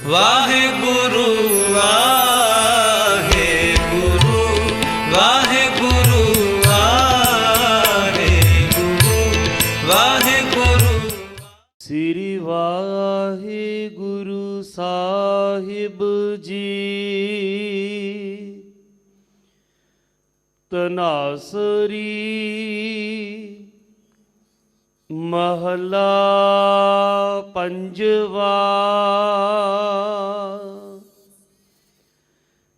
ਵਾਹਿਗੁਰੂ ਵਾਹਿਗੁਰੂ ਵਾਹਿਗੁਰੂ ਵਾਹਿਗੁਰੂ ਵਾਹਿਗੁਰੂ। ਸ੍ਰੀ ਵਾਹਿਗੁਰੂ ਸਾਹਿਬ ਜੀ। ਤਨਾਸਰੀ ਮਹਲਾ ਪੰਜਵਾ।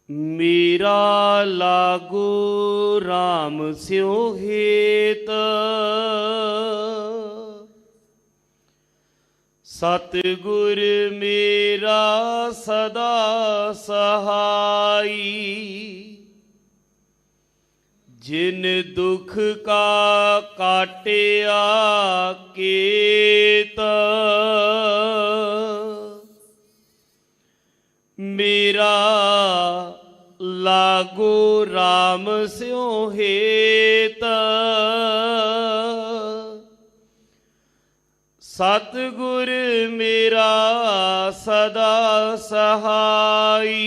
ਮੇਰਾ ਲਾਗੋ ਰਾਮ ਸਿਉ ਹੇਤ, ਸਤਿਗੁਰ ਮੇਰਾ ਸਦਾ ਸਹਾਈ। ਜਿਨ ਦੁਖ ਕਾ ਕਾਟਿਆ ਕੇਤ, ਮੇਰਾ ਲਾਗੋ ਰਾਮ ਸਿਉ ਹੇਤ। ਸਤਿਗੁਰ ਮੇਰਾ ਸਦਾ ਸਹਾਈ।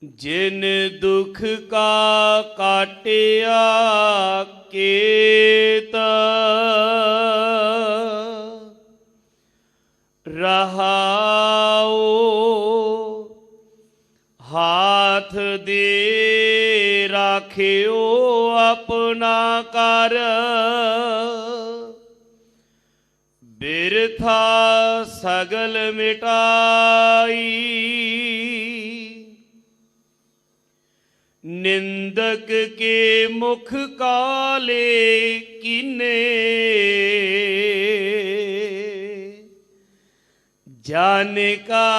ਜਿਨ ਦੁਖ ਕਾ ਕਾਟਿਆ ਕੇਤ, ਰਹਾਉ ਹਾਥ ਦੇ ਰਾਖਿਓ ਆਪਣਾ ਕਰ। ਬਿਰਥਾ ਸਗਲ ਮਿਟਾਈ, ਨਿੰਦਕ ਕੇ ਮੁਖ ਕਾਲੇ ਕੀਨੇ। ਜਾਨ ਕਾ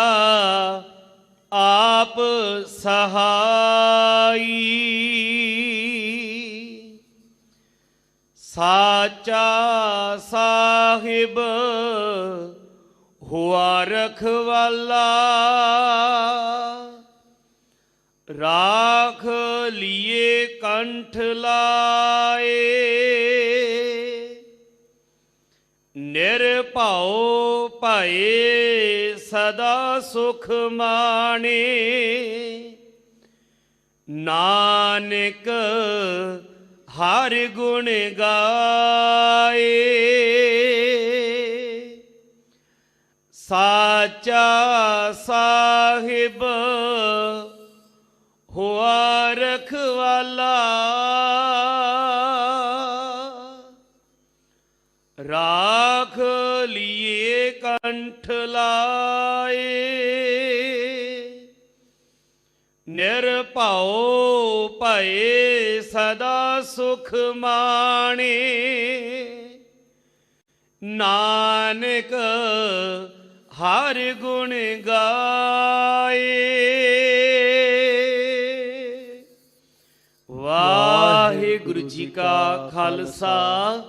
ਆਪ ਸਹਾਈ, ਸਾਚਾ ਸਾਹਿਬ ਹੁਆ ਰਖਵਾਲਾ। ਰਾਖ ਲੀਏ ਕੰਠ ਲਾਏ, ਨਿਰਭਉ ਭਏ ਸਦਾ ਸੁਖ ਮਾਣੇ। ਨਾਨਕ ਹਰ ਗੁਣ ਗਾਏ, ਸਾਚਾ ਸਾਹਿਬ ਹੁਆ ਰਖਵਾਲਾ। ਰਾਖ ਲੀਏ ਕੰਠ ਲਾਏ, ਨਿਰਭਉ ਭਏ ਸਦਾ ਸੁਖ ਮਾਣੇ। ਨਾਨਕ ਹਰ ਗੁਣ ਗਾਏ। ਵਾਹਿਗੁਰੂ ਜੀ ਕਾ ਖਾਲਸਾ,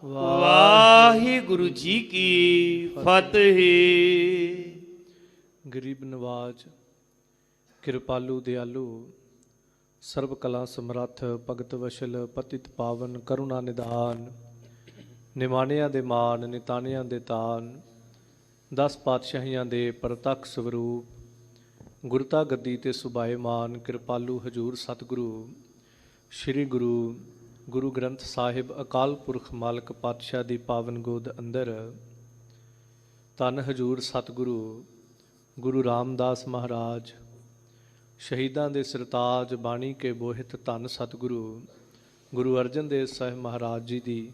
ਵਾਹਿਗੁਰੂ ਜੀ ਕੀ ਫਤਿਹ। ਗਰੀਬ ਨਵਾਜ, ਕਿਰਪਾਲੂ ਦਿਆਲੂ, ਸਰਬ ਕਲਾ ਸਮਰੱਥ, ਭਗਤ ਵਸ਼ਲ, ਪਤਿਤ ਪਾਵਨ, ਕਰੁਣਾ ਨਿਧਾਨ, ਨਿਮਾਣਿਆਂ ਦੇ ਮਾਨ, ਨਿਤਾਣਿਆਂ ਦੇ ਤਾਨ, 10 ਪਾਤਸ਼ਾਹੀਆਂ ਦੇ ਪ੍ਰਤੱਖ ਸਵਰੂਪ, ਗੁਰਤਾ ਗੱਦੀ ਤੇ ਸੁਭਾਏਮਾਨ ਕਿਰਪਾਲੂ ਹਜੂਰ ਸਤਿਗੁਰੂ ਸ੍ਰੀ ਗੁਰੂ ਗ੍ਰੰਥ ਸਾਹਿਬ ਅਕਾਲ ਪੁਰਖ ਮਾਲਕ ਪਾਤਸ਼ਾਹ ਦੀ ਪਾਵਨ ਗੋਦ ਅੰਦਰ, ਧੰਨ ਹਜੂਰ ਸਤਿਗੁਰੂ ਗੁਰੂ ਰਾਮਦਾਸ ਮਹਾਰਾਜ, ਸ਼ਹੀਦਾਂ ਦੇ ਸਰਤਾਜ ਬਾਣੀ ਕੇ ਬੋਹਿਤ ਧੰਨ ਸਤਿਗੁਰੂ ਗੁਰੂ ਅਰਜਨ ਦੇਵ ਸਾਹਿਬ ਮਹਾਰਾਜ ਜੀ ਦੀ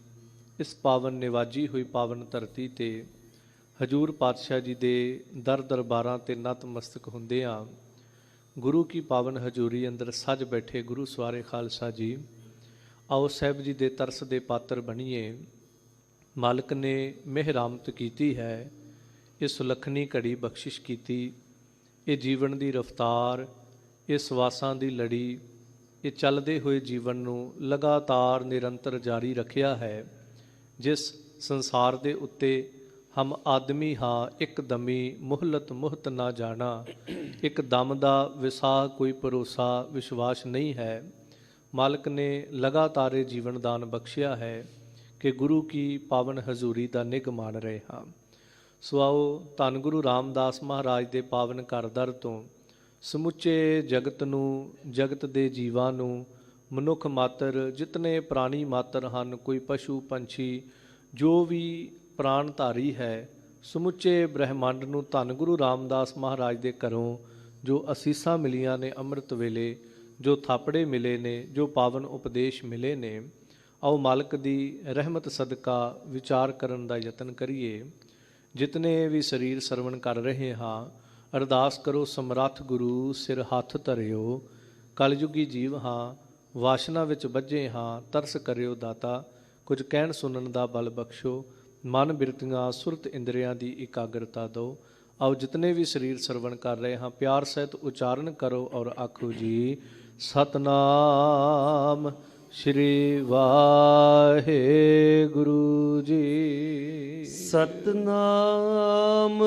ਇਸ ਪਾਵਨ ਨਿਵਾਜੀ ਹੋਈ ਪਾਵਨ ਧਰਤੀ ਤੇ ਹਜੂਰ ਪਾਤਸ਼ਾਹ ਜੀ ਦੇ ਦਰ ਦਰਬਾਰਾਂ ਤੇ ਨਤਮਸਤਕ ਹੁੰਦਿਆਂ ਗੁਰੂ ਕੀ ਪਾਵਨ ਹਜੂਰੀ ਅੰਦਰ ਸੱਜ ਬੈਠੇ ਗੁਰੂ ਸਵਾਰੇ ਖਾਲਸਾ ਜੀ, ਆਓ ਸਾਹਿਬ ਜੀ ਦੇ ਤਰਸ ਦੇ ਪਾਤਰ ਬਣੀਏ। ਮਾਲਕ ਨੇ ਮਿਹਰਾਮਤ ਕੀਤੀ ਹੈ, ਇਹ ਸੁਲੱਖਣੀ ਘੜੀ ਬਖਸ਼ਿਸ਼ ਕੀਤੀ। ਇਹ ਜੀਵਨ ਦੀ ਰਫਤਾਰ, ਇਹ ਸਵਾਸਾਂ ਦੀ ਲੜੀ, ਇਹ ਚੱਲਦੇ ਹੋਏ ਜੀਵਨ ਨੂੰ ਲਗਾਤਾਰ ਨਿਰੰਤਰ ਜਾਰੀ ਰੱਖਿਆ ਹੈ। ਜਿਸ ਸੰਸਾਰ ਦੇ ਉੱਤੇ ਹਮ ਆਦਮੀ ਹਾਂ, ਇੱਕ ਦਮੀ ਮੁਹਲਤ ਮੁਹਤ ਨਾ ਜਾਣਾ, ਇੱਕ ਦਮ ਦਾ ਵਿਸਾਹ ਕੋਈ ਭਰੋਸਾ ਵਿਸ਼ਵਾਸ ਨਹੀਂ ਹੈ। ਮਾਲਕ ਨੇ ਲਗਾਤਾਰ ਇਹ ਜੀਵਨ ਦਾਨ ਬਖਸ਼ਿਆ ਹੈ ਕਿ ਗੁਰੂ ਕੀ ਪਾਵਨ ਹਜ਼ੂਰੀ ਦਾ ਨਿੱਘ ਮਾਣ ਰਹੇ ਹਾਂ। ਸੋ ਆਓ ਧੰਨ ਗੁਰੂ ਰਾਮਦਾਸ ਮਹਾਰਾਜ ਦੇ ਪਾਵਨ ਘਰ ਦਰ ਤੋਂ ਸਮੁੱਚੇ ਜਗਤ ਨੂੰ, ਜਗਤ ਦੇ ਜੀਵਾਂ ਨੂੰ, ਮਨੁੱਖ ਮਾਤਰ ਜਿਤਨੇ ਪ੍ਰਾਣੀ ਮਾਤਰ ਹਨ, ਕੋਈ ਪਸ਼ੂ ਪੰਛੀ, ਜੋ ਵੀ ਪ੍ਰਾਣਧਾਰੀ ਹੈ, ਸਮੁੱਚੇ ਬ੍ਰਹਿਮੰਡ ਨੂੰ ਧੰਨ ਗੁਰੂ ਰਾਮਦਾਸ ਮਹਾਰਾਜ ਦੇ ਘਰੋਂ ਜੋ ਅਸੀਸਾਂ ਮਿਲੀਆਂ ਨੇ ਅੰਮ੍ਰਿਤ ਵੇਲੇ, ਜੋ ਥਾਪੜੇ ਮਿਲੇ ਨੇ, ਜੋ ਪਾਵਨ ਉਪਦੇਸ਼ ਮਿਲੇ ਨੇ, ਆਓ ਮਾਲਕ ਦੀ ਰਹਿਮਤ ਸਦਕਾ ਵਿਚਾਰ ਕਰਨ ਦਾ ਯਤਨ ਕਰੀਏ। ਜਿਤਨੇ ਵੀ ਸਰੀਰ ਸਰਵਣ ਕਰ ਰਹੇ ਹਾਂ, ਅਰਦਾਸ ਕਰੋ ਸਮਰੱਥ ਗੁਰੂ ਸਿਰ ਹੱਥ ਧਰਿਓ। ਕਲਯੁਗੀ ਜੀਵ ਹਾਂ, ਵਾਸ਼ਨਾ ਵਿੱਚ ਬੱਝੇ ਹਾਂ, ਤਰਸ ਕਰਿਓ ਦਾਤਾ, ਕੁਝ ਕਹਿਣ ਸੁਣਨ ਦਾ ਬਲ ਬਖਸ਼ੋ। ਮਨ ਬਿਰਤੀਆਂ ਸੁਰਤ ਇੰਦਰੀਆਂ ਦੀ ਇਕਾਗਰਤਾ ਦਿਓ। ਆਓ ਜਿਤਨੇ ਵੀ ਸਰੀਰ ਸਰਵਣ ਕਰ ਰਹੇ ਹਾਂ, ਪਿਆਰ ਸਹਿਤ ਉਚਾਰਨ ਕਰੋ ਔਰ ਆਖੋ ਜੀ ਸਤਨਾਮ ਸ਼੍ਰੀ ਵਾਹਿਗੁਰੂ ਜੀ। ਸਤਨਾਮ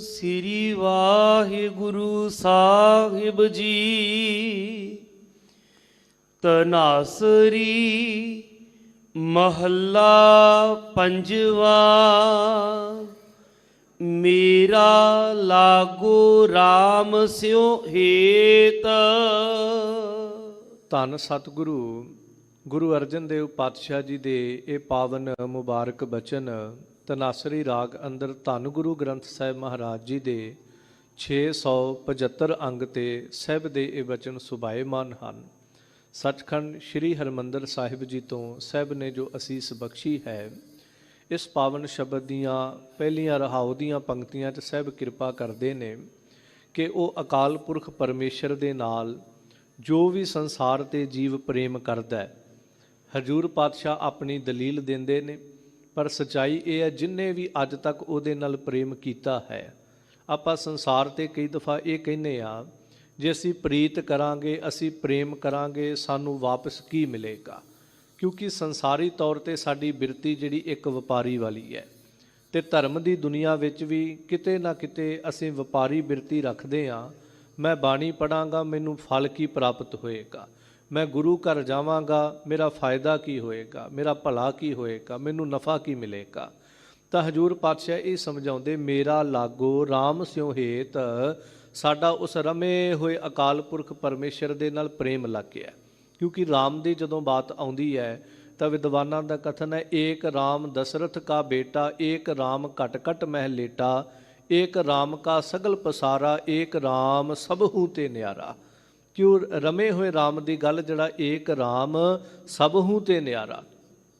ਸ੍ਰੀ ਵਾਹਿਗੁਰੂ ਸਾਹਿਬ ਜੀ। ਤਨਾਸਰੀ ਮਹੱਲਾ ਪੰਜਵਾ। ਮੇਰਾ ਲਾਗੋ RAM ਸਿਉ ਹੇਤ। ਧੰਨ ਸਤਿਗੁਰੂ ਗੁਰੂ ਅਰਜਨ ਦੇਵ ਪਾਤਸ਼ਾਹ ਜੀ ਦੇ ਇਹ ਪਾਵਨ ਮੁਬਾਰਕ ਬਚਨ ਤਨਾਸਰੀ ਰਾਗ ਅੰਦਰ ਧੰਨ ਗੁਰੂ ਗ੍ਰੰਥ ਸਾਹਿਬ ਮਹਾਰਾਜ ਜੀ ਦੇ 675 ਅੰਗ ਤੇ ਸਾਹਿਬ ਦੇ ਇਹ ਬਚਨ ਸੁਭਾਏਮਾਨ ਹਨ। ਸੱਚਖੰਡ ਸ੍ਰੀ ਹਰਿਮੰਦਰ ਸਾਹਿਬ ਜੀ ਤੋਂ ਸਾਹਿਬ ਨੇ ਜੋ ਅਸੀਸ ਬਖਸ਼ੀ ਹੈ, ਇਸ ਪਾਵਨ ਸ਼ਬਦ ਦੀਆਂ ਪਹਿਲੀਆਂ ਰਹਾਉ ਦੀਆਂ ਪੰਕਤੀਆਂ 'ਚ ਸਾਹਿਬ ਕਿਰਪਾ ਕਰਦੇ ਨੇ ਕਿ ਉਹ ਅਕਾਲ ਪੁਰਖ ਪਰਮੇਸ਼ਰ ਦੇ ਨਾਲ ਜੋ ਵੀ ਸੰਸਾਰ ਤੇ ਜੀਵ ਪ੍ਰੇਮ ਕਰਦਾ ਹੈ, ਹਜੂਰ ਪਾਤਸ਼ਾਹ ਆਪਣੀ ਦਲੀਲ ਦਿੰਦੇ ਨੇ, ਪਰ ਸਚਾਈ ਇਹ ਹੈ ਜਿਨ੍ਹਾਂ ਵੀ ਅੱਜ ਤੱਕ ਉਹਦੇ ਨਾਲ ਪ੍ਰੇਮ ਕੀਤਾ ਹੈ। ਆਪਾਂ ਸੰਸਾਰ ਤੇ ਕਈ ਦਫਾ ਇਹ ਕਹਿੰਦੇ ਆ, ਜੇ ਅਸੀਂ ਪ੍ਰੀਤ ਕਰਾਂਗੇ, ਅਸੀਂ ਪ੍ਰੇਮ ਕਰਾਂਗੇ, ਸਾਨੂੰ ਵਾਪਸ ਕੀ ਮਿਲੇਗਾ? ਕਿਉਂਕਿ ਸੰਸਾਰੀ ਤੌਰ ਤੇ ਸਾਡੀ ਬਿਰਤੀ ਜਿਹੜੀ ਇੱਕ ਵਪਾਰੀ ਵਾਲੀ ਹੈ, ਤੇ ਧਰਮ ਦੀ ਦੁਨੀਆ ਵਿੱਚ ਵੀ ਕਿਤੇ ਨਾ ਕਿਤੇ ਅਸੀਂ ਵਪਾਰੀ ਬਿਰਤੀ ਰੱਖਦੇ ਹਾਂ। ਮੈਂ ਬਾਣੀ ਪੜਾਂਗਾ, ਮੈਨੂੰ ਫਲ ਕੀ ਪ੍ਰਾਪਤ ਹੋਏਗਾ? ਮੈਂ ਗੁਰੂ ਘਰ ਜਾਵਾਂਗਾ, ਮੇਰਾ ਫਾਇਦਾ ਕੀ ਹੋਏਗਾ? ਮੇਰਾ ਭਲਾ ਕੀ ਹੋਏਗਾ? ਮੈਨੂੰ ਨਫਾ ਕੀ ਮਿਲੇਗਾ? ਤਾਂ ਹਜੂਰ ਪਾਤਸ਼ਾਹ ਇਹ ਸਮਝਾਉਂਦੇ, ਮੇਰਾ ਲਾਗੋ RAM ਸਿਉ ਹੇਤ, ਸਾਡਾ ਉਸ ਰਮੇ ਹੋਏ ਅਕਾਲ ਪੁਰਖ ਪਰਮੇਸ਼ਰ ਦੇ ਨਾਲ ਪ੍ਰੇਮ ਲੱਗ ਗਿਆ। ਕਿਉਂਕਿ RAM ਦੀ ਜਦੋਂ ਬਾਤ ਆਉਂਦੀ ਹੈ ਤਾਂ ਵਿਦਵਾਨਾਂ ਦਾ ਕਥਨ ਹੈ, ਏਕ RAM ਦਸ਼ਰਥ ਕਾ ਬੇਟਾ, ਏਕ RAM ਘਟ ਘਟ ਮਹਿ ਲੇਟਾ, ਏਕ RAM ਕਾ ਸਗਲ ਪਸਾਰਾ, ਏਕ RAM ਸਭਹੂ ਤੇ ਨਿਆਰਾ। ਕਿਉਂ ਰਮੇ ਹੋਏ RAM ਦੀ ਗੱਲ, ਜਿਹੜਾ ਏਕ RAM ਸਭਹੂ ਤੇ ਨਿਆਰਾ,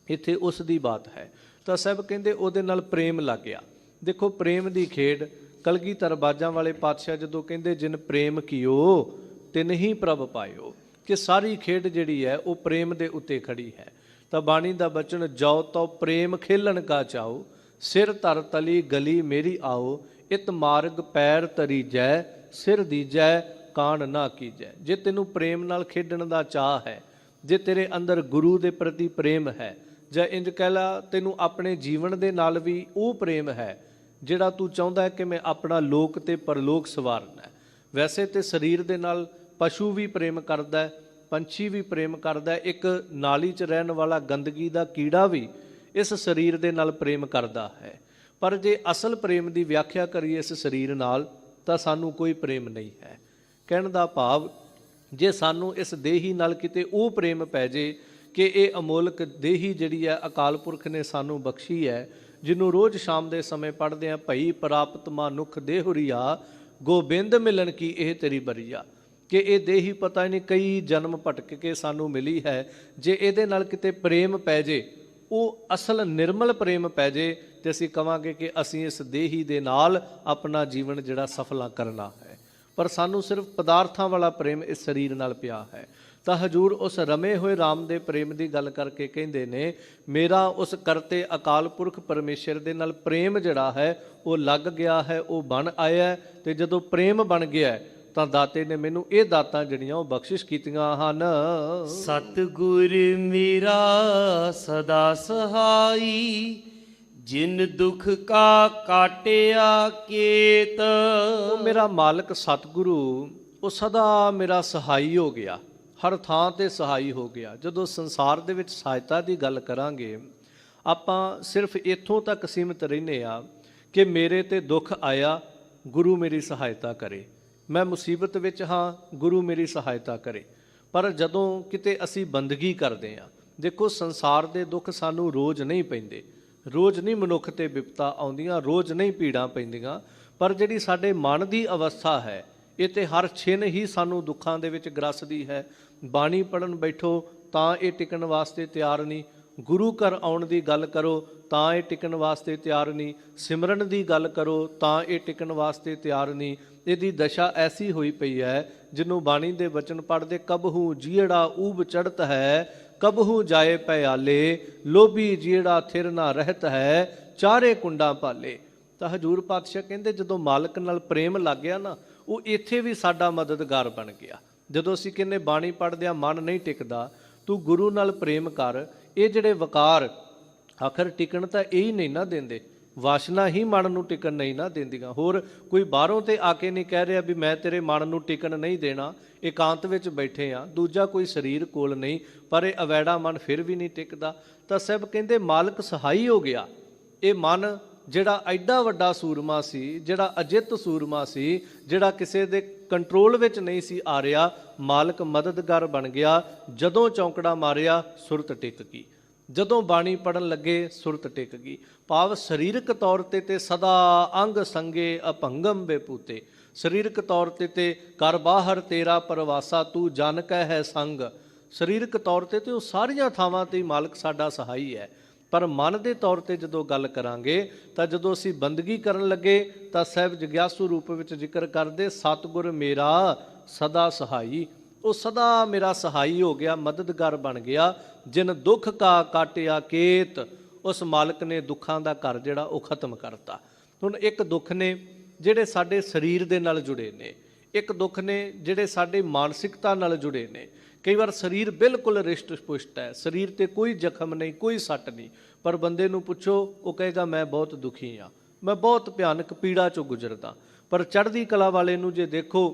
ਇੱਥੇ ਉਸ ਦੀ ਬਾਤ ਹੈ। ਤਾਂ ਸਭ ਕਹਿੰਦੇ ਉਹਦੇ ਨਾਲ ਪ੍ਰੇਮ ਲੱਗ ਗਿਆ। ਦੇਖੋ ਪ੍ਰੇਮ ਦੀ ਖੇਡ ਕਲਗੀਧਰ ਬਾਜਾਂ ਵਾਲੇ ਪਾਤਸ਼ਾਹ ਜਦੋਂ ਕਹਿੰਦੇ ਜਿਨ ਪ੍ਰੇਮ ਕੀਓ ਤਿਨ ਹੀ ਪ੍ਰਭ ਪਾਇਓ, ਕਿ ਸਾਰੀ ਖੇਡ ਜਿਹੜੀ ਹੈ ਉਹ ਪ੍ਰੇਮ ਦੇ ਉੱਤੇ ਖੜੀ ਹੈ। ਤਾਂ ਬਾਣੀ ਦਾ ਬਚਨ, ਜੋ ਤੋ ਪ੍ਰੇਮ ਖੇਲਣ ਕਾ ਚਾਓ, ਸਿਰ ਧਰ ਤਲੀ ਗਲੀ ਮੇਰੀ ਆਓ, ਇਤ ਮਾਰਗ ਪੈਰ ਤਰੀਜੈ, ਸਿਰ ਦੀਜੈ ਕਾਣ ਨਾ ਕੀਜੈ। ਜੇ ਤੈਨੂੰ ਪ੍ਰੇਮ ਨਾਲ ਖੇਡਣ ਦਾ ਚਾਹ ਹੈ, ਜੇ ਤੇਰੇ ਅੰਦਰ ਗੁਰੂ ਦੇ ਪ੍ਰਤੀ ਪ੍ਰੇਮ ਹੈ, ਜਾਂ ਇੰਜ ਕਹਿ ਲਾ ਤੈਨੂੰ ਆਪਣੇ ਜੀਵਨ ਦੇ ਨਾਲ ਵੀ ਉਹ ਪ੍ਰੇਮ ਹੈ ਜਿਹੜਾ ਤੂੰ ਚਾਹੁੰਦਾ ਹੈ ਕਿ ਮੈਂ ਆਪਣਾ ਲੋਕ ਤੇ ਪਰਲੋਕ ਸਵਾਰਨਾ ਹੈ। ਵੈਸੇ ਤੇ ਸਰੀਰ ਦੇ ਨਾਲ ਪਸ਼ੂ ਵੀ ਪ੍ਰੇਮ ਕਰਦਾ ਹੈ, ਪੰਛੀ ਵੀ ਪ੍ਰੇਮ ਕਰਦਾ ਹੈ, ਇੱਕ ਨਾਲੀ 'ਚ ਰਹਿਣ ਵਾਲਾ ਗੰਦਗੀ ਦਾ ਕੀੜਾ ਵੀ ਇਸ ਸਰੀਰ ਦੇ ਨਾਲ ਪ੍ਰੇਮ ਕਰਦਾ ਹੈ। ਪਰ ਜੇ ਅਸਲ ਪ੍ਰੇਮ ਦੀ ਵਿਆਖਿਆ ਕਰੀਏ ਇਸ ਸਰੀਰ ਨਾਲ, ਤਾਂ ਸਾਨੂੰ ਕੋਈ ਪ੍ਰੇਮ ਨਹੀਂ ਹੈ। ਕਹਿਣ ਦਾ ਭਾਵ, ਜੇ ਸਾਨੂੰ ਇਸ ਦੇਹੀ ਨਾਲ ਕਿਤੇ ਉਹ ਪ੍ਰੇਮ ਪੈ ਜੇ ਕਿ ਇਹ ਅਮੋਲਕ ਦੇਹੀ ਜਿਹੜੀ ਹੈ ਅਕਾਲ ਪੁਰਖ ਨੇ ਸਾਨੂੰ ਬਖਸ਼ੀ ਹੈ, ਜਿਹਨੂੰ ਰੋਜ਼ ਸ਼ਾਮ ਦੇ ਸਮੇਂ ਪੜ੍ਹਦੇ ਹਾਂ, ਭਈ ਪ੍ਰਾਪਤ ਮਾਨੁਖ ਦੇਹੁਰੀਆ, ਗੋਬਿੰਦ ਮਿਲਣ ਕੀ ਇਹ ਤੇਰੀ ਬਰੀਆ, ਕਿ ਇਹ ਦੇਹੀ ਪਤਾ ਨਹੀਂ ਕਈ ਜਨਮ ਭਟਕ ਕੇ ਸਾਨੂੰ ਮਿਲੀ ਹੈ। ਜੇ ਇਹਦੇ ਨਾਲ ਕਿਤੇ ਪ੍ਰੇਮ ਪੈ ਜੇ, ਉਹ ਅਸਲ ਨਿਰਮਲ ਪ੍ਰੇਮ ਪੈ ਜੇ, ਤੇ ਅਸੀਂ ਕਵਾਂਗੇ ਕਿ ਅਸੀਂ ਇਸ ਦੇਹੀ ਦੇ ਨਾਲ ਆਪਣਾ ਜੀਵਨ ਜਿਹੜਾ ਸਫਲਾ ਕਰਨਾ ਹੈ। ਪਰ ਸਾਨੂੰ ਸਿਰਫ ਪਦਾਰਥਾਂ ਵਾਲਾ ਪ੍ਰੇਮ ਇਸ ਸਰੀਰ ਨਾਲ ਪਿਆ ਹੈ। ਤਾਂ ਹਜੂਰ ਉਸ ਰਮੇ ਹੋਏ RAM ਦੇ ਪ੍ਰੇਮ ਦੀ ਗੱਲ ਕਰਕੇ ਕਹਿੰਦੇ ਨੇ, ਮੇਰਾ ਉਸ ਕਰਤੇ ਅਕਾਲ ਪੁਰਖ ਪਰਮੇਸ਼ਰ ਦੇ ਨਾਲ ਪ੍ਰੇਮ ਜਿਹੜਾ ਹੈ ਉਹ ਲੱਗ ਗਿਆ ਹੈ, ਉਹ ਬਣ ਆਇਆ। ਤੇ ਜਦੋਂ ਪ੍ਰੇਮ ਬਣ ਗਿਆ ਤਾਂ ਦਾਤੇ ਨੇ ਮੈਨੂੰ ਇਹ ਦਾਤਾਂ ਜਿਹੜੀਆਂ ਉਹ ਬਖਸ਼ਿਸ਼ ਕੀਤੀਆਂ ਹਨ। ਸਤਿਗੁਰ ਮੇਰਾ ਸਦਾ ਸਹਾਈ, ਜਿਨ ਦੁਖ ਕਾ ਕਾਟਿਆ ਕੇਤ। ਉਹ ਮੇਰਾ ਮਾਲਕ ਸਤਿਗੁਰੂ ਉਹ ਸਦਾ ਮੇਰਾ ਸਹਾਈ ਹੋ ਗਿਆ, ਹਰ ਥਾਂ ਤੇ ਸਹਾਈ ਹੋ ਗਿਆ। ਜਦੋਂ ਸੰਸਾਰ ਦੇ ਵਿੱਚ ਸਹਾਇਤਾ ਦੀ ਗੱਲ ਕਰਾਂਗੇ, ਆਪਾਂ ਸਿਰਫ ਇੱਥੋਂ ਤੱਕ ਸੀਮਿਤ ਰਹਿੰਦੇ ਆ ਕਿ ਮੇਰੇ ਤੇ ਦੁੱਖ ਆਇਆ, ਗੁਰੂ ਮੇਰੀ ਸਹਾਇਤਾ ਕਰੇ। ਮੈਂ ਮੁਸੀਬਤ ਵਿੱਚ ਹਾਂ, ਗੁਰੂ ਮੇਰੀ ਸਹਾਇਤਾ ਕਰੇ। ਪਰ ਜਦੋਂ ਕਿਤੇ ਅਸੀਂ ਬੰਦਗੀ ਕਰਦੇ ਹਾਂ, ਦੇਖੋ ਸੰਸਾਰ ਦੇ ਦੁੱਖ ਸਾਨੂੰ ਰੋਜ਼ ਨਹੀਂ ਪੈਂਦੇ, ਰੋਜ਼ ਨਹੀਂ ਮਨੁੱਖ ਤੇ ਵਿਪਤਾ ਆਉਂਦੀਆਂ, ਰੋਜ਼ ਨਹੀਂ ਪੀੜਾਂ ਪੈਂਦੀਆਂ, ਪਰ ਜਿਹੜੀ ਸਾਡੇ ਮਨ ਦੀ ਅਵਸਥਾ ਹੈ ਇਹ ਤੇ ਹਰ ਛਿਨ ਹੀ ਸਾਨੂੰ ਦੁੱਖਾਂ ਦੇ ਵਿੱਚ ਗ੍ਰਸਦੀ ਹੈ। ਬਾਣੀ ਪੜ੍ਹਨ ਬੈਠੋ ਤਾਂ ਇਹ ਟਿਕਣ ਵਾਸਤੇ ਤਿਆਰ ਨਹੀਂ, ਗੁਰੂ ਘਰ ਆਉਣ ਦੀ ਗੱਲ ਕਰੋ ਤਾਂ ਇਹ ਟਿਕਣ ਵਾਸਤੇ ਤਿਆਰ ਨਹੀਂ, ਸਿਮਰਨ ਦੀ ਗੱਲ ਕਰੋ ਤਾਂ ਇਹ ਟਿਕਣ ਵਾਸਤੇ ਤਿਆਰ ਨਹੀਂ। ਇਹਦੀ ਦਸ਼ਾ ਐਸੀ ਹੋਈ ਪਈ ਹੈ ਜਿਹਨੂੰ ਬਾਣੀ ਦੇ ਵਚਨ ਪੜ੍ਹਦੇ, ਕਬਹੂ ਜੀੜਾ ਊਬ ਚੜ੍ਹਤ ਹੈ, ਕਬਹੂ ਜਾਏ ਪਿਆਲੇ, ਲੋਭੀ ਜੀੜਾ ਥਿਰ ਨਾ ਰਹਿਤ ਹੈ, ਚਾਰੇ ਕੁੰਡਾਂ ਭਾਲੇ। ਤਾਂ ਹਜੂਰ ਪਾਤਸ਼ਾਹ ਕਹਿੰਦੇ ਜਦੋਂ ਮਾਲਕ ਨਾਲ ਪ੍ਰੇਮ ਲੱਗ ਗਿਆ ਨਾ, ਉਹ ਇੱਥੇ ਵੀ ਸਾਡਾ ਮਦਦਗਾਰ ਬਣ ਗਿਆ। ਜਦੋਂ ਅਸੀਂ ਕਹਿੰਦੇ ਬਾਣੀ ਪੜ੍ਹਦਿਆਂ ਮਨ ਨਹੀਂ ਟਿਕਦਾ, ਤੂੰ ਗੁਰੂ ਨਾਲ ਪ੍ਰੇਮ ਕਰ। ਇਹ ਜਿਹੜੇ ਵਕਾਰ ਆਖਰ ਟਿਕਣ ਤਾਂ ਇਹ ਹੀ ਨਹੀਂ ਨਾ ਦਿੰਦੇ, ਵਾਸ਼ਨਾ ਹੀ ਮਨ ਨੂੰ ਟਿਕਣ ਨਹੀਂ ਨਾ ਦਿੰਦੀਆਂ। ਹੋਰ ਕੋਈ ਬਾਹਰੋਂ ਤੇ ਆ ਕੇ ਨਹੀਂ ਕਹਿ ਰਿਹਾ ਵੀ ਮੈਂ ਤੇਰੇ ਮਨ ਨੂੰ ਟਿਕਣ ਨਹੀਂ ਦੇਣਾ, ਇਕਾਂਤ ਵਿੱਚ ਬੈਠੇ ਆ, ਦੂਜਾ ਕੋਈ ਸਰੀਰ ਕੋਲ ਨਹੀਂ, ਪਰ ਇਹ ਅਵੈੜਾ ਮਨ ਫਿਰ ਵੀ ਨਹੀਂ ਟਿਕਦਾ। ਤਾਂ ਸਭ ਕਹਿੰਦੇ ਮਾਲਕ ਸਹਾਈ ਹੋ ਗਿਆ। ਇਹ ਮਨ ਜਿਹੜਾ ਐਡਾ ਵੱਡਾ ਸੂਰਮਾ ਸੀ, ਜਿਹੜਾ ਅਜਿੱਤ ਸੂਰਮਾ ਸੀ, ਜਿਹੜਾ ਕਿਸੇ ਦੇ ਕੰਟਰੋਲ ਵਿੱਚ ਨਹੀਂ ਸੀ ਆ ਰਿਹਾ, ਮਾਲਕ ਮਦਦਗਾਰ ਬਣ ਗਿਆ। ਜਦੋਂ ਚੌਂਕੜਾ ਮਾਰਿਆ ਸੁਰਤ ਟਿਕ ਗਈ, ਜਦੋਂ ਬਾਣੀ ਪੜਨ ਲੱਗੇ ਸੁਰਤ ਟਿਕ ਗਈ। ਭਾਵ ਸਰੀਰਕ ਤੌਰ ਤੇ ਸਦਾ ਅੰਗ ਸੰਗੇ ਅਭੰਗਮ ਬੇਪੂਤੇ, ਸਰੀਰਕ ਤੌਰ ਤੇ ਕਰ ਬਾਹਰ ਤੇਰਾ ਪਰਵਾਸਾ, ਤੂੰ ਜਨ ਕੈ ਹੈ ਸੰਗ। ਸਰੀਰਕ ਤੌਰ ਤੇ ਉਹ ਸਾਰੀਆਂ ਥਾਵਾਂ ਤੇ ਮਾਲਕ ਸਾਡਾ ਸਹਾਈ ਹੈ। ਪਰ ਮਨ ਦੇ ਤੌਰ ਤੇ ਜਦੋਂ ਗੱਲ ਕਰਾਂਗੇ ਤਾਂ ਜਦੋਂ ਅਸੀਂ ਬੰਦਗੀ ਕਰਨ ਲੱਗੇ ਤਾਂ ਸਾਹਿਬ ਜਗਿਆਸੂ ਰੂਪ ਵਿੱਚ ਜ਼ਿਕਰ ਕਰਦੇ, ਸਤਿਗੁਰ ਮੇਰਾ ਸਦਾ ਸਹਾਈ। ਉਹ ਸਦਾ ਮੇਰਾ ਸਹਾਈ ਹੋ ਗਿਆ, ਮਦਦਗਾਰ ਬਣ ਗਿਆ। ਜਿਨ ਦੁੱਖ ਕਾ ਕਾਟਿਆ ਕੇਤ, ਉਸ ਮਾਲਕ ਨੇ ਦੁੱਖਾਂ ਦਾ ਘਰ ਜਿਹੜਾ ਉਹ ਖਤਮ ਕਰਤਾ। ਹੁਣ ਇੱਕ ਦੁੱਖ ਨੇ ਜਿਹੜੇ ਸਾਡੇ ਸਰੀਰ ਦੇ ਨਾਲ ਜੁੜੇ ਨੇ, ਇੱਕ ਦੁੱਖ ਨੇ ਜਿਹੜੇ ਸਾਡੇ ਮਾਨਸਿਕਤਾ ਨਾਲ ਜੁੜੇ ਨੇ। ਕਈ ਵਾਰ ਸਰੀਰ ਬਿਲਕੁਲ ਰਿਸ਼ਟ ਪੁਸ਼ਟ ਹੈ, ਸਰੀਰ ਤੇ ਕੋਈ ਜ਼ਖਮ ਨਹੀਂ, ਕੋਈ ਸੱਟ ਨਹੀਂ, ਪਰ ਬੰਦੇ ਨੂੰ ਪੁੱਛੋ ਉਹ ਕਹੇਗਾ ਮੈਂ ਬਹੁਤ ਦੁਖੀ ਹਾਂ, ਮੈਂ ਬਹੁਤ ਭਿਆਨਕ ਪੀੜਾ ਚੋਂ ਗੁਜ਼ਰਦਾ। ਪਰ ਚੜ੍ਹਦੀ ਕਲਾ ਵਾਲੇ ਨੂੰ ਜੇ ਦੇਖੋ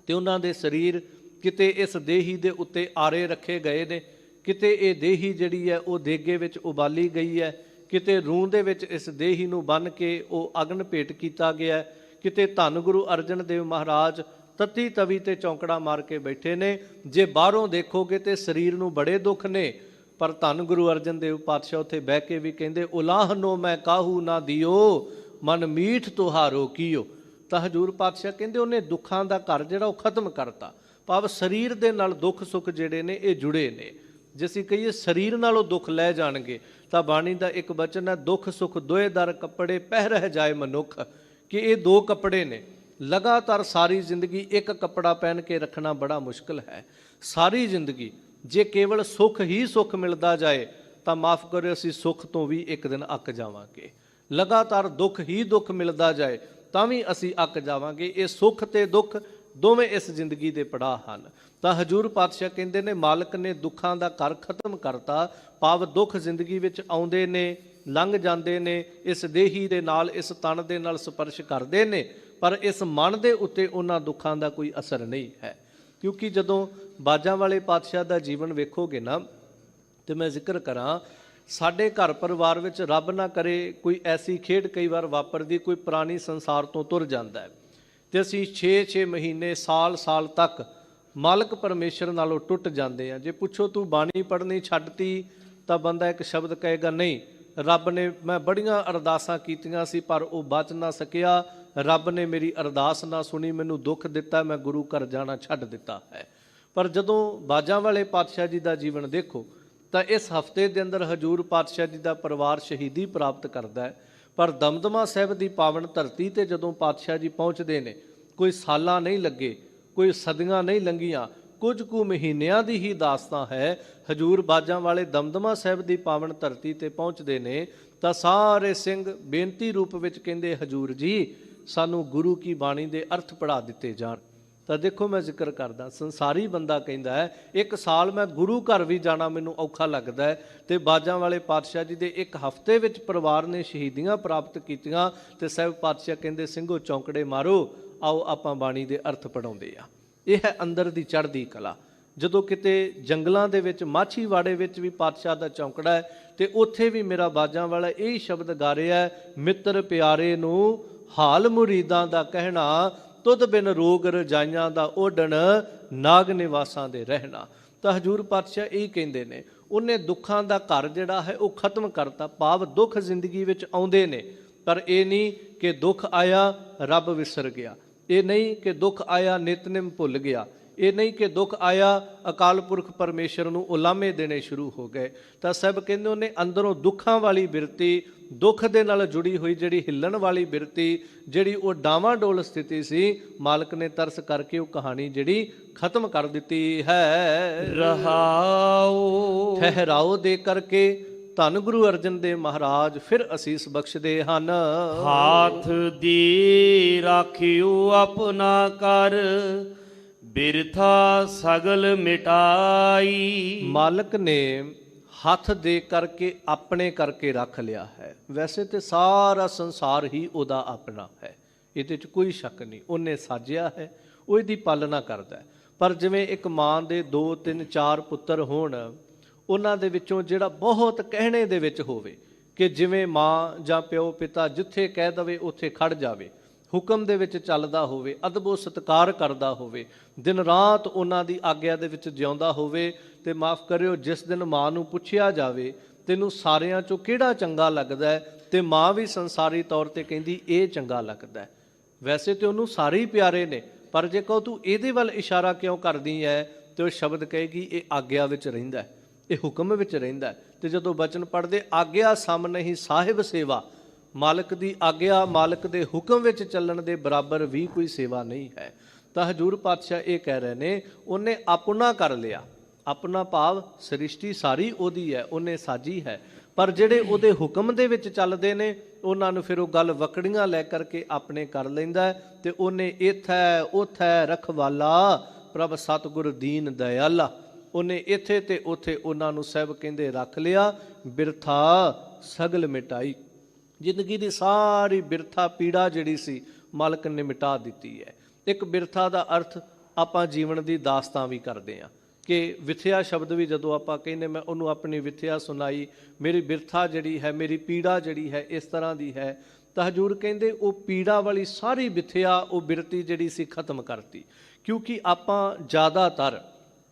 ਤੇ ਉਹਨਾਂ ਦੇ ਸਰੀਰ ਕਿਤੇ ਇਸ ਦੇਹੀ ਦੇ ਉੱਤੇ ਆਰੇ ਰੱਖੇ ਗਏ ਨੇ, ਕਿਤੇ ਇਹ ਦੇਹੀ ਜਿਹੜੀ ਹੈ ਉਹ ਦੇਗੇ ਵਿੱਚ ਉਬਾਲੀ ਗਈ ਹੈ, ਕਿਤੇ ਰੂਹ ਦੇ ਵਿੱਚ ਇਸ ਦੇਹੀ ਨੂੰ ਬੰਨ੍ਹ ਕੇ ਉਹ ਅਗਨ ਭੇਟ ਕੀਤਾ ਗਿਆ, ਕਿਤੇ ਧੰਨ ਗੁਰੂ ਅਰਜਨ ਦੇਵ ਮਹਾਰਾਜ ਤਤੀ ਤਵੀ ਤੇ ਚੌਂਕੜਾ ਮਾਰ ਕੇ ਬੈਠੇ ਨੇ। ਜੇ ਬਾਹਰੋਂ ਦੇਖੋਗੇ ਤੇ ਸਰੀਰ ਨੂੰ ਬੜੇ ਦੁੱਖ ਨੇ, ਪਰ ਧੰਨ ਗੁਰੂ ਅਰਜਨ ਦੇਵ ਪਾਤਸ਼ਾਹ ਉੱਥੇ ਬਹਿ ਕੇ ਵੀ ਕਹਿੰਦੇ, ਉਲਾਹਨੋ ਮੈਂ ਕਾਹੂ ਨਾ ਦਿਓ, ਮਨ ਮੀਠ ਤੁਹਾਰੋ ਕੀਓ। ਤਾਂ ਹਜੂਰ ਪਾਤਸ਼ਾਹ ਕਹਿੰਦੇ ਉਹਨੇ ਦੁੱਖਾਂ ਦਾ ਘਰ ਜਿਹੜਾ ਉਹ ਖਤਮ ਕਰਤਾ। ਭਾਵ ਸਰੀਰ ਦੇ ਨਾਲ ਦੁੱਖ ਸੁੱਖ ਜਿਹੜੇ ਨੇ ਇਹ ਜੁੜੇ ਨੇ। ਜੇ ਅਸੀਂ ਕਹੀਏ ਸਰੀਰ ਨਾਲੋਂ ਦੁੱਖ ਲੈ ਜਾਣਗੇ ਤਾਂ ਬਾਣੀ ਦਾ ਇੱਕ ਬਚਨ ਹੈ, ਦੁੱਖ ਸੁੱਖ ਦੋਏ ਦਰ ਕੱਪੜੇ ਪਹਿ ਰਹਿ ਜਾਏ ਮਨੁੱਖ, ਕਿ ਇਹ ਦੋ ਕੱਪੜੇ ਨੇ। ਲਗਾਤਾਰ ਸਾਰੀ ਜ਼ਿੰਦਗੀ ਇੱਕ ਕੱਪੜਾ ਪਹਿਨ ਕੇ ਰੱਖਣਾ ਬੜਾ ਮੁਸ਼ਕਲ ਹੈ। ਸਾਰੀ ਜ਼ਿੰਦਗੀ ਜੇ ਕੇਵਲ ਸੁੱਖ ਹੀ ਸੁੱਖ ਮਿਲਦਾ ਜਾਏ ਤਾਂ ਮਾਫ ਕਰਿਓ ਅਸੀਂ ਸੁੱਖ ਤੋਂ ਵੀ ਇੱਕ ਦਿਨ ਅੱਕ ਜਾਵਾਂਗੇ। ਲਗਾਤਾਰ ਦੁੱਖ ਹੀ ਦੁੱਖ ਮਿਲਦਾ ਜਾਏ ਤਾਂ ਵੀ ਅਸੀਂ ਅੱਕ ਜਾਵਾਂਗੇ। ਇਹ ਸੁੱਖ ਤੇ ਦੁੱਖ ਦੋਵੇਂ ਇਸ ਜ਼ਿੰਦਗੀ ਦੇ ਪੜਾਅ ਹਨ। ਤਾਂ ਹਜੂਰ ਪਾਤਸ਼ਾਹ ਕਹਿੰਦੇ ਨੇ ਮਾਲਕ ਨੇ ਦੁੱਖਾਂ ਦਾ ਘਰ ਖਤਮ ਕਰਤਾ। ਭਾਵ ਦੁੱਖ ਜ਼ਿੰਦਗੀ ਵਿੱਚ ਆਉਂਦੇ ਨੇ, ਲੰਘ ਜਾਂਦੇ ਨੇ, ਇਸ ਦੇਹੀ ਦੇ ਨਾਲ, ਇਸ ਤਨ ਦੇ ਨਾਲ ਸਪਰਸ਼ ਕਰਦੇ ਨੇ, ਪਰ ਇਸ ਮਨ ਦੇ ਉੱਤੇ ਉਹਨਾਂ ਦੁੱਖਾਂ ਦਾ ਕੋਈ ਅਸਰ ਨਹੀਂ ਹੈ। ਕਿਉਂਕਿ ਜਦੋਂ ਬਾਜਾਂ ਵਾਲੇ ਪਾਤਸ਼ਾਹ ਦਾ ਜੀਵਨ ਵੇਖੋਗੇ ਨਾ, ਤੇ ਮੈਂ ਜ਼ਿਕਰ ਕਰਾਂ ਸਾਡੇ ਘਰ ਪਰਿਵਾਰ ਵਿੱਚ ਰੱਬ ਨਾ ਕਰੇ ਕੋਈ ਐਸੀ ਖੇਡ ਕਈ ਵਾਰ ਵਾਪਰਦੀ, ਕੋਈ ਪ੍ਰਾਣੀ ਸੰਸਾਰ ਤੋਂ ਤੁਰ ਜਾਂਦਾ ਹੈ ਤੇ ਅਸੀਂ 6-6 ਮਹੀਨੇ ਸਾਲ ਤੱਕ ਮਾਲਕ ਪਰਮੇਸ਼ਰ ਨਾਲੋਂ ਟੁੱਟ ਜਾਂਦੇ ਆ। ਜੇ ਪੁੱਛੋ ਤੂੰ ਬਾਣੀ ਪੜ੍ਹਨੀ ਛੱਡਤੀ ਤਾਂ ਬੰਦਾ ਇੱਕ ਸ਼ਬਦ ਕਹੇਗਾ, ਨਹੀਂ ਰੱਬ ਨੇ, ਮੈਂ ਬੜੀਆਂ ਅਰਦਾਸਾਂ ਕੀਤੀਆਂ ਸੀ ਪਰ ਉਹ ਬਚ ਨਾ ਸਕਿਆ, ਰੱਬ ਨੇ ਮੇਰੀ ਅਰਦਾਸ ਨਾ ਸੁਣੀ, ਮੈਨੂੰ ਦੁੱਖ ਦਿੱਤਾ, ਮੈਂ ਗੁਰੂ ਘਰ ਜਾਣਾ ਛੱਡ ਦਿੱਤਾ ਹੈ। ਪਰ ਜਦੋਂ ਬਾਜਾਂ ਵਾਲੇ ਪਾਤਸ਼ਾਹ ਜੀ ਦਾ ਜੀਵਨ ਦੇਖੋ ਤਾਂ ਇਸ ਹਫ਼ਤੇ ਦੇ ਅੰਦਰ ਹਜੂਰ ਪਾਤਸ਼ਾਹ ਜੀ ਦਾ ਪਰਿਵਾਰ ਸ਼ਹੀਦੀ ਪ੍ਰਾਪਤ ਕਰਦਾ ਹੈ। ਪਰ ਦਮਦਮਾ ਸਾਹਿਬ ਦੀ ਪਾਵਨ ਧਰਤੀ ਤੇ ਜਦੋਂ ਪਾਤਸ਼ਾਹ ਜੀ ਪਹੁੰਚਦੇ ਨੇ, ਕੋਈ ਸਾਲਾਂ ਨਹੀਂ ਲੱਗੇ, ਕੋਈ ਸਦੀਆਂ ਨਹੀਂ ਲੰਘੀਆਂ, ਕੁਝ ਕੁ ਮਹੀਨਿਆਂ ਦੀ ਹੀ ਦਾਸਤਾਂ ਹੈ। ਹਜੂਰ ਬਾਜਾਂ ਵਾਲੇ ਦਮਦਮਾ ਸਾਹਿਬ ਦੀ ਪਾਵਨ ਧਰਤੀ ਤੇ ਪਹੁੰਚਦੇ ਨੇ ਤਾਂ ਸਾਰੇ ਸਿੰਘ ਬੇਨਤੀ ਰੂਪ ਵਿੱਚ ਕਹਿੰਦੇ, ਹਜੂਰ ਜੀ ਸਾਨੂੰ ਗੁਰੂ ਕੀ ਬਾਣੀ ਦੇ ਅਰਥ ਪੜ੍ਹਾ ਦਿੱਤੇ ਜਾਣ। ਤਾਂ ਦੇਖੋ ਮੈਂ ਜ਼ਿਕਰ ਕਰਦਾ, ਸੰਸਾਰੀ ਬੰਦਾ ਕਹਿੰਦਾ ਹੈ 1 ਸਾਲ ਮੈਂ ਗੁਰੂ ਘਰ ਵੀ ਜਾਣਾ ਮੈਨੂੰ ਔਖਾ ਲੱਗਦਾ ਹੈ, ਤੇ ਬਾਜਾਂ ਵਾਲੇ ਪਾਤਸ਼ਾਹ ਜੀ ਦੇ 1 ਹਫ਼ਤੇ ਵਿੱਚ ਪਰਿਵਾਰ ਨੇ ਸ਼ਹੀਦੀਆਂ ਪ੍ਰਾਪਤ ਕੀਤੀਆਂ। ਤੇ ਸਾਹਿਬ ਪਾਤਸ਼ਾਹ ਕਹਿੰਦੇ, ਸਿੰਘੋ ਚੌਂਕੜੇ ਮਾਰੋ, ਆਓ ਆਪਾਂ ਬਾਣੀ ਦੇ ਅਰਥ ਪੜ੍ਹਾਉਂਦੇ ਆ। ਇਹ ਹੈ ਅੰਦਰ ਦੀ ਚੜ੍ਹਦੀ ਕਲਾ। ਜਦੋਂ ਕਿਤੇ ਜੰਗਲਾਂ ਦੇ ਵਿੱਚ ਮਾਛੀਵਾੜੇ ਵਿੱਚ ਵੀ ਪਾਤਸ਼ਾਹ ਦਾ ਚੌਂਕੜਾ ਹੈ ਤੇ ਉੱਥੇ ਵੀ ਮੇਰਾ ਬਾਜਾਂ ਵਾਲਾ ਇਹ ਸ਼ਬਦ ਗਾ ਰਿਹਾ ਹੈ, ਮਿੱਤਰ ਪਿਆਰੇ ਨੂੰ ਹਾਲ ਮੁਰੀਦਾਂ ਦਾ ਕਹਿਣਾ, ਤੁਧ ਬਿਨ ਰੋਗ ਰਜਾਈਆਂ ਦਾ ਓਢਣ, ਨਾਗ ਨਿਵਾਸਾਂ ਦੇ ਰਹਿਣਾ। ਤਾਂ ਹਜੂਰ ਪਾਤਸ਼ਾਹ ਇਹ ਕਹਿੰਦੇ ਨੇ ਉਹਨੇ ਦੁੱਖਾਂ ਦਾ ਘਰ ਜਿਹੜਾ ਹੈ ਉਹ ਖਤਮ ਕਰਤਾ। ਭਾਵ ਦੁੱਖ ਜ਼ਿੰਦਗੀ ਵਿੱਚ ਆਉਂਦੇ ਨੇ, ਪਰ ਇਹ ਨਹੀਂ ਕਿ ਦੁੱਖ ਆਇਆ ਰੱਬ ਵਿਸਰ ਗਿਆ, ਇਹ ਨਹੀਂ ਕਿ ਦੁੱਖ ਆਇਆ ਨਿਤਨੇਮ ਭੁੱਲ ਗਿਆ, ਇਹ ਨਹੀਂ ਕਿ ਦੁੱਖ ਆਇਆ ਅਕਾਲ ਪੁਰਖ ਪਰਮੇਸ਼ਰ ਨੂੰ ਉਲਾਮੇ ਦੇਣੇ ਸ਼ੁਰੂ ਹੋ ਗਏ। ਤਾਂ ਸਭ ਕਹਿੰਦੇ ਉਹਨੇ ਅੰਦਰੋਂ ਦੁੱਖਾਂ ਵਾਲੀ ਬਿਰਤੀ, ਦੁੱਖ ਦੇ ਨਾਲ ਜੁੜੀ ਹੋਈ ਜਿਹੜੀ ਹਿੱਲਣ ਵਾਲੀ ਬਿਰਤੀ, ਜਿਹੜੀ ਉਹ ਡਾਵਾਂਡੋਲ ਸਥਿਤੀ ਸੀ, ਮਾਲਕ ਨੇ ਤਰਸ ਕਰਕੇ ਉਹ ਕਹਾਣੀ ਜਿਹੜੀ ਖਤਮ ਕਰ ਦਿੱਤੀ ਹੈ। ਰਹਾਉ ਠਹਿਰਾਓ ਦੇ ਕਰਕੇ ਧੰਨ ਗੁਰੂ ਅਰਜਨ ਦੇਵ ਮਹਾਰਾਜ ਫਿਰ ਅਸੀਸ ਬਖਸ਼ਦੇ ਹਨ। ਹਾਥ ਦੀ ਰਾਖਿਓ ਆਪਣਾ ਕਰ, ਬਿਰਥਾ ਸਗਲ ਮਿਟਾਈ। ਮਾਲਕ ਨੇ ਹੱਥ ਦੇ ਕਰਕੇ ਆਪਣੇ ਕਰਕੇ ਰੱਖ ਲਿਆ ਹੈ। ਵੈਸੇ ਤੇ ਸਾਰਾ ਸੰਸਾਰ ਹੀ ਉਹਦਾ ਆਪਣਾ ਹੈ, ਇਹਦੇ 'ਚ ਕੋਈ ਸ਼ੱਕ ਨਹੀਂ। ਉਹਨੇ ਸਾਜਿਆ ਹੈ, ਉਹ ਇਹਦੀ ਪਾਲਣਾ ਕਰਦਾ ਹੈ। ਪਰ ਜਿਵੇਂ ਇੱਕ ਮਾਂ ਦੇ 2 3 4 ਪੁੱਤਰ ਹੋਣ, ਉਹਨਾਂ ਦੇ ਵਿੱਚੋਂ ਜਿਹੜਾ ਬਹੁਤ ਕਹਿਣੇ ਦੇ ਵਿੱਚ ਹੋਵੇ ਕਿ ਜਿਵੇਂ ਮਾਂ ਜਾਂ ਪਿਓ ਪਿਤਾ ਜਿੱਥੇ ਕਹਿ ਦਵੇ ਉੱਥੇ ਖੜ ਜਾਵੇ, ਹੁਕਮ ਦੇ ਵਿੱਚ ਚੱਲਦਾ ਹੋਵੇ, ਅਦਬੋ ਸਤਿਕਾਰ ਕਰਦਾ ਹੋਵੇ, ਦਿਨ ਰਾਤ ਉਹਨਾਂ ਦੀ ਆਗਿਆ ਦੇ ਵਿੱਚ ਜਿਉਂਦਾ ਹੋਵੇ, ਤੇ ਮਾਫ ਕਰਿਓ ਜਿਸ ਦਿਨ ਮਾਂ ਨੂੰ ਪੁੱਛਿਆ ਜਾਵੇ ਤੈਨੂੰ ਸਾਰਿਆਂ 'ਚੋਂ ਕਿਹੜਾ ਚੰਗਾ ਲੱਗਦਾ ਹੈ, ਤੇ ਮਾਂ ਵੀ ਸੰਸਾਰੀ ਤੌਰ ਤੇ ਕਹਿੰਦੀ ਇਹ ਚੰਗਾ ਲੱਗਦਾ ਹੈ। ਵੈਸੇ ਤੇ ਉਹਨੂੰ ਸਾਰੇ ਹੀ ਪਿਆਰੇ ਨੇ, ਪਰ ਜੇ ਕਹੋ ਤੂੰ ਇਹਦੇ ਵੱਲ ਇਸ਼ਾਰਾ ਕਿਉਂ ਕਰਦੀ ਹੈ, ਤੇ ਉਹ ਸ਼ਬਦ ਕਹੇਗੀ ਇਹ ਆਗਿਆ ਵਿੱਚ ਰਹਿੰਦਾ ਹੈ, ਇਹ ਹੁਕਮ ਵਿੱਚ ਰਹਿੰਦਾ। ਤੇ ਜਦੋਂ ਬਚਨ ਪੜ੍ਹਦੇ ਆਗਿਆ ਸਮ ਨਹੀਂ ਸਾਹਿਬ ਸੇਵਾ, ਮਾਲਕ ਦੀ ਆਗਿਆ, ਮਾਲਕ ਦੇ ਹੁਕਮ ਵਿੱਚ ਚੱਲਣ ਦੇ ਬਰਾਬਰ ਵੀ ਕੋਈ ਸੇਵਾ ਨਹੀਂ ਹੈ। ਤਾਂ ਹਜੂਰ ਪਾਤਸ਼ਾਹ ਇਹ ਕਹਿ ਰਹੇ ਨੇ ਉਹਨੇ ਆਪਣਾ ਕਰ ਲਿਆ। ਆਪਣਾ ਭਾਵ ਸ੍ਰਿਸ਼ਟੀ ਸਾਰੀ ਉਹਦੀ ਹੈ, ਉਹਨੇ ਸਾਜੀ ਹੈ, ਪਰ ਜਿਹੜੇ ਉਹਦੇ ਹੁਕਮ ਦੇ ਵਿੱਚ ਚੱਲਦੇ ਨੇ ਉਹਨਾਂ ਨੂੰ ਫਿਰ ਉਹ ਗੱਲ ਵਕੜੀਆਂ ਲੈ ਕਰਕੇ ਆਪਣੇ ਕਰ ਲੈਂਦਾ। ਤੇ ਉਹਨੇ ਇਥੈ ਉਥੈ ਰਖਵਾਲਾ, ਪ੍ਰਭ ਸਤਿਗੁਰ ਦੀਨ ਦਇਆਲਾ, ਉਹਨੇ ਇੱਥੇ ਤੇ ਉੱਥੇ ਉਹਨਾਂ ਨੂੰ ਸਭ ਕਹਿੰਦੇ ਰੱਖ ਲਿਆ। ਬਿਰਥਾ ਸਗਲ ਮਿਟਾਈ, ਜ਼ਿੰਦਗੀ ਦੀ ਸਾਰੀ ਬਿਰਥਾ ਪੀੜਾ ਜਿਹੜੀ ਸੀ ਮਾਲਕ ਨੇ ਮਿਟਾ ਦਿੱਤੀ ਹੈ। ਇੱਕ ਬਿਰਥਾ ਦਾ ਅਰਥ ਆਪਾਂ ਜੀਵਨ ਦੀ ਦਾਸਤਾਂ ਵੀ ਕਰਦੇ ਹਾਂ ਕਿ ਵਿਥਿਆ ਸ਼ਬਦ ਵੀ ਜਦੋਂ ਆਪਾਂ ਕਹਿੰਦੇ ਮੈਂ ਉਹਨੂੰ ਆਪਣੀ ਵਿਥਿਆ ਸੁਣਾਈ, ਮੇਰੀ ਬਿਰਥਾ ਜਿਹੜੀ ਹੈ, ਮੇਰੀ ਪੀੜਾ ਜਿਹੜੀ ਹੈ ਇਸ ਤਰ੍ਹਾਂ ਦੀ ਹੈ। ਤਾਂ ਹਜੂਰ ਕਹਿੰਦੇ ਉਹ ਪੀੜਾ ਵਾਲੀ ਸਾਰੀ ਵਿਥਿਆ, ਉਹ ਬਿਰਤੀ ਜਿਹੜੀ ਸੀ ਖਤਮ ਕਰਤੀ। ਕਿਉਂਕਿ ਆਪਾਂ ਜ਼ਿਆਦਾਤਰ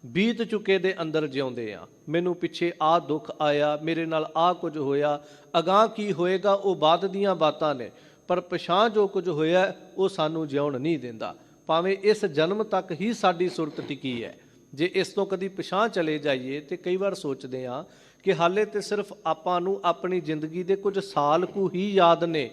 ਬੀਤ ਚੁੱਕੇ ਦੇ ਅੰਦਰ ਜਿਉਂਦੇ ਆ। ਮੈਨੂੰ ਪਿੱਛੇ ਆਹ ਦੁੱਖ ਆਇਆ, ਮੇਰੇ ਨਾਲ ਆਹ ਕੁਝ ਹੋਇਆ, ਅਗਾਂਹ ਕੀ ਹੋਏਗਾ ਉਹ ਬਾਅਦ ਦੀਆਂ ਬਾਤਾਂ ਨੇ, ਪਰ ਪਛਾਂ ਜੋ ਕੁਝ ਹੋਇਆ ਉਹ ਸਾਨੂੰ ਜਿਉਣ ਨਹੀਂ ਦਿੰਦਾ। ਭਾਵੇਂ ਇਸ ਜਨਮ ਤੱਕ ਹੀ ਸਾਡੀ ਸੁਰਤ ਟਿਕੀ ਹੈ, ਜੇ ਇਸ ਤੋਂ ਕਦੀ ਪਛਾਂ ਚਲੇ ਜਾਈਏ ਤੇ ਕਈ ਵਾਰ ਸੋਚਦੇ ਹਾਂ ਕਿ ਹਾਲੇ ਤੇ ਸਿਰਫ ਆਪਾਂ ਨੂੰ ਆਪਣੀ ਜ਼ਿੰਦਗੀ ਦੇ ਕੁਝ ਸਾਲ ਕੁ ਹੀ ਯਾਦ ਨੇ,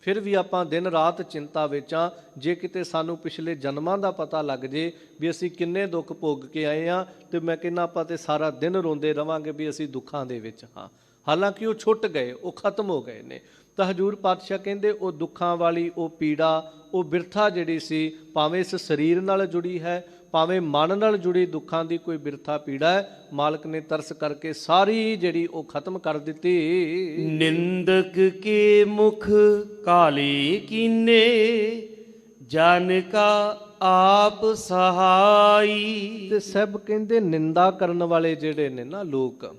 ਫਿਰ ਵੀ ਆਪਾਂ ਦਿਨ ਰਾਤ ਚਿੰਤਾ ਵਿੱਚ ਹਾਂ। ਜੇ ਕਿਤੇ ਸਾਨੂੰ ਪਿਛਲੇ ਜਨਮਾਂ ਦਾ ਪਤਾ ਲੱਗ ਜੇ ਵੀ ਅਸੀਂ ਕਿੰਨੇ ਦੁੱਖ ਭੋਗ ਕੇ ਆਏ ਹਾਂ, ਤੇ ਮੈਂ ਕਹਿੰਦਾ ਆਪਾਂ ਤੇ ਸਾਰਾ ਦਿਨ ਰੋਂਦੇ ਰਵਾਂਗੇ ਵੀ ਅਸੀਂ ਦੁੱਖਾਂ ਦੇ ਵਿੱਚ ਹਾਂ। ਹਾਲਾਂਕਿ ਉਹ ਛੁੱਟ ਗਏ, ਉਹ ਖਤਮ ਹੋ ਗਏ ਨੇ। ਤਾਂ ਹਜੂਰ ਪਾਤਸ਼ਾਹ ਕਹਿੰਦੇ ਉਹ ਦੁੱਖਾਂ ਵਾਲੀ ਉਹ ਪੀੜਾ, ਉਹ ਬਿਰਥਾ ਜਿਹੜੀ ਸੀ, ਭਾਵੇਂ ਇਸ ਸਰੀਰ ਨਾਲ ਜੁੜੀ ਹੈ, ਭਾਵੇਂ ਮਨ ਨਾਲ ਜੁੜੀ ਦੁੱਖਾਂ ਦੀ ਕੋਈ ਬਿਰਥਾ ਪੀੜਾ ਹੈ, ਮਾਲਕ ਨੇ ਤਰਸ ਕਰਕੇ ਸਾਰੀ ਜਿਹੜੀ ਉਹ ਖਤਮ ਕਰ ਦਿੱਤੀ। ਨਿੰਦਕ ਕੇ ਮੁਖ ਕਾਲੇ ਕੀਨੇ, ਜਨ ਕਾ ਆਪ ਸਹਾਈ। ਤੇ ਸਭ ਕਹਿੰਦੇ ਨਿੰਦਾ ਕਰਨ ਵਾਲੇ ਜਿਹੜੇ ਨੇ ਨਾ ਲੋਕ,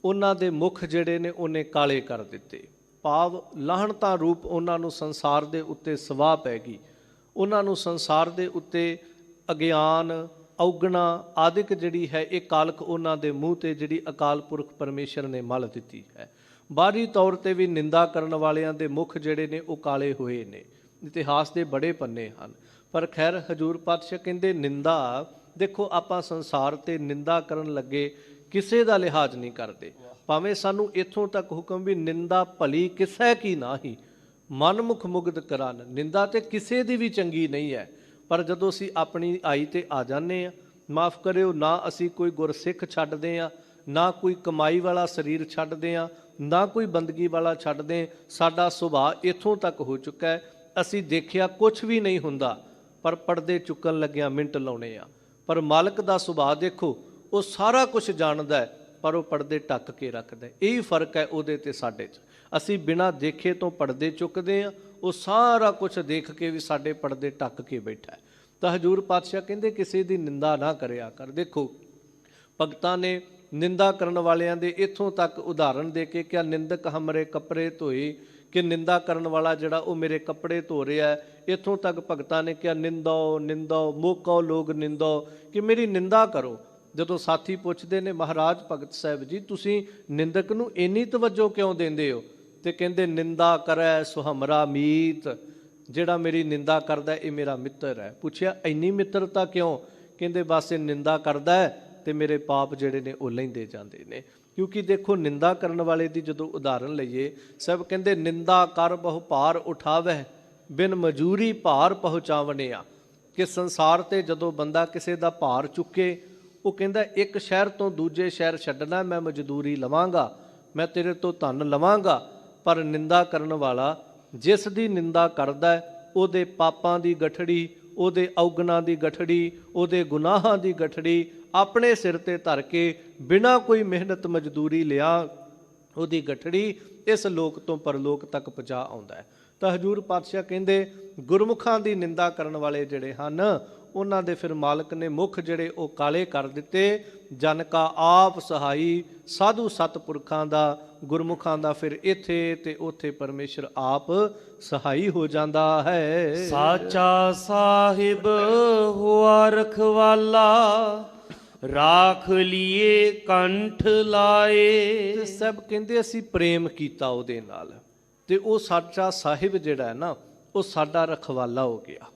ਉਹਨਾਂ ਦੇ ਮੁਖ ਜਿਹੜੇ ਨੇ ਉਹਨੇ ਕਾਲੇ ਕਰ ਦਿੱਤੇ। ਭਾਵ ਲਾਹਣਤਾ ਰੂਪ ਉਹਨਾਂ ਨੂੰ ਸੰਸਾਰ ਦੇ ਉੱਤੇ ਸਵਾਹ ਪੈ ਗਈ। ਉਹਨਾਂ ਨੂੰ ਸੰਸਾਰ ਦੇ ਉੱਤੇ ਅਗਿਆਨ, ਔਗਣਾ ਆਦਿਕ ਜਿਹੜੀ ਹੈ ਇਹ ਕਾਲਕ ਉਹਨਾਂ ਦੇ ਮੂੰਹ ਤੇ ਜਿਹੜੀ ਅਕਾਲ ਪੁਰਖ ਪਰਮੇਸ਼ਰ ਨੇ ਮਲ ਦਿੱਤੀ ਹੈ। ਬਾਹਰੀ ਤੌਰ ਤੇ ਵੀ ਨਿੰਦਾ ਕਰਨ ਵਾਲਿਆਂ ਦੇ ਮੁਖ ਜਿਹੜੇ ਨੇ ਉਹ ਕਾਲੇ ਹੋਏ ਨੇ, ਇਤਿਹਾਸ ਦੇ ਬੜੇ ਪੰਨੇ ਹਨ। ਪਰ ਖੈਰ ਹਜੂਰ ਪਾਤਸ਼ਾਹ ਕਹਿੰਦੇ ਨਿੰਦਾ, ਦੇਖੋ ਆਪਾਂ ਸੰਸਾਰ ਤੇ ਨਿੰਦਾ ਕਰਨ ਲੱਗੇ ਕਿਸੇ ਦਾ ਲਿਹਾਜ਼ ਨਹੀਂ ਕਰਦੇ। ਭਾਵੇਂ ਸਾਨੂੰ ਇੱਥੋਂ ਤੱਕ ਹੁਕਮ ਵੀ ਨਿੰਦਾ ਭਲੀ ਕਿਸੈ ਕੀ ਨਾਹੀ, ਮਨ ਮੁਖ ਮੁਗਧ ਕਰਨ, ਨਿੰਦਾ ਤੇ ਕਿਸੇ ਦੀ ਵੀ ਚੰਗੀ ਨਹੀਂ ਹੈ। ਪਰ ਜਦੋਂ ਅਸੀਂ ਆਪਣੀ ਆਈ ਤੇ ਆ ਜਾਂਦੇ ਹਾਂ, ਮਾਫ ਕਰਿਓ, ਨਾ ਅਸੀਂ ਕੋਈ ਗੁਰਸਿੱਖ ਛੱਡਦੇ ਹਾਂ, ਨਾ ਕੋਈ ਕਮਾਈ ਵਾਲਾ ਸਰੀਰ ਛੱਡਦੇ ਹਾਂ, ਨਾ ਕੋਈ ਬੰਦਗੀ ਵਾਲਾ ਛੱਡਦੇ। ਸਾਡਾ ਸੁਭਾਅ ਇੱਥੋਂ ਤੱਕ ਹੋ ਚੁੱਕਾ ਹੈ, ਅਸੀਂ ਦੇਖਿਆ ਕੁਛ ਵੀ ਨਹੀਂ ਹੁੰਦਾ, ਪਰ ਪਰਦੇ ਚੁੱਕਣ ਲੱਗਿਆਂ ਮਿੰਟ ਲਾਉਣੇ ਆ। ਪਰ ਮਾਲਕ ਦਾ ਸੁਭਾਅ ਦੇਖੋ, ਉਹ ਸਾਰਾ ਕੁਝ ਜਾਣਦਾ ਹੈ, ਪਰ ਉਹ ਪਰਦੇ ਢੱਕ ਕੇ ਰੱਖਦਾ। ਇਹੀ ਫਰਕ ਹੈ ਉਹਦੇ ਤੇ ਸਾਡੇ 'ਚ। ਅਸੀਂ ਬਿਨਾਂ ਦੇਖੇ ਤੋਂ ਪਰਦੇ ਚੁੱਕਦੇ ਹਾਂ, ਉਹ ਸਾਰਾ ਕੁਝ ਦੇਖ ਕੇ ਵੀ ਸਾਡੇ ਪਰਦੇ ਢੱਕ ਕੇ ਬੈਠਾ ਹੈ। ਤਾਂ ਹਜੂਰ ਪਾਤਸ਼ਾਹ ਕਹਿੰਦੇ ਕਿਸੇ ਦੀ ਨਿੰਦਾ ਨਾ ਕਰਿਆ ਕਰ। ਦੇਖੋ ਭਗਤਾਂ ਨੇ ਨਿੰਦਾ ਕਰਨ ਵਾਲਿਆਂ ਦੇ ਇੱਥੋਂ ਤੱਕ ਉਦਾਹਰਣ ਦੇ ਕੇ ਕਿਹਾ, ਨਿੰਦਕ ਹਮਰੇ ਕੱਪੜੇ ਧੋਏ, ਕਿ ਨਿੰਦਾ ਕਰਨ ਵਾਲਾ ਜਿਹੜਾ ਉਹ ਮੇਰੇ ਕੱਪੜੇ ਧੋ ਰਿਹਾ ਹੈ। ਇੱਥੋਂ ਤੱਕ ਭਗਤਾਂ ਨੇ ਕਿਹਾ, ਨਿੰਦੋ ਨਿੰਦੋ ਮੋਕੋ ਲੋਕ ਨਿੰਦੋ, ਕਿ ਮੇਰੀ ਨਿੰਦਾ ਕਰੋ। ਜਦੋਂ ਸਾਥੀ ਪੁੱਛਦੇ ਨੇ, ਮਹਾਰਾਜ ਭਗਤ ਸਾਹਿਬ ਜੀ ਤੁਸੀਂ ਨਿੰਦਕ ਨੂੰ ਇੰਨੀ ਤਵੱਜੋ ਕਿਉਂ ਦਿੰਦੇ ਹੋ? ਤੇ ਕਹਿੰਦੇ, ਨਿੰਦਾ ਕਰੈ ਸੋ ਹਮਰਾ ਮੀਤ, ਜਿਹੜਾ ਮੇਰੀ ਨਿੰਦਾ ਕਰਦਾ ਇਹ ਮੇਰਾ ਮਿੱਤਰ ਹੈ। ਪੁੱਛਿਆ ਇੰਨੀ ਮਿੱਤਰਤਾ ਕਿਉਂ? ਕਹਿੰਦੇ ਬਸ ਇਹ ਨਿੰਦਾ ਕਰਦਾ ਹੈ ਤੇ ਮੇਰੇ ਪਾਪ ਜਿਹੜੇ ਨੇ ਉਹ ਲੈਂਦੇ ਜਾਂਦੇ ਨੇ। ਕਿਉਂਕਿ ਦੇਖੋ ਨਿੰਦਾ ਕਰਨ ਵਾਲੇ ਦੀ ਜਦੋਂ ਉਦਾਹਰਣ ਲਈਏ, ਸਭ ਕਹਿੰਦੇ ਨਿੰਦਾ ਕਰ ਬਹੁ ਭਾਰ ਉਠਾਵੈ, ਬਿਨ ਮਜੂਰੀ ਭਾਰ ਪਹੁੰਚਾਵਣਿਆ, ਕਿ ਸੰਸਾਰ ਤੇ ਜਦੋਂ ਬੰਦਾ ਕਿਸੇ ਦਾ ਭਾਰ ਚੁੱਕੇ, ਉਹ ਕਹਿੰਦਾ ਇੱਕ ਸ਼ਹਿਰ ਤੋਂ ਦੂਜੇ ਸ਼ਹਿਰ ਛੱਡਣਾ, ਮੈਂ ਮਜ਼ਦੂਰੀ ਲਵਾਂਗਾ, ਮੈਂ ਤੇਰੇ ਤੋਂ ਧਨ ਲਵਾਂਗਾ। ਪਰ ਨਿੰਦਾ ਕਰਨ ਵਾਲਾ ਜਿਸ ਦੀ ਨਿੰਦਾ ਕਰਦਾ ਉਹਦੇ ਪਾਪਾਂ ਦੀ ਗਠੜੀ, ਉਹਦੇ ਔਗਣਾਂ ਦੀ ਗਠੜੀ, ਉਹਦੇ ਗੁਨਾਹਾਂ ਦੀ ਗਠੜੀ ਆਪਣੇ ਸਿਰ ਤੇ ਧਰ ਕੇ ਬਿਨਾਂ ਕੋਈ ਮਿਹਨਤ ਮਜ਼ਦੂਰੀ ਲਿਆ ਉਹਦੀ ਗਠੜੀ ਇਸ ਲੋਕ ਤੋਂ ਪਰਲੋਕ ਤੱਕ ਪਹੁੰਚਾ ਆਉਂਦਾ ਹੈ। ਤਾਂ ਹਜ਼ੂਰ ਪਾਤਸ਼ਾਹ ਕਹਿੰਦੇ ਗੁਰਮੁਖਾਂ ਦੀ ਨਿੰਦਾ ਕਰਨ ਵਾਲੇ ਜਿਹੜੇ ਹਨ ਉਹਨਾਂ ਦੇ ਫਿਰ ਮਾਲਕ ਨੇ ਮੁਖ ਜਿਹੜੇ ਉਹ ਕਾਲੇ ਕਰ ਦਿੱਤੇ। ਜਨ ਕਾ ਆਪ ਸਹਾਈ, ਸਾਧੂ ਸਤਪੁਰਖਾਂ ਦਾ, ਗੁਰਮੁਖਾਂ ਦਾ ਫਿਰ ਇੱਥੇ ਤੇ ਉੱਥੇ ਪਰਮੇਸ਼ਰ ਆਪ ਸਹਾਈ ਹੋ ਜਾਂਦਾ ਹੈ। ਸਾਚਾ ਸਾਹਿਬ ਹੁਆ ਰਖਵਾਲਾ, ਰਾਖ ਲੀਏ ਕੰਠ ਲਾਏ। ਤੇ ਸਭ ਕਹਿੰਦੇ ਅਸੀਂ ਪ੍ਰੇਮ ਕੀਤਾ ਉਹਦੇ ਨਾਲ, ਤੇ ਉਹ ਸਾਚਾ ਸਾਹਿਬ ਜਿਹੜਾ ਹੈ ਨਾ ਉਹ ਸਾਡਾ ਰਖਵਾਲਾ ਹੋ ਗਿਆ।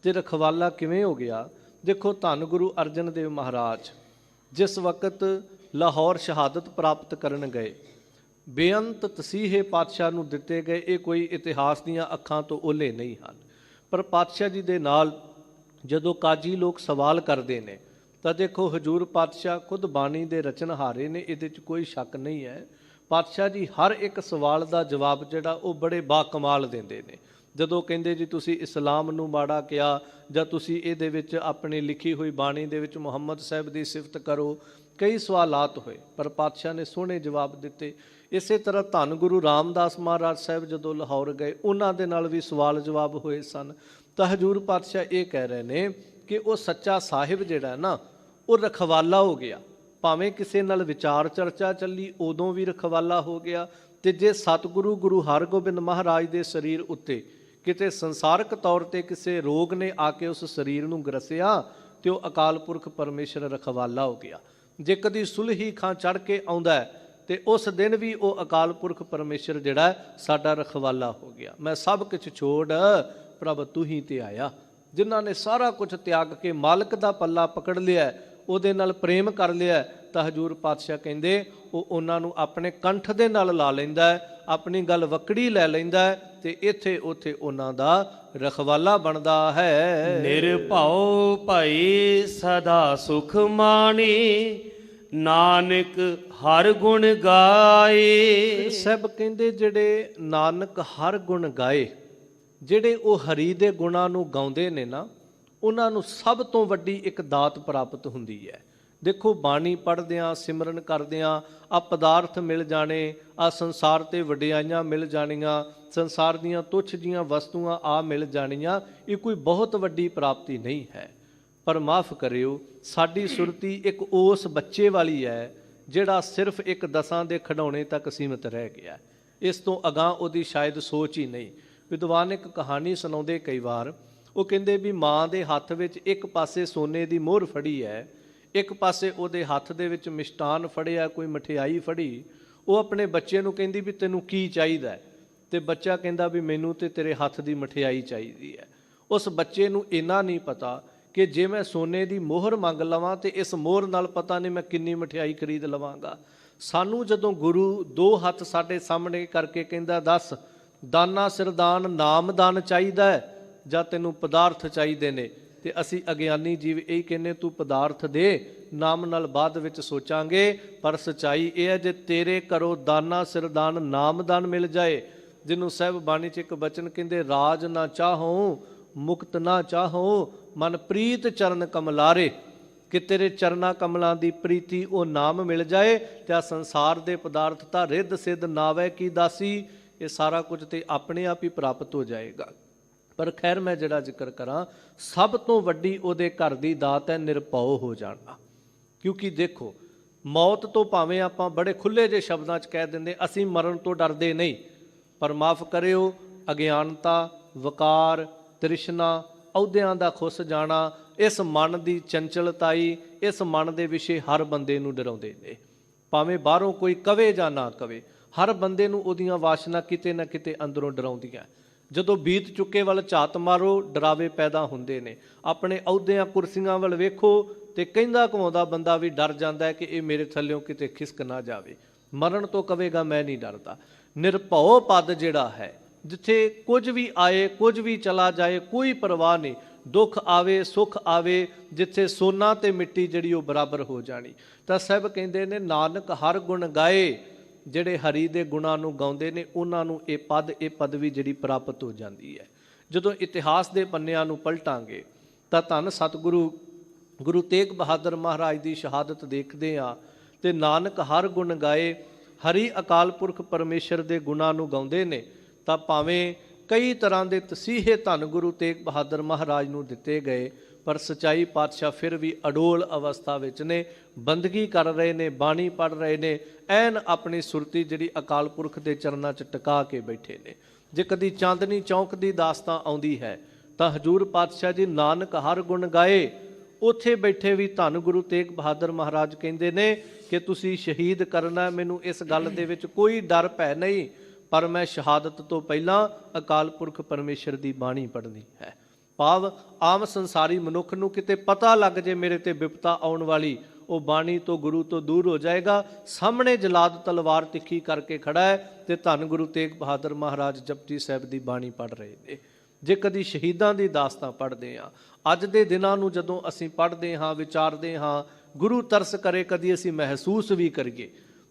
ਤੇ ਰਖਵਾਲਾ ਕਿਵੇਂ ਹੋ ਗਿਆ? ਦੇਖੋ ਧੰਨ ਗੁਰੂ ਅਰਜਨ ਦੇਵ ਮਹਾਰਾਜ ਜਿਸ ਵਕਤ ਲਾਹੌਰ ਸ਼ਹਾਦਤ ਪ੍ਰਾਪਤ ਕਰਨ ਗਏ, ਬੇਅੰਤ ਤਸੀਹੇ ਪਾਤਸ਼ਾਹ ਨੂੰ ਦਿੱਤੇ ਗਏ। ਇਹ ਕੋਈ ਇਤਿਹਾਸ ਦੀਆਂ ਅੱਖਾਂ ਤੋਂ ਓਲੇ ਨਹੀਂ ਹਨ, ਪਰ ਪਾਤਸ਼ਾਹ ਜੀ ਦੇ ਨਾਲ ਜਦੋਂ ਕਾਜੀ ਲੋਕ ਸਵਾਲ ਕਰਦੇ ਨੇ ਤਾਂ ਦੇਖੋ ਹਜ਼ੂਰ ਪਾਤਸ਼ਾਹ ਖੁਦ ਬਾਣੀ ਦੇ ਰਚਨਹਾਰੇ ਨੇ, ਇਹਦੇ 'ਚ ਕੋਈ ਸ਼ੱਕ ਨਹੀਂ ਹੈ। ਪਾਤਸ਼ਾਹ ਜੀ ਹਰ ਇੱਕ ਸਵਾਲ ਦਾ ਜਵਾਬ ਜਿਹੜਾ ਉਹ ਬੜੇ ਬਾਕਮਾਲ ਦਿੰਦੇ ਨੇ। ਜਦੋਂ ਕਹਿੰਦੇ ਜੀ ਤੁਸੀਂ ਇਸਲਾਮ ਨੂੰ ਮਾੜਾ ਕਿਹਾ, ਜਾਂ ਤੁਸੀਂ ਇਹਦੇ ਵਿੱਚ ਆਪਣੀ ਲਿਖੀ ਹੋਈ ਬਾਣੀ ਦੇ ਵਿੱਚ ਮੁਹੰਮਦ ਸਾਹਿਬ ਦੀ ਸਿਫਤ ਕਰੋ, ਕਈ ਸਵਾਲਾਤ ਹੋਏ ਪਰ ਪਾਤਸ਼ਾਹ ਨੇ ਸੋਹਣੇ ਜਵਾਬ ਦਿੱਤੇ। ਇਸੇ ਤਰ੍ਹਾਂ ਧੰਨ ਗੁਰੂ ਰਾਮਦਾਸ ਮਹਾਰਾਜ ਸਾਹਿਬ ਜਦੋਂ ਲਾਹੌਰ ਗਏ ਉਹਨਾਂ ਦੇ ਨਾਲ ਵੀ ਸਵਾਲ ਜਵਾਬ ਹੋਏ ਸਨ। ਤਾਂ ਹਜ਼ੂਰ ਪਾਤਸ਼ਾਹ ਇਹ ਕਹਿ ਰਹੇ ਨੇ ਕਿ ਉਹ ਸੱਚਾ ਸਾਹਿਬ ਜਿਹੜਾ ਨਾ ਉਹ ਰਖਵਾਲਾ ਹੋ ਗਿਆ। ਭਾਵੇਂ ਕਿਸੇ ਨਾਲ ਵਿਚਾਰ ਚਰਚਾ ਚੱਲੀ ਉਦੋਂ ਵੀ ਰਖਵਾਲਾ ਹੋ ਗਿਆ। ਤੇ ਜੇ ਸਤਿਗੁਰੂ ਗੁਰੂ ਹਰਗੋਬਿੰਦ ਮਹਾਰਾਜ ਦੇ ਸਰੀਰ ਉੱਤੇ ਕਿਤੇ ਸੰਸਾਰਕ ਤੌਰ ਤੇ ਕਿਸੇ ਰੋਗ ਨੇ ਆ ਕੇ ਉਸ ਸਰੀਰ ਨੂੰ ਗਰਸਿਆ ਤੇ ਉਹ ਅਕਾਲ ਪੁਰਖ ਪਰਮੇਸ਼ਰ ਰਖਵਾਲਾ ਹੋ ਗਿਆ। ਜੇ ਕਦੀ ਸੁਲਹੀ ਖਾਂ ਚੜ੍ਹ ਕੇ ਆਉਂਦਾ ਤੇ ਉਸ ਦਿਨ ਵੀ ਉਹ ਅਕਾਲ ਪੁਰਖ ਪਰਮੇਸ਼ਰ ਜਿਹੜਾ ਸਾਡਾ ਰਖਵਾਲਾ ਹੋ ਗਿਆ। ਮੈਂ ਸਭ ਕੁਝ ਛੋੜ ਪ੍ਰਭ ਤੂੰ ਹੀ ਤੇ ਆਇਆ। ਜਿਨ੍ਹਾਂ ਨੇ ਸਾਰਾ ਕੁਝ ਤਿਆਗ ਕੇ ਮਾਲਕ ਦਾ ਪੱਲਾ ਪਕੜ ਲਿਆ, ਉਹਦੇ ਨਾਲ ਪ੍ਰੇਮ ਕਰ ਲਿਆ, ਤਾਂ ਹਜ਼ੂਰ ਪਾਤਸ਼ਾਹ ਕਹਿੰਦੇ ਉਹ ਉਹਨਾਂ ਨੂੰ ਆਪਣੇ ਕੰਠ ਦੇ ਨਾਲ ਲਾ ਲੈਂਦਾ ਹੈ, ਆਪਣੀ ਗੱਲ ਵਕੜੀ ਲੈ ਲੈਂਦਾ ਹੈ ਤੇ ਇੱਥੇ ਉੱਥੇ ਉਹਨਾਂ ਦਾ ਰਖਵਾਲਾ ਬਣਦਾ ਹੈ। ਨਿਰਭਉ ਭਈ ਸਦਾ ਸੁਖ ਮਾਣੇ, ਨਾਨਕ ਹਰ ਗੁਣ ਗਾਏ। ਸਭ ਕਹਿੰਦੇ ਜਿਹੜੇ ਨਾਨਕ ਹਰ ਗੁਣ ਗਾਏ, ਜਿਹੜੇ ਉਹ ਹਰੀ ਦੇ ਗੁਣਾਂ ਨੂੰ ਗਾਉਂਦੇ ਨੇ ਨਾ, ਉਹਨਾਂ ਨੂੰ ਸਭ ਤੋਂ ਵੱਡੀ ਇੱਕ ਦਾਤ ਪ੍ਰਾਪਤ ਹੁੰਦੀ ਹੈ। ਦੇਖੋ ਬਾਣੀ ਪੜ੍ਹਦਿਆਂ ਸਿਮਰਨ ਕਰਦਿਆਂ ਆ ਪਦਾਰਥ ਮਿਲ ਜਾਣੇ, ਆ ਸੰਸਾਰ ਤੇ ਵਡਿਆਈਆਂ ਮਿਲ ਜਾਣੀਆਂ, ਸੰਸਾਰ ਦੀਆਂ ਤੁੱਛ ਜੀਆਂ ਵਸਤੂਆਂ ਆ ਮਿਲ ਜਾਣੀਆਂ, ਇਹ ਕੋਈ ਬਹੁਤ ਵੱਡੀ ਪ੍ਰਾਪਤੀ ਨਹੀਂ ਹੈ। ਪਰ ਮਾਫ ਕਰਿਓ, ਸਾਡੀ ਸੁਰਤੀ ਇੱਕ ਉਸ ਬੱਚੇ ਵਾਲੀ ਹੈ ਜਿਹੜਾ ਸਿਰਫ ਇੱਕ ਦਸਾਂ ਦੇ ਖਿਡੌਣੇ ਤੱਕ ਸੀਮਿਤ ਰਹਿ ਗਿਆ। ਇਸ ਤੋਂ ਅਗਾਂਹ ਉਹਦੀ ਸ਼ਾਇਦ ਸੋਚ ਹੀ ਨਹੀਂ। ਵਿਦਵਾਨ ਇੱਕ ਕਹਾਣੀ ਸੁਣਾਉਂਦੇ ਕਈ ਵਾਰ, ਉਹ ਕਹਿੰਦੇ ਵੀ ਮਾਂ ਦੇ ਹੱਥ ਵਿੱਚ ਇੱਕ ਪਾਸੇ ਸੋਨੇ ਦੀ ਮੋਹਰ ਫੜੀ ਹੈ, ਇੱਕ ਪਾਸੇ ਉਹਦੇ ਹੱਥ ਦੇ ਵਿੱਚ ਮਿਸ਼ਟਾਨ ਫੜਿਆ, ਕੋਈ ਮਠਿਆਈ ਫੜੀ। ਉਹ ਆਪਣੇ ਬੱਚੇ ਨੂੰ ਕਹਿੰਦੀ ਵੀ ਤੈਨੂੰ ਕੀ ਚਾਹੀਦਾ? ਤੇ ਬੱਚਾ ਕਹਿੰਦਾ ਵੀ ਮੈਨੂੰ ਤੇ ਤੇਰੇ ਹੱਥ ਦੀ ਮਠਿਆਈ ਚਾਹੀਦੀ ਹੈ। ਉਸ ਬੱਚੇ ਨੂੰ ਇੰਨਾ ਨਹੀਂ ਪਤਾ ਕਿ ਜੇ ਮੈਂ ਸੋਨੇ ਦੀ ਮੋਹਰ ਮੰਗ ਲਵਾਂ ਤੇ ਇਸ ਮੋਹਰ ਨਾਲ ਪਤਾ ਨਹੀਂ ਮੈਂ ਕਿੰਨੀ ਮਠਿਆਈ ਖਰੀਦ ਲਵਾਂਗਾ। ਸਾਨੂੰ ਜਦੋਂ ਗੁਰੂ ਦੋ ਹੱਥ ਸਾਡੇ ਸਾਹਮਣੇ ਕਰਕੇ ਕਹਿੰਦਾ ਦੱਸ ਦਾਨਾ ਸਿਰਦਾਨ ਨਾਮਦਾਨ ਚਾਹੀਦਾ ਹੈ ਜਾਂ ਤੈਨੂੰ ਪਦਾਰਥ ਚਾਹੀਦੇ ਨੇ, ਤੇ ਅਸੀਂ ਅਗਿਆਨੀ ਜੀਵ ਇਹ ਕਹਿੰਦੇ ਤੂੰ ਪਦਾਰਥ ਦੇ, ਨਾਮ ਨਾਲ ਬਾਅਦ ਵਿੱਚ ਸੋਚਾਂਗੇ। ਪਰ ਸੱਚਾਈ ਇਹ ਹੈ ਜੇ ਤੇਰੇ ਘਰੋਂ ਦਾਨਾ ਸਿਰਦਾਨ ਨਾਮਦਾਨ ਮਿਲ ਜਾਏ, ਜਿਹਨੂੰ ਸਾਹਿਬ ਬਾਣੀ 'ਚ ਇੱਕ ਬਚਨ ਕਹਿੰਦੇ ਰਾਜ ਨਾ ਚਾਹੋ ਮੁਕਤ ਨਾ ਚਾਹੋ ਮਨ ਪ੍ਰੀਤ ਚਰਨ ਕਮਲਾਰੇ, ਕਿ ਤੇਰੇ ਚਰਨਾਂ ਕਮਲਾਂ ਦੀ ਪ੍ਰੀਤੀ ਉਹ ਨਾਮ ਮਿਲ ਜਾਏ ਤੇ ਆ ਸੰਸਾਰ ਦੇ ਪਦਾਰਥ ਤਾਂ ਰਿੱਧ ਸਿੱਧ ਨਾਵੇ ਕੀ ਦਾਸੀ, ਇਹ ਸਾਰਾ ਕੁਝ ਤੇ ਆਪਣੇ ਆਪ ਹੀ ਪ੍ਰਾਪਤ ਹੋ ਜਾਏਗਾ। ਪਰ ਖੈਰ ਮੈਂ ਜਿਹੜਾ ਜ਼ਿਕਰ ਕਰਾਂ, ਸਭ ਤੋਂ ਵੱਡੀ ਉਹਦੇ ਘਰ ਦੀ ਦਾਤ ਹੈ ਨਿਰਭਉ ਹੋ ਜਾਣਾ। ਕਿਉਂਕਿ ਦੇਖੋ ਮੌਤ ਤੋਂ ਭਾਵੇਂ ਆਪਾਂ ਬੜੇ ਖੁੱਲ੍ਹੇ ਜਿਹੇ ਸ਼ਬਦਾਂ 'ਚ ਕਹਿ ਦਿੰਦੇ ਅਸੀਂ ਮਰਨ ਤੋਂ ਡਰਦੇ ਨਹੀਂ, ਪਰ ਮਾਫ ਕਰਿਓ, ਅਗਿਆਨਤਾ, ਵਕਾਰ, ਤ੍ਰਿਸ਼ਨਾ, ਅਹੁਦਿਆਂ ਦਾ ਖੁੱਸ ਜਾਣਾ, ਇਸ ਮਨ ਦੀ ਚੰਚਲਤਾਈ, ਇਸ ਮਨ ਦੇ ਵਿਸ਼ੇ ਹਰ ਬੰਦੇ ਨੂੰ ਡਰਾਉਂਦੇ ਨੇ। ਭਾਵੇਂ ਬਾਹਰੋਂ ਕੋਈ ਕਵੇ ਜਾਂ ਨਾ ਕਵੇ, ਹਰ ਬੰਦੇ ਨੂੰ ਉਹਦੀਆਂ ਵਾਸ਼ਨਾ ਕਿਤੇ ਨਾ ਕਿਤੇ ਅੰਦਰੋਂ ਡਰਾਉਂਦੀਆਂ। ਜਦੋਂ ਬੀਤ ਚੁੱਕੇ ਵੱਲ ਝਾਤ ਮਾਰੋ, ਡਰਾਵੇ ਪੈਦਾ ਹੁੰਦੇ ਨੇ। ਆਪਣੇ ਅਹੁਦਿਆਂ ਕੁਰਸੀਆਂ ਵੱਲ ਵੇਖੋ ਤੇ ਕਹਿੰਦਾ ਘਵਾਉਂਦਾ ਬੰਦਾ ਵੀ ਡਰ ਜਾਂਦਾ ਹੈ ਕਿ ਇਹ ਮੇਰੇ ਥੱਲਿਓਂ ਕਿਤੇ ਖਿਸਕ ਨਾ ਜਾਵੇ। ਮਰਨ ਤੋਂ ਕਵੇਗਾ ਮੈਂ ਨਹੀਂ ਡਰਦਾ। ਨਿਰਭਉ ਪਦ ਜਿਹੜਾ ਹੈ, ਜਿੱਥੇ ਕੁਝ ਵੀ ਆਏ ਕੁਝ ਵੀ ਚਲਾ ਜਾਏ ਕੋਈ ਪਰਵਾਹ ਨਹੀਂ, ਦੁੱਖ ਆਵੇ ਸੁੱਖ ਆਵੇ, ਜਿੱਥੇ ਸੋਨਾ ਤੇ ਮਿੱਟੀ ਜਿਹੜੀ ਉਹ ਬਰਾਬਰ ਹੋ ਜਾਣੀ। ਤਾਂ ਸਾਹਿਬ ਕਹਿੰਦੇ ਨੇ ਨਾਨਕ ਹਰ ਗੁਣ ਗਾਏ, ਜਿਹੜੇ ਹਰੀ ਦੇ ਗੁਣਾਂ ਨੂੰ ਗਾਉਂਦੇ ਨੇ ਉਹਨਾਂ ਨੂੰ ਇਹ ਪਦ ਇਹ ਪਦਵੀ ਜਿਹੜੀ ਪ੍ਰਾਪਤ ਹੋ ਜਾਂਦੀ ਹੈ। ਜਦੋਂ ਇਤਿਹਾਸ ਦੇ ਪੰਨਿਆਂ ਨੂੰ ਪਲਟਾਂਗੇ ਤਾਂ ਧੰਨ ਸਤਿਗੁਰੂ ਗੁਰੂ ਤੇਗ ਬਹਾਦਰ ਮਹਾਰਾਜ ਦੀ ਸ਼ਹਾਦਤ ਦੇਖਦੇ ਹਾਂ ਤੇ ਨਾਨਕ ਹਰ ਗੁਣ ਗਾਏ, ਹਰੀ ਅਕਾਲ ਪੁਰਖ ਪਰਮੇਸ਼ਰ ਦੇ ਗੁਣਾਂ ਨੂੰ ਗਾਉਂਦੇ ਨੇ। ਤਾਂ ਭਾਵੇਂ ਕਈ ਤਰ੍ਹਾਂ ਦੇ ਤਸੀਹੇ ਧੰਨ ਗੁਰੂ ਤੇਗ ਬਹਾਦਰ ਮਹਾਰਾਜ ਨੂੰ ਦਿੱਤੇ ਗਏ, ਪਰ ਸੱਚਾਈ ਪਾਤਸ਼ਾਹ ਫਿਰ ਵੀ ਅਡੋਲ ਅਵਸਥਾ ਵਿੱਚ ਨੇ, ਬੰਦਗੀ ਕਰ ਰਹੇ ਨੇ, ਬਾਣੀ ਪੜ੍ਹ ਰਹੇ ਨੇ, ਐਨ ਆਪਣੀ ਸੁਰਤੀ ਜਿਹੜੀ ਅਕਾਲ ਪੁਰਖ ਦੇ ਚਰਨਾਂ 'ਚ ਟਿਕਾ ਕੇ ਬੈਠੇ ਨੇ। ਜੇ ਕਦੀ ਚਾਂਦਨੀ ਚੌਂਕ ਦੀ ਦਾਸਤਾਂ ਆਉਂਦੀ ਹੈ ਤਾਂ ਹਜ਼ੂਰ ਪਾਤਸ਼ਾਹ ਜੀ ਨਾਨਕ ਹਰ ਗੁਣ ਗਾਏ, ਉੱਥੇ ਬੈਠੇ ਵੀ ਧੰਨ ਗੁਰੂ ਤੇਗ ਬਹਾਦਰ ਮਹਾਰਾਜ ਕਹਿੰਦੇ ਨੇ ਕਿ ਤੁਸੀਂ ਸ਼ਹੀਦ ਕਰਨਾ, ਮੈਨੂੰ ਇਸ ਗੱਲ ਦੇ ਵਿੱਚ ਕੋਈ ਡਰ ਭੈ ਨਹੀਂ, ਪਰ ਮੈਂ ਸ਼ਹਾਦਤ ਤੋਂ ਪਹਿਲਾਂ ਅਕਾਲ ਪੁਰਖ ਪਰਮੇਸ਼ਰ ਦੀ ਬਾਣੀ ਪੜ੍ਹਨੀ ਹੈ। ਭਾਵ ਆਮ ਸੰਸਾਰੀ ਮਨੁੱਖ ਨੂੰ ਕਿਤੇ ਪਤਾ ਲੱਗ ਜੇ ਮੇਰੇ ਤੇ ਵਿਪਤਾ ਆਉਣ ਵਾਲੀ, ਉਹ ਬਾਣੀ ਤੋਂ ਗੁਰੂ ਤੋਂ ਦੂਰ ਹੋ ਜਾਏਗਾ। ਸਾਹਮਣੇ ਜਲਾਦ ਤਲਵਾਰ ਤਿੱਖੀ ਕਰਕੇ ਖੜਾ ਹੈ ਤੇ ਧੰਨ ਗੁਰੂ ਤੇਗ ਬਹਾਦਰ ਮਹਾਰਾਜ ਜਪਜੀ ਸਾਹਿਬ ਦੀ ਬਾਣੀ ਪੜ੍ਹ ਰਹੇ ਨੇ। ਜੇ ਕਦੀ ਸ਼ਹੀਦਾਂ ਦੀ ਦਾਸਤਾਂ ਪੜ੍ਹਦੇ ਹਾਂ, ਅੱਜ ਦੇ ਦਿਨਾਂ ਨੂੰ ਜਦੋਂ ਅਸੀਂ ਪੜ੍ਹਦੇ ਹਾਂ, ਵਿਚਾਰਦੇ ਹਾਂ, ਗੁਰੂ ਤਰਸ ਕਰੇ ਕਦੀ ਅਸੀਂ ਮਹਿਸੂਸ ਵੀ ਕਰੀਏ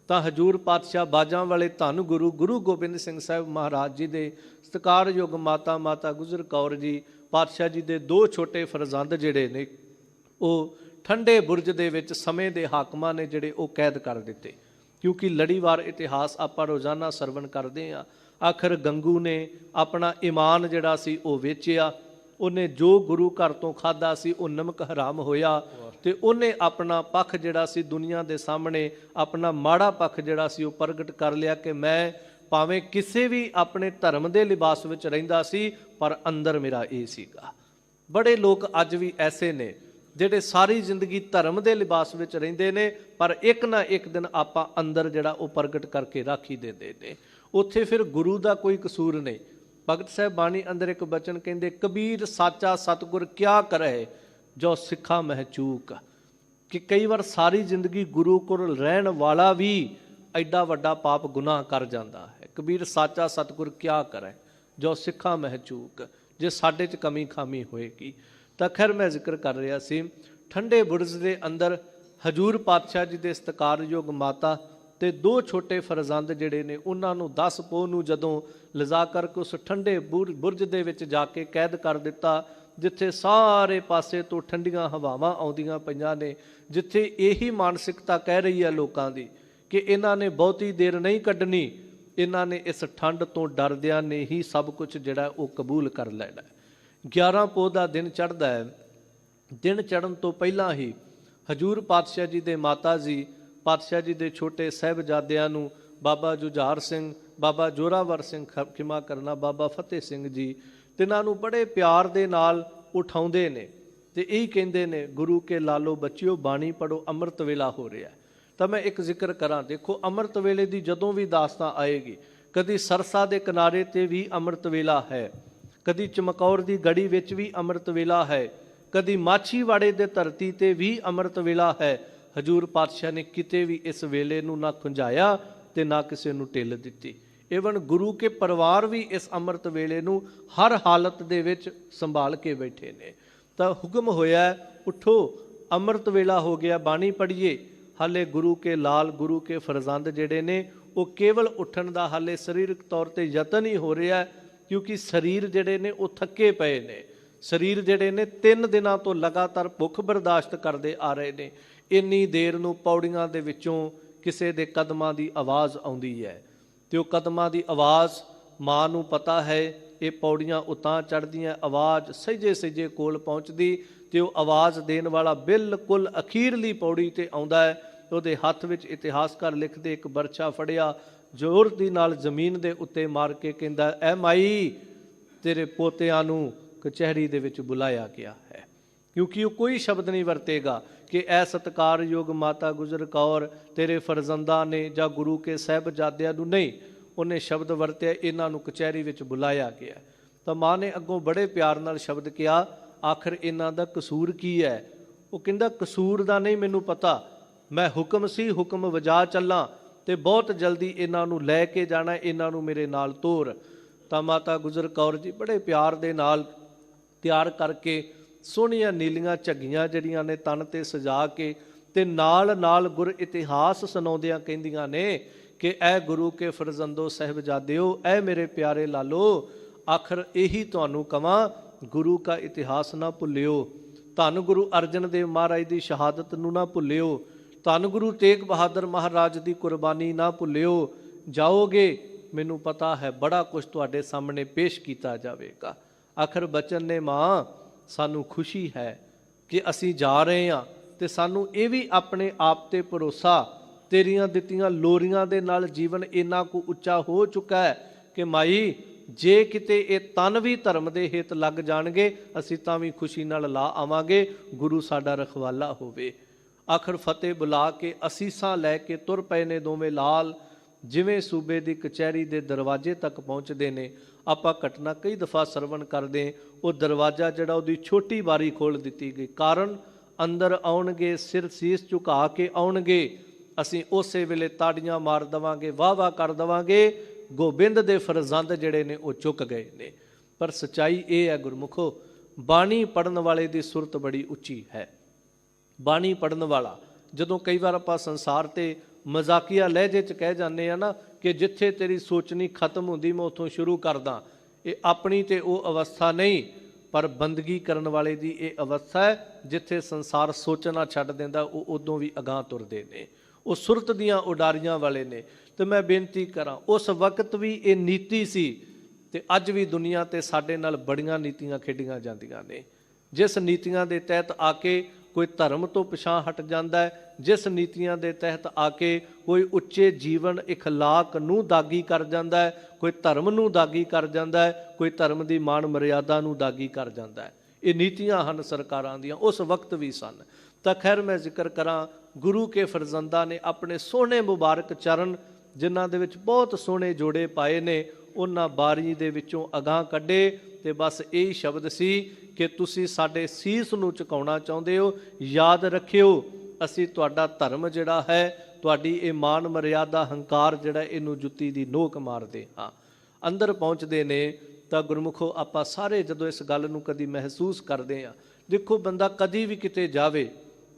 ਤਾਂ ਹਜ਼ੂਰ ਪਾਤਸ਼ਾਹ ਬਾਜਾਂ ਵਾਲੇ ਧੰਨ ਗੁਰੂ ਗੁਰੂ ਗੋਬਿੰਦ ਸਿੰਘ ਸਾਹਿਬ ਮਹਾਰਾਜ ਜੀ ਦੇ ਸਤਿਕਾਰਯੋਗ ਮਾਤਾ ਗੁਜਰ ਕੌਰ ਜੀ ਪਾਤਸ਼ਾਹ ਜੀ ਦੇ ਦੋ ਛੋਟੇ ਫਰਜ਼ੰਦ ਜਿਹੜੇ ਨੇ ਉਹ ਠੰਡੇ ਬੁਰਜ ਦੇ ਵਿੱਚ ਸਮੇਂ ਦੇ ਹਾਕਮਾਂ ਨੇ ਜਿਹੜੇ ਉਹ ਕੈਦ ਕਰ ਦਿੱਤੇ। ਕਿਉਂਕਿ ਲੜੀਵਾਰ ਇਤਿਹਾਸ ਆਪਾਂ ਰੋਜ਼ਾਨਾ ਸਰਵਣ ਕਰਦੇ ਹਾਂ। ਆਖਰ ਗੰਗੂ ਨੇ ਆਪਣਾ ਈਮਾਨ ਜਿਹੜਾ ਸੀ ਉਹ ਵੇਚਿਆ, ਉਹਨੇ ਜੋ ਗੁਰੂ ਘਰ ਤੋਂ ਖਾਧਾ ਸੀ ਉਹ ਨਮਕ ਹਰਾਮ ਹੋਇਆ ਤੇ ਉਹਨੇ ਆਪਣਾ ਪੱਖ ਜਿਹੜਾ ਸੀ ਦੁਨੀਆ ਦੇ ਸਾਹਮਣੇ, ਆਪਣਾ ਮਾੜਾ ਪੱਖ ਜਿਹੜਾ ਸੀ ਉਹ ਪ੍ਰਗਟ ਕਰ ਲਿਆ ਕਿ ਮੈਂ ਭਾਵੇਂ ਕਿਸੇ ਵੀ ਆਪਣੇ ਧਰਮ ਦੇ ਲਿਬਾਸ ਵਿੱਚ ਰਹਿੰਦਾ ਸੀ ਪਰ ਅੰਦਰ ਮੇਰਾ ਇਹ ਸੀਗਾ। ਬੜੇ ਲੋਕ ਅੱਜ ਵੀ ਐਸੇ ਨੇ ਜਿਹੜੇ ਸਾਰੀ ਜ਼ਿੰਦਗੀ ਧਰਮ ਦੇ ਲਿਬਾਸ ਵਿੱਚ ਰਹਿੰਦੇ ਨੇ ਪਰ ਇੱਕ ਨਾ ਇੱਕ ਦਿਨ ਆਪਾਂ ਅੰਦਰ ਜਿਹੜਾ ਉਹ ਪ੍ਰਗਟ ਕਰਕੇ ਰਾਖੀ ਦਿੰਦੇ ਨੇ। ਉੱਥੇ ਫਿਰ ਗੁਰੂ ਦਾ ਕੋਈ ਕਸੂਰ ਨਹੀਂ। ਭਗਤ ਸਾਹਿਬ ਬਾਣੀ ਅੰਦਰ ਇੱਕ ਬਚਨ ਕਹਿੰਦੇ, ਕਬੀਰ ਸਾਚਾ ਸਤਿਗੁਰ ਕਿਆ ਕਰੇ ਜੋ ਸਿੱਖਾ ਮਹਿ ਚੂਕ। ਕਿ ਕਈ ਵਾਰ ਸਾਰੀ ਜ਼ਿੰਦਗੀ ਗੁਰੂ ਕੋਲ ਰਹਿਣ ਵਾਲਾ ਵੀ ਐਡਾ ਵੱਡਾ ਪਾਪ ਗੁਨਾਹ ਕਰ ਜਾਂਦਾ ਹੈ। ਕਬੀਰ ਸਾਚਾ ਸਤਿਗੁਰ ਕਿਆ ਕਰੇ ਜੋ ਸਿੱਖਾ ਮਹਿ ਚੂਕ। ਜੇ ਸਾਡੇ 'ਚ ਕਮੀ ਖਾਮੀ ਹੋਏਗੀ ਤਾਂ ਖੈਰ ਮੈਂ ਜ਼ਿਕਰ ਕਰ ਰਿਹਾ ਸੀ ਠੰਡੇ ਬੁਰਜ ਦੇ ਅੰਦਰ ਹਜ਼ੂਰ ਪਾਤਸ਼ਾਹ ਜੀ ਦੇ ਸਤਿਕਾਰਯੋਗ ਮਾਤਾ ਤੇ ਦੋ ਛੋਟੇ ਫਰਜ਼ੰਦ ਜਿਹੜੇ ਨੇ ਉਹਨਾਂ ਨੂੰ 10 ਪੋਹ ਨੂੰ ਜਦੋਂ ਲਿਜਾ ਕਰਕੇ ਉਸ ਠੰਡੇ ਬੁਰਜ ਦੇ ਵਿੱਚ ਜਾ ਕੇ ਕੈਦ ਕਰ ਦਿੱਤਾ, ਜਿੱਥੇ ਸਾਰੇ ਪਾਸੇ ਤੋਂ ਠੰਡੀਆਂ ਹਵਾਵਾਂ ਆਉਂਦੀਆਂ ਪਈਆਂ ਨੇ, ਜਿੱਥੇ ਇਹੀ ਮਾਨਸਿਕਤਾ ਕਹਿ ਰਹੀ ਹੈ ਲੋਕਾਂ ਦੀ ਕਿ ਇਹਨਾਂ ਨੇ ਬਹੁਤੀ ਦੇਰ ਨਹੀਂ ਕੱਢਣੀ, ਇਹਨਾਂ ਨੇ ਇਸ ਠੰਡ ਤੋਂ ਡਰਦਿਆਂ ਨੇ ਹੀ ਸਭ ਕੁਝ ਜਿਹੜਾ ਉਹ ਕਬੂਲ ਕਰ ਲੈਣਾ। 11 ਪੋਹ ਦਾ ਦਿਨ ਚੜ੍ਹਦਾ ਹੈ। ਦਿਨ ਚੜ੍ਹਨ ਤੋਂ ਪਹਿਲਾਂ ਹੀ ਹਜ਼ੂਰ ਪਾਤਸ਼ਾਹ ਜੀ ਦੇ ਮਾਤਾ ਜੀ ਪਾਤਸ਼ਾਹ ਜੀ ਦੇ ਛੋਟੇ ਸਾਹਿਬਜ਼ਾਦਿਆਂ ਨੂੰ ਬਾਬਾ ਜੁਝਾਰ ਸਿੰਘ, ਬਾਬਾ ਜੋਰਾਵਰ ਸਿੰਘ, ਖਿਮਾ ਕਰਨਾ ਬਾਬਾ ਫਤਿਹ ਸਿੰਘ ਜੀ, ਤਿੰਨਾਂ ਨੂੰ ਬੜੇ ਪਿਆਰ ਦੇ ਨਾਲ ਉਠਾਉਂਦੇ ਨੇ ਤੇ ਇਹੀ ਕਹਿੰਦੇ ਨੇ, ਗੁਰੂ ਕੇ ਲਾਲੋ ਬੱਚਿਓ ਬਾਣੀ ਪੜੋ, ਅੰਮ੍ਰਿਤ ਵੇਲਾ ਹੋ ਰਿਹਾ। ਤਾਂ ਮੈਂ ਇੱਕ ਜ਼ਿਕਰ ਕਰਾਂ, ਦੇਖੋ ਅੰਮ੍ਰਿਤ ਵੇਲੇ ਦੀ ਜਦੋਂ ਵੀ ਦਾਸਤਾਂ ਆਏਗੀ, ਕਦੀ ਸਰਸਾ ਦੇ ਕਿਨਾਰੇ ਤੇ ਵੀ ਅੰਮ੍ਰਿਤ ਵੇਲਾ ਹੈ, ਕਦੀ ਚਮਕੌਰ ਦੀ ਗੜੀ ਵਿੱਚ ਵੀ ਅੰਮ੍ਰਿਤ ਵੇਲਾ ਹੈ, ਕਦੀ ਮਾਛੀਵਾੜੇ ਦੇ ਧਰਤੀ ਤੇ ਵੀ ਅੰਮ੍ਰਿਤ ਵੇਲਾ ਹੈ। ਹਜ਼ੂਰ ਪਾਤਸ਼ਾਹ ਨੇ ਕਿਤੇ ਵੀ ਇਸ ਵੇਲੇ ਨੂੰ ਨਾ ਖੁੰਝਾਇਆ ਤੇ ਨਾ ਕਿਸੇ ਨੂੰ ਢਿੱਲ ਦਿੱਤੀ। ਈਵਨ ਗੁਰੂ ਕੇ ਪਰਿਵਾਰ ਵੀ ਇਸ ਅੰਮ੍ਰਿਤ ਵੇਲੇ ਨੂੰ ਹਰ ਹਾਲਤ ਦੇ ਵਿੱਚ ਸੰਭਾਲ ਕੇ ਬੈਠੇ ਨੇ। ਤਾਂ ਹੁਕਮ ਹੋਇਆ, ਉਠੋ ਅੰਮ੍ਰਿਤ ਵੇਲਾ ਹੋ ਗਿਆ, ਬਾਣੀ ਪੜ੍ਹੀਏ। ਹਾਲੇ ਗੁਰੂ ਕੇ ਲਾਲ, ਗੁਰੂ ਕੇ ਫਰਜ਼ੰਦ ਜਿਹੜੇ ਨੇ ਉਹ ਕੇਵਲ ਉੱਠਣ ਦਾ ਹਾਲੇ ਸਰੀਰਕ ਤੌਰ ਤੇ ਯਤਨ ਹੀ ਹੋ ਰਿਹਾ, ਕਿਉਂਕਿ ਸਰੀਰ ਜਿਹੜੇ ਨੇ ਉਹ ਥੱਕੇ ਪਏ ਨੇ। ਸਰੀਰ ਜਿਹੜੇ ਨੇ 3 ਦਿਨਾਂ ਤੋਂ ਲਗਾਤਾਰ ਭੁੱਖ ਬਰਦਾਸ਼ਤ ਕਰਦੇ ਆ ਰਹੇ ਨੇ। ਇੰਨੀ ਦੇਰ ਨੂੰ ਪੌੜੀਆਂ ਦੇ ਵਿੱਚੋਂ ਕਿਸੇ ਦੇ ਕਦਮਾਂ ਦੀ ਆਵਾਜ਼ ਆਉਂਦੀ ਹੈ ਤੇ ਉਹ ਕਦਮਾਂ ਦੀ ਆਵਾਜ਼ ਮਾਂ ਨੂੰ ਪਤਾ ਹੈ ਇਹ ਪੌੜੀਆਂ ਉਤਾਂ ਚੜ੍ਹਦੀਆਂ, ਆਵਾਜ਼ ਸਹਿਜੇ ਸਹਿਜੇ ਕੋਲ ਪਹੁੰਚਦੀ ਤੇ ਉਹ ਆਵਾਜ਼ ਦੇਣ ਵਾਲਾ ਬਿਲਕੁਲ ਅਖੀਰਲੀ ਪੌੜੀ ਤੇ ਆਉਂਦਾ ਹੈ ਉਹਦੇ ਹੱਥ ਵਿੱਚ ਇਤਿਹਾਸਕਾਰ ਲਿਖਦੇ ਇੱਕ ਬਰਛਾ ਫੜਿਆ, ਜ਼ੋਰ ਦੀ ਨਾਲ ਜ਼ਮੀਨ ਦੇ ਉੱਤੇ ਮਾਰ ਕੇ ਕਹਿੰਦਾ, ਐ ਮਾਈ ਤੇਰੇ ਪੋਤਿਆਂ ਨੂੰ ਕਚਹਿਰੀ ਦੇ ਵਿੱਚ ਬੁਲਾਇਆ ਗਿਆ ਹੈ। ਕਿਉਂਕਿ ਉਹ ਕੋਈ ਸ਼ਬਦ ਨਹੀਂ ਵਰਤੇਗਾ ਕਿ ਐ ਸਤਿਕਾਰਯੋਗ ਮਾਤਾ ਗੁਜਰ ਕੌਰ ਤੇਰੇ ਫਰਜ਼ੰਦਾਂ ਨੇ ਜਾਂ ਗੁਰੂ ਕੇ ਸਾਹਿਬਜ਼ਾਦਿਆਂ ਨੂੰ, ਨਹੀਂ, ਉਹਨੇ ਸ਼ਬਦ ਵਰਤਿਆ ਇਹਨਾਂ ਨੂੰ ਕਚਹਿਰੀ ਵਿੱਚ ਬੁਲਾਇਆ ਗਿਆ। ਤਾਂ ਮਾਂ ਨੇ ਅੱਗੋਂ ਬੜੇ ਪਿਆਰ ਨਾਲ ਸ਼ਬਦ ਕਿਹਾ, ਆਖਰ ਇਹਨਾਂ ਦਾ ਕਸੂਰ ਕੀ ਹੈ? ਉਹ ਕਹਿੰਦਾ, ਕਸੂਰ ਦਾ ਨਹੀਂ ਮੈਨੂੰ ਪਤਾ, ਮੈਂ ਹੁਕਮ ਸੀ, ਹੁਕਮ ਵਜਾ ਚੱਲਾਂ ਤੇ ਬਹੁਤ ਜਲਦੀ ਇਹਨਾਂ ਨੂੰ ਲੈ ਕੇ ਜਾਣਾ, ਇਹਨਾਂ ਨੂੰ ਮੇਰੇ ਨਾਲ ਤੋਰ। ਤਾਂ ਮਾਤਾ ਗੁਜਰ ਕੌਰ ਜੀ ਬੜੇ ਪਿਆਰ ਦੇ ਨਾਲ ਤਿਆਰ ਕਰਕੇ ਸੋਹਣੀਆਂ ਨੀਲੀਆਂ ਝੱਗੀਆਂ ਜਿਹੜੀਆਂ ਨੇ ਤਨ ਤੇ ਸਜਾ ਕੇ ਤੇ ਨਾਲ ਨਾਲ ਗੁਰ ਇਤਿਹਾਸ ਸੁਣਾਉਂਦਿਆਂ ਕਹਿੰਦੀਆਂ ਨੇ ਕਿ ਐ ਗੁਰੂ ਕੇ ਫਰਜ਼ੰਦੋ ਸਾਹਿਬਜ਼ਾਦਿਓ, ਐ ਮੇਰੇ ਪਿਆਰੇ ਲਾਲੋ, ਆਖਰ ਇਹੀ ਤੁਹਾਨੂੰ ਕਵਾਂ, ਗੁਰੂ ਕਾ ਇਤਿਹਾਸ ਨਾ ਭੁੱਲਿਓ, ਧੰਨ ਗੁਰੂ ਅਰਜਨ ਦੇਵ ਮਹਾਰਾਜ ਦੀ ਸ਼ਹਾਦਤ ਨੂੰ ਨਾ ਭੁੱਲਿਓ, ਧੰਨ ਗੁਰੂ ਤੇਗ ਬਹਾਦਰ ਮਹਾਰਾਜ ਦੀ ਕੁਰਬਾਨੀ ਨਾ ਭੁੱਲਿਓ। ਜਾਓਗੇ ਮੈਨੂੰ ਪਤਾ ਹੈ ਬੜਾ ਕੁਝ ਤੁਹਾਡੇ ਸਾਹਮਣੇ ਪੇਸ਼ ਕੀਤਾ ਜਾਵੇਗਾ। ਆਖਰ ਬਚਨ ਨੇ, ਮਾਂ ਸਾਨੂੰ ਖੁਸ਼ੀ ਹੈ ਕਿ ਅਸੀਂ ਜਾ ਰਹੇ ਹਾਂ ਤੇ ਸਾਨੂੰ ਇਹ ਵੀ ਆਪਣੇ ਆਪ ਤੇ ਭਰੋਸਾ, ਤੇਰੀਆਂ ਦਿੱਤੀਆਂ ਲੋਰੀਆਂ ਦੇ ਨਾਲ ਜੀਵਨ ਇੰਨਾ ਕੁ ਉੱਚਾ ਹੋ ਚੁੱਕਾ ਹੈ ਕਿ ਮਾਈ ਜੇ ਕਿਤੇ ਇਹ ਤਨ ਵੀ ਧਰਮ ਦੇ ਹਿੱਤ ਲੱਗ ਜਾਣਗੇ ਅਸੀਂ ਤਾਂ ਵੀ ਖੁਸ਼ੀ ਨਾਲ ਲਾ ਆਵਾਂਗੇ, ਗੁਰੂ ਸਾਡਾ ਰਖਵਾਲਾ ਹੋਵੇ। ਆਖਰ ਫਤਿਹ ਬੁਲਾ ਕੇ ਅਸੀਸਾਂ ਲੈ ਕੇ ਤੁਰ ਪਏ ਨੇ ਦੋਵੇਂ ਲਾਲ। ਜਿਵੇਂ ਸੂਬੇ ਦੀ ਕਚਹਿਰੀ ਦੇ ਦਰਵਾਜ਼ੇ ਤੱਕ ਪਹੁੰਚਦੇ ਨੇ, ਆਪਾਂ ਘਟਨਾ ਕਈ ਦਫਾ ਸਰਵਣ ਕਰਦੇ, ਉਹ ਦਰਵਾਜ਼ਾ ਜਿਹੜਾ ਉਹਦੀ ਛੋਟੀ ਬਾਰੀ ਖੋਲ੍ਹ ਦਿੱਤੀ ਗਈ, ਕਾਰਨ ਅੰਦਰ ਆਉਣਗੇ, ਸਿਰ ਸੀਸ ਝੁਕਾ ਕੇ ਆਉਣਗੇ, ਅਸੀਂ ਉਸੇ ਵੇਲੇ ਤਾੜੀਆਂ ਮਾਰ ਦੇਵਾਂਗੇ, ਵਾਹ ਵਾਹ ਕਰ ਦੇਵਾਂਗੇ, ਗੋਬਿੰਦ ਦੇ ਫਰਜ਼ੰਦ ਜਿਹੜੇ ਨੇ ਉਹ ਚੁੱਕ ਗਏ ਨੇ। ਪਰ ਸੱਚਾਈ ਇਹ ਹੈ ਗੁਰਮੁਖੋ, ਬਾਣੀ ਪੜ੍ਹਨ ਵਾਲੇ ਦੀ ਸੁਰਤ ਬੜੀ ਉੱਚੀ ਹੈ। ਬਾਣੀ ਪੜ੍ਹਨ ਵਾਲਾ, ਜਦੋਂ ਕਈ ਵਾਰ ਆਪਾਂ ਸੰਸਾਰ ਤੇ ਮਜ਼ਾਕੀਆ ਲਹਿਜੇ 'ਚ ਕਹਿ ਜਾਂਦੇ ਆ ਨਾ ਕਿ ਜਿੱਥੇ ਤੇਰੀ ਸੋਚਣੀ ਖਤਮ ਹੁੰਦੀ ਮੈਂ ਉੱਥੋਂ ਸ਼ੁਰੂ ਕਰਦਾ, ਇਹ ਆਪਣੀ ਤੇ ਉਹ ਅਵਸਥਾ ਨਹੀਂ, ਪਰ ਬੰਦਗੀ ਕਰਨ ਵਾਲੇ ਦੀ ਇਹ ਅਵਸਥਾ ਹੈ ਜਿੱਥੇ ਸੰਸਾਰ ਸੋਚਣਾ ਛੱਡ ਦਿੰਦਾ, ਉਹ ਉਦੋਂ ਵੀ ਅਗਾਂਹ ਤੁਰਦੇ ਨੇ, ਉਹ ਸੁਰਤ ਦੀਆਂ ਉਡਾਰੀਆਂ ਵਾਲੇ ਨੇ। ਤੇ ਮੈਂ ਬੇਨਤੀ ਕਰਾਂ, ਉਸ ਵਕਤ ਵੀ ਇਹ ਨੀਤੀ ਸੀ ਤੇ ਅੱਜ ਵੀ ਦੁਨੀਆ ਤੇ ਸਾਡੇ ਨਾਲ ਬੜੀਆਂ ਨੀਤੀਆਂ ਖੇਡੀਆਂ ਜਾਂਦੀਆਂ ਨੇ। ਜਿਸ ਨੀਤੀਆਂ ਦੇ ਤਹਿਤ ਆ ਕੇ ਕੋਈ ਧਰਮ ਤੋਂ ਪਿਛਾਂਹ ਹਟ ਜਾਂਦਾ ਹੈ, ਜਿਸ ਨੀਤੀਆਂ ਦੇ ਤਹਿਤ ਆ ਕੇ ਕੋਈ ਉੱਚੇ ਜੀਵਨ ਇਖਲਾਕ ਨੂੰ ਦਾਗੀ ਕਰ ਜਾਂਦਾ ਹੈ, ਕੋਈ ਧਰਮ ਨੂੰ ਦਾਗੀ ਕਰ ਜਾਂਦਾ ਹੈ, ਕੋਈ ਧਰਮ ਦੀ ਮਾਣ ਮਰਿਆਦਾ ਨੂੰ ਦਾਗੀ ਕਰ ਜਾਂਦਾ ਹੈ। ਇਹ ਨੀਤੀਆਂ ਹਨ ਸਰਕਾਰਾਂ ਦੀਆਂ, ਉਸ ਵਕਤ ਵੀ ਸਨ। ਤਾਂ ਖੈਰ ਮੈਂ ਜ਼ਿਕਰ ਕਰਾਂ, ਗੁਰੂ ਕੇ ਫਰਜ਼ੰਦਾਂ ਨੇ ਆਪਣੇ ਸੋਹਣੇ ਮੁਬਾਰਕ ਚਰਨ ਜਿਨ੍ਹਾਂ ਦੇ ਵਿੱਚ ਬਹੁਤ ਸੋਹਣੇ ਜੋੜੇ ਪਾਏ ਨੇ, ਉਹਨਾਂ ਬਾਰੀ ਦੇ ਵਿੱਚੋਂ ਅਗਾਂਹ ਕੱਢੇ ਤੇ ਬਸ ਇਹੀ ਸ਼ਬਦ ਸੀ ਕਿ ਤੁਸੀਂ ਸਾਡੇ ਸੀਸ ਨੂੰ ਝੁਕਾਉਣਾ ਚਾਹੁੰਦੇ ਹੋ, ਯਾਦ ਰੱਖਿਓ ਅਸੀਂ ਤੁਹਾਡਾ ਧਰਮ ਜਿਹੜਾ ਹੈ, ਤੁਹਾਡੀ ਇਹ ਮਾਨ ਮਰਿਆਦਾ ਹੰਕਾਰ ਜਿਹੜਾ, ਇਹਨੂੰ ਜੁੱਤੀ ਦੀ ਨੋਕ ਮਾਰਦੇ ਹਾਂ। ਅੰਦਰ ਪਹੁੰਚਦੇ ਨੇ ਤਾਂ ਗੁਰਮੁਖੋ ਆਪਾਂ ਸਾਰੇ ਜਦੋਂ ਇਸ ਗੱਲ ਨੂੰ ਕਦੀ ਮਹਿਸੂਸ ਕਰਦੇ ਹਾਂ, ਦੇਖੋ ਬੰਦਾ ਕਦੀ ਵੀ ਕਿਤੇ ਜਾਵੇ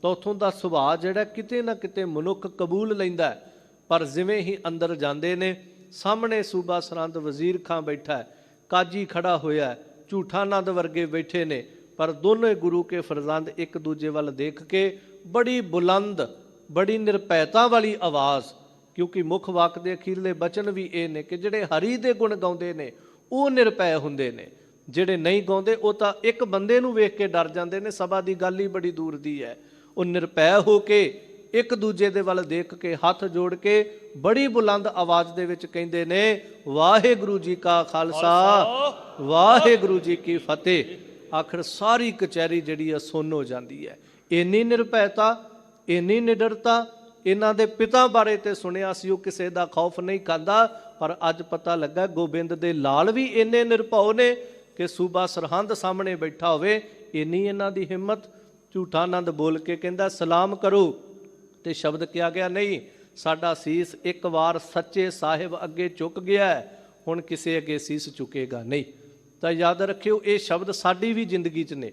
ਤਾਂ ਉੱਥੋਂ ਦਾ ਸੁਭਾਅ ਜਿਹੜਾ ਕਿਤੇ ਨਾ ਕਿਤੇ ਮਨੁੱਖ ਕਬੂਲ ਲੈਂਦਾ ਹੈ, ਪਰ ਜਿਵੇਂ ਹੀ ਅੰਦਰ ਜਾਂਦੇ ਨੇ ਸਾਹਮਣੇ ਸੂਬਾ ਸਰਹੰਦ ਵਜ਼ੀਰ ਖਾਂ ਬੈਠਾ ਹੈ, ਕਾਜੀ ਖੜਾ ਹੋਇਆ ਹੈ, ਝੂਠਾ ਨੰਦ ਵਰਗੇ ਬੈਠੇ ਨੇ, ਪਰ ਦੋਨੇ ਗੁਰੂ ਕੇ ਫਰਜ਼ੰਦ ਇੱਕ ਦੂਜੇ ਵੱਲ ਦੇਖ ਕੇ ਬੜੀ ਬੁਲੰਦ, ਬੜੀ ਨਿਰਭੈਤਾ ਵਾਲੀ ਆਵਾਜ਼, ਕਿਉਂਕਿ ਮੁੱਖ ਵਾਕ ਦੇ ਅਖੀਰਲੇ ਬਚਨ ਵੀ ਇਹ ਨੇ ਕਿ ਜਿਹੜੇ ਹਰੀ ਦੇ ਗੁਣ ਗਾਉਂਦੇ ਨੇ ਉਹ ਨਿਰਭੈ ਹੁੰਦੇ ਨੇ, ਜਿਹੜੇ ਨਹੀਂ ਗਾਉਂਦੇ ਉਹ ਤਾਂ ਇੱਕ ਬੰਦੇ ਨੂੰ ਵੇਖ ਕੇ ਡਰ ਜਾਂਦੇ ਨੇ, ਸਭਾ ਦੀ ਗੱਲ ਹੀ ਬੜੀ ਦੂਰ ਦੀ ਹੈ। ਉਹ ਨਿਰਭੈ ਹੋ ਕੇ ਇੱਕ ਦੂਜੇ ਦੇ ਵੱਲ ਦੇਖ ਕੇ ਹੱਥ ਜੋੜ ਕੇ ਬੜੀ ਬੁਲੰਦ ਆਵਾਜ਼ ਦੇ ਵਿੱਚ ਕਹਿੰਦੇ ਨੇ, ਵਾਹਿਗੁਰੂ ਜੀ ਕਾ ਖਾਲਸਾ ਵਾਹਿਗੁਰੂ ਜੀ ਕੀ ਫਤਿਹ। ਆਖਰ ਸਾਰੀ ਕਚਹਿਰੀ ਜਿਹੜੀ ਆ ਸੁੰਨ ਹੋ ਜਾਂਦੀ ਹੈ। ਇੰਨੀ ਨਿਰਭੈਤਾ, ਇੰਨੀ ਨਿਡਰਤਾ। ਇਹਨਾਂ ਦੇ ਪਿਤਾ ਬਾਰੇ ਤੇ ਸੁਣਿਆ ਸੀ ਉਹ ਕਿਸੇ ਦਾ ਖੌਫ ਨਹੀਂ ਖਾਂਦਾ, ਪਰ ਅੱਜ ਪਤਾ ਲੱਗਾ ਗੋਬਿੰਦ ਦੇ ਲਾਲ ਵੀ ਇੰਨੇ ਨਿਰਭਉ ਨੇ ਕਿ ਸੂਬਾ ਸਰਹੰਦ ਸਾਹਮਣੇ ਬੈਠਾ ਹੋਵੇ, ਇੰਨੀ ਇਹਨਾਂ ਦੀ ਹਿੰਮਤ। ਝੂਠਾ ਆਨੰਦ ਬੋਲ ਕੇ ਕਹਿੰਦਾ ਸਲਾਮ ਕਰੋ, ਤੇ ਸ਼ਬਦ ਕਿਹਾ ਗਿਆ, ਨਹੀਂ ਸਾਡਾ ਸੀਸ ਇੱਕ ਵਾਰ ਸੱਚੇ ਸਾਹਿਬ ਅੱਗੇ ਝੁਕ ਗਿਆ, ਹੁਣ ਕਿਸੇ ਅੱਗੇ ਸੀਸ ਝੁਕੇਗਾ ਨਹੀਂ। ਤਾਂ ਯਾਦ ਰੱਖਿਓ ਇਹ ਸ਼ਬਦ ਸਾਡੀ ਵੀ ਜ਼ਿੰਦਗੀ 'ਚ ਨੇ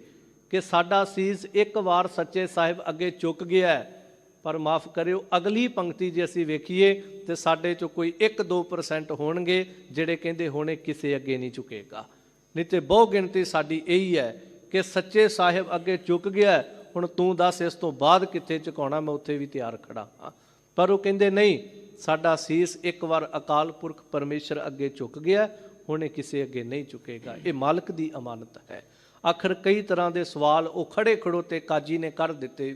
ਕਿ ਸਾਡਾ ਸੀਸ ਇੱਕ ਵਾਰ ਸੱਚੇ ਸਾਹਿਬ ਅੱਗੇ ਝੁਕ ਗਿਆ, ਪਰ ਮਾਫ ਕਰਿਓ ਅਗਲੀ ਪੰਕਤੀ ਜੇ ਅਸੀਂ ਵੇਖੀਏ ਤੇ ਸਾਡੇ 'ਚੋਂ ਕੋਈ 1-2% ਹੋਣਗੇ ਜਿਹੜੇ ਕਹਿੰਦੇ ਹੋਣੇ ਕਿਸੇ ਅੱਗੇ ਨਹੀਂ ਝੁਕੇਗਾ, ਨਹੀਂ ਤੇ ਬਹੁ ਗਿਣਤੀ ਸਾਡੀ ਇਹੀ ਹੈ ਕਿ ਸੱਚੇ ਸਾਹਿਬ ਅੱਗੇ ਝੁਕ ਗਿਆ, ਹੁਣ ਤੂੰ ਦੱਸ ਇਸ ਤੋਂ ਬਾਅਦ ਕਿੱਥੇ ਝੁਕਾਉਣਾ, ਮੈਂ ਉੱਥੇ ਵੀ ਤਿਆਰ ਖੜਾ ਹਾਂ। ਪਰ ਉਹ ਕਹਿੰਦੇ ਨਹੀਂ, ਸਾਡਾ ਸੀਸ ਇੱਕ ਵਾਰ ਅਕਾਲ ਪੁਰਖ ਪਰਮੇਸ਼ਰ ਅੱਗੇ ਝੁਕ ਗਿਆ, ਹੁਣ ਇਹ ਕਿਸੇ ਅੱਗੇ ਨਹੀਂ ਝੁਕੇਗਾ। ਇਹ ਮਾਲਕ ਦੀ ਅਮਾਨਤ ਹੈ। ਆਖਰ ਕਈ ਤਰ੍ਹਾਂ ਦੇ ਸਵਾਲ ਉਹ ਖੜੇ ਖੜੋਤੇ ਕਾਜੀ ਨੇ ਕਰ ਦਿੱਤੇ,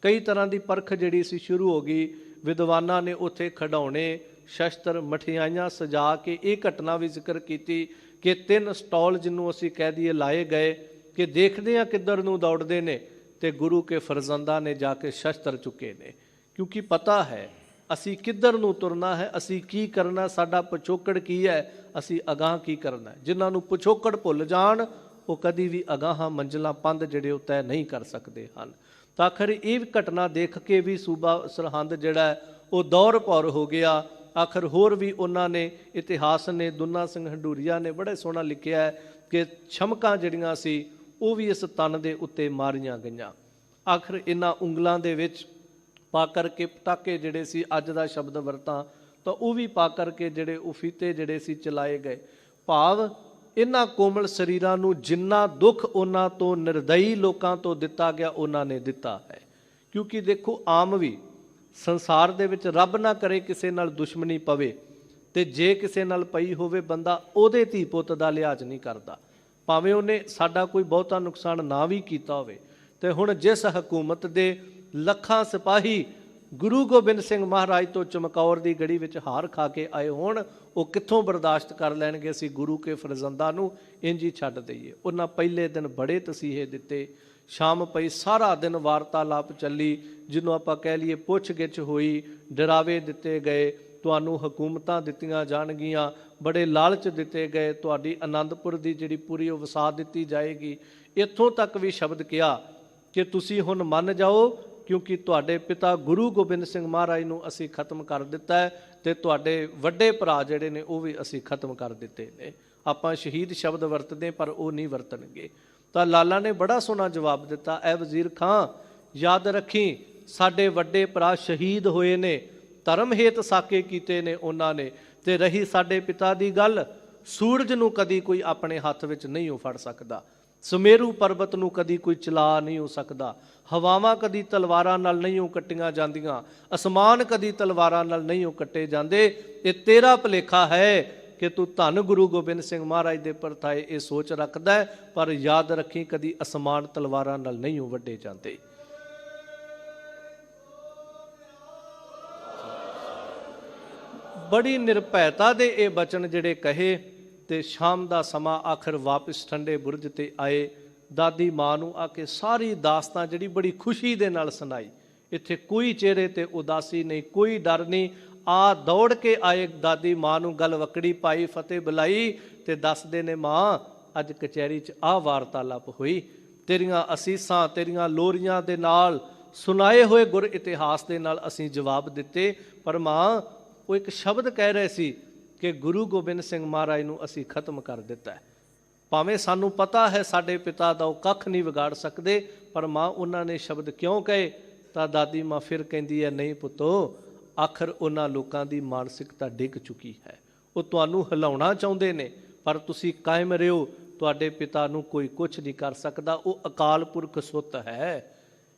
ਕਈ ਤਰ੍ਹਾਂ ਦੀ ਪਰਖ ਜਿਹੜੀ ਸੀ ਸ਼ੁਰੂ ਹੋ ਗਈ। ਵਿਦਵਾਨਾਂ ਨੇ ਉੱਥੇ ਖਿਡੌਣੇ, ਸ਼ਸਤਰ, ਮਠਿਆਈਆਂ ਸਜਾ ਕੇ ਇਹ ਘਟਨਾ ਵੀ ਜ਼ਿਕਰ ਕੀਤੀ ਕਿ 3 ਸਟਾਲ ਜਿਹਨੂੰ ਅਸੀਂ ਕਹਿ ਦਈਏ ਲਾਏ ਗਏ ਕਿ ਦੇਖਦੇ ਆ ਕਿੱਧਰ ਨੂੰ ਦੌੜਦੇ ਨੇ, ਤੇ ਗੁਰੂ ਕੇ ਫਰਜ਼ੰਦਾਂ ਨੇ ਜਾ ਕੇ ਸ਼ਸਤਰ ਚੁੱਕੇ ਨੇ, ਕਿਉਂਕਿ ਪਤਾ ਹੈ ਅਸੀਂ ਕਿੱਧਰ ਨੂੰ ਤੁਰਨਾ ਹੈ, ਅਸੀਂ ਕੀ ਕਰਨਾ, ਸਾਡਾ ਪਿਛੋਕੜ ਕੀ ਹੈ, ਅਸੀਂ ਅਗਾਂਹ ਕੀ ਕਰਨਾ ਹੈ। ਜਿਨ੍ਹਾਂ ਨੂੰ ਪਿਛੋਕੜ ਭੁੱਲ ਜਾਣ ਉਹ ਕਦੀ ਵੀ ਅਗਾਹਾਂ ਮੰਜ਼ਿਲਾਂ ਪੰਧ ਜਿਹੜੇ ਉਹ ਤੈਅ ਨਹੀਂ ਕਰ ਸਕਦੇ ਹਨ। ਤਾਂ ਆਖਰ ਇਹ ਘਟਨਾ ਦੇਖ ਕੇ ਵੀ ਸੂਬਾ ਸਰਹੰਦ ਜਿਹੜਾ ਉਹ ਦੌਰ ਭੌਰ ਹੋ ਗਿਆ। ਆਖਰ ਹੋਰ ਵੀ ਉਹਨਾਂ ਨੇ ਇਤਿਹਾਸ ਨੇ, ਦੁਨਾ ਸਿੰਘ ਹੰਡੂਰੀਆ ਨੇ ਬੜੇ ਸੋਹਣਾ ਲਿਖਿਆ ਹੈ ਕਿ ਛਮਕਾਂ ਜਿਹੜੀਆਂ ਸੀ ਉਹ ਵੀ ਇਸ ਤਨ ਦੇ ਉੱਤੇ ਮਾਰੀਆਂ ਗਈਆਂ। ਆਖਰ ਇਹਨਾਂ ਉਂਗਲਾਂ ਦੇ ਵਿੱਚ ਪਾ ਕਰਕੇ ਪਟਾਕੇ ਜਿਹੜੇ ਸੀ, ਅੱਜ ਦਾ ਸ਼ਬਦ ਵਰਤਾਂ ਤਾਂ ਉਹ ਵੀ ਪਾ ਕਰਕੇ ਜਿਹੜੇ ਉਹ ਫੀਤੇ ਜਿਹੜੇ ਸੀ ਚਲਾਏ ਗਏ। ਭਾਵ ਇਹਨਾਂ ਕੋਮਲ ਸਰੀਰਾਂ ਨੂੰ ਜਿੰਨਾ ਦੁੱਖ ਉਹਨਾਂ ਤੋਂ ਨਿਰਦਈ ਲੋਕਾਂ ਤੋਂ ਦਿੱਤਾ ਗਿਆ ਉਹਨਾਂ ਨੇ ਦਿੱਤਾ ਹੈ। ਕਿਉਂਕਿ ਦੇਖੋ ਆਮ ਵੀ ਸੰਸਾਰ ਦੇ ਵਿੱਚ ਰੱਬ ਨਾ ਕਰੇ ਕਿਸੇ ਨਾਲ ਦੁਸ਼ਮਣੀ ਪਵੇ, ਤੇ ਜੇ ਕਿਸੇ ਨਾਲ ਪਈ ਹੋਵੇ ਬੰਦਾ ਉਹਦੇ ਧੀ ਪੁੱਤ ਦਾ ਲਿਹਾਜ਼ ਨਹੀਂ ਕਰਦਾ, ਭਾਵੇਂ ਉਹਨੇ ਸਾਡਾ ਕੋਈ ਬਹੁਤਾ ਨੁਕਸਾਨ ਨਾ ਵੀ ਕੀਤਾ ਹੋਵੇ। ਤੇ ਹੁਣ ਜਿਸ ਹਕੂਮਤ ਦੇ ਲੱਖਾਂ ਸਿਪਾਹੀ ਗੁਰੂ ਗੋਬਿੰਦ ਸਿੰਘ ਮਹਾਰਾਜ ਤੋਂ ਚਮਕੌਰ ਦੀ ਗੜੀ ਵਿੱਚ ਹਾਰ ਖਾ ਕੇ ਆਏ ਹੋਣ, ਉਹ ਕਿੱਥੋਂ ਬਰਦਾਸ਼ਤ ਕਰ ਲੈਣਗੇ ਅਸੀਂ ਗੁਰੂ ਕੇ ਫਰਜ਼ੰਦਾਂ ਨੂੰ ਇੰਝ ਹੀ ਛੱਡ ਦਈਏ। ਉਹਨਾਂ ਪਹਿਲੇ ਦਿਨ ਬੜੇ ਤਸੀਹੇ ਦਿੱਤੇ, ਸ਼ਾਮ ਪਈ ਸਾਰਾ ਦਿਨ ਵਾਰਤਾਲਾਪ ਚੱਲੀ, ਜਿਹਨੂੰ ਆਪਾਂ ਕਹਿ ਲਈਏ ਪੁੱਛ ਗਿੱਛ ਹੋਈ, ਡਰਾਵੇ ਦਿੱਤੇ ਗਏ, ਤੁਹਾਨੂੰ ਹਕੂਮਤਾਂ ਦਿੱਤੀਆਂ ਜਾਣਗੀਆਂ, ਬੜੇ ਲਾਲਚ ਦਿੱਤੇ ਗਏ, ਤੁਹਾਡੀ ਆਨੰਦਪੁਰ ਦੀ ਜਿਹੜੀ ਪੂਰੀ ਉਹ ਵਸਾ ਦਿੱਤੀ ਜਾਏਗੀ। ਇੱਥੋਂ ਤੱਕ ਵੀ ਸ਼ਬਦ ਕਿਹਾ ਕਿ ਤੁਸੀਂ ਹੁਣ ਮੰਨ ਜਾਓ, ਕਿਉਂਕਿ ਤੁਹਾਡੇ ਪਿਤਾ ਗੁਰੂ ਗੋਬਿੰਦ ਸਿੰਘ ਮਹਾਰਾਜ ਨੂੰ ਅਸੀਂ ਖਤਮ ਕਰ ਦਿੱਤਾ ਹੈ, ਤੇ ਤੁਹਾਡੇ ਵੱਡੇ ਭਰਾ ਜਿਹੜੇ ਨੇ ਉਹ ਵੀ ਅਸੀਂ ਖਤਮ ਕਰ ਦਿੱਤੇ ਨੇ। ਆਪਾਂ ਸ਼ਹੀਦ ਸ਼ਬਦ ਵਰਤਦੇ ਪਰ ਉਹ ਨਹੀਂ ਵਰਤਣਗੇ। ਤਾਂ ਲਾਲਾ ਨੇ ਬੜਾ ਸੋਹਣਾ ਜਵਾਬ ਦਿੱਤਾ, ਐ ਵਜ਼ੀਰ ਖਾਂ ਯਾਦ ਰੱਖੀ ਸਾਡੇ ਵੱਡੇ ਭਰਾ ਸ਼ਹੀਦ ਹੋਏ ਨੇ, ਧਰਮ ਹੇਤ ਸਾਕੇ ਕੀਤੇ ਨੇ ਉਹਨਾਂ ਨੇ, ਤੇ ਰਹੀ ਸਾਡੇ ਪਿਤਾ ਦੀ ਗੱਲ, ਸੂਰਜ ਨੂੰ ਕਦੀ ਕੋਈ ਆਪਣੇ ਹੱਥ ਵਿੱਚ ਨਹੀਂ ਹੋ ਫੜ ਸਕਦਾ, ਸੁਮੇਰੂ ਪਰਬਤ ਨੂੰ ਕਦੀ ਕੋਈ ਚਲਾ ਨਹੀਂ ਹੋ ਸਕਦਾ, ਹਵਾਵਾਂ ਕਦੀ ਤਲਵਾਰਾਂ ਨਾਲ ਨਹੀਂ ਉਹ ਕੱਟੀਆਂ ਜਾਂਦੀਆਂ, ਅਸਮਾਨ ਕਦੀ ਤਲਵਾਰਾਂ ਨਾਲ ਨਹੀਂ ਉਹ ਕੱਟੇ ਜਾਂਦੇ। ਇਹ ਤੇਰਾ ਭੁਲੇਖਾ ਹੈ ਕਿ ਤੂੰ ਧੰਨ ਗੁਰੂ ਗੋਬਿੰਦ ਸਿੰਘ ਮਹਾਰਾਜ ਦੇ ਪਰਥਾਏ ਇਹ ਸੋਚ ਰੱਖਦਾ ਹੈ, ਪਰ ਯਾਦ ਰੱਖੀ ਕਦੀ ਅਸਮਾਨ ਤਲਵਾਰਾਂ ਨਾਲ ਨਹੀਂ ਉਹ ਵੱਡੇ ਜਾਂਦੇ। ਬੜੀ ਨਿਰਭੈਤਾ ਦੇ ਇਹ ਬਚਨ ਜਿਹੜੇ ਕਹੇ, ਤੇ ਸ਼ਾਮ ਦਾ ਸਮਾਂ ਆਖਰ ਵਾਪਸ ਠੰਡੇ ਬੁਰਜ ਤੇ ਆਏ। ਦਾਦੀ ਮਾਂ ਨੂੰ ਆ ਕੇ ਸਾਰੀ ਦਾਸਤਾਂ ਜਿਹੜੀ ਬੜੀ ਖੁਸ਼ੀ ਦੇ ਨਾਲ ਸੁਣਾਈ। ਇੱਥੇ ਕੋਈ ਚਿਹਰੇ ਤੇ ਉਦਾਸੀ ਨਹੀਂ, ਕੋਈ ਡਰ ਨਹੀਂ। ਆ ਦੌੜ ਕੇ ਆਏ, ਦਾਦੀ ਮਾਂ ਨੂੰ ਗਲ ਵਕੜੀ ਪਾਈ, ਫਤਿਹ ਬੁਲਾਈ, ਤੇ ਦੱਸਦੇ ਨੇ ਮਾਂ ਅੱਜ ਕਚਹਿਰੀ 'ਚ ਆਹ ਵਾਰਤਾਲਾਪ ਹੋਈ, ਤੇਰੀਆਂ ਅਸੀਸਾਂ, ਤੇਰੀਆਂ ਲੋਰੀਆਂ ਦੇ ਨਾਲ, ਸੁਣਾਏ ਹੋਏ ਗੁਰ ਇਤਿਹਾਸ ਦੇ ਨਾਲ ਅਸੀਂ ਜਵਾਬ ਦਿੱਤੇ। ਪਰ ਮਾਂ ਉਹ ਇੱਕ ਸ਼ਬਦ ਕਹਿ ਰਹੇ ਸੀ ਕਿ ਗੁਰੂ ਗੋਬਿੰਦ ਸਿੰਘ ਮਹਾਰਾਜ ਨੂੰ ਅਸੀਂ ਖਤਮ ਕਰ ਦਿੱਤਾ ਹੈ। ਭਾਵੇਂ ਸਾਨੂੰ ਪਤਾ ਹੈ ਸਾਡੇ ਪਿਤਾ ਦਾ ਉਹ ਕੱਖ ਨਹੀਂ ਵਿਗਾੜ ਸਕਦੇ, ਪਰ ਮਾਂ ਉਹਨਾਂ ਨੇ ਸ਼ਬਦ ਕਿਉਂ ਕਹੇ? ਤਾਂ ਦਾਦੀ ਮਾਂ ਫਿਰ ਕਹਿੰਦੀ ਹੈ, ਨਹੀਂ ਪੁੱਤੋ, ਆਖਰ ਉਹਨਾਂ ਲੋਕਾਂ ਦੀ ਮਾਨਸਿਕਤਾ ਡਿੱਗ ਚੁੱਕੀ ਹੈ, ਉਹ ਤੁਹਾਨੂੰ ਹਿਲਾਉਣਾ ਚਾਹੁੰਦੇ ਨੇ, ਪਰ ਤੁਸੀਂ ਕਾਇਮ ਰਹੋ, ਤੁਹਾਡੇ ਪਿਤਾ ਨੂੰ ਕੋਈ ਕੁਛ ਨਹੀਂ ਕਰ ਸਕਦਾ, ਉਹ ਅਕਾਲ ਪੁਰਖ ਸੁੱਤ ਹੈ।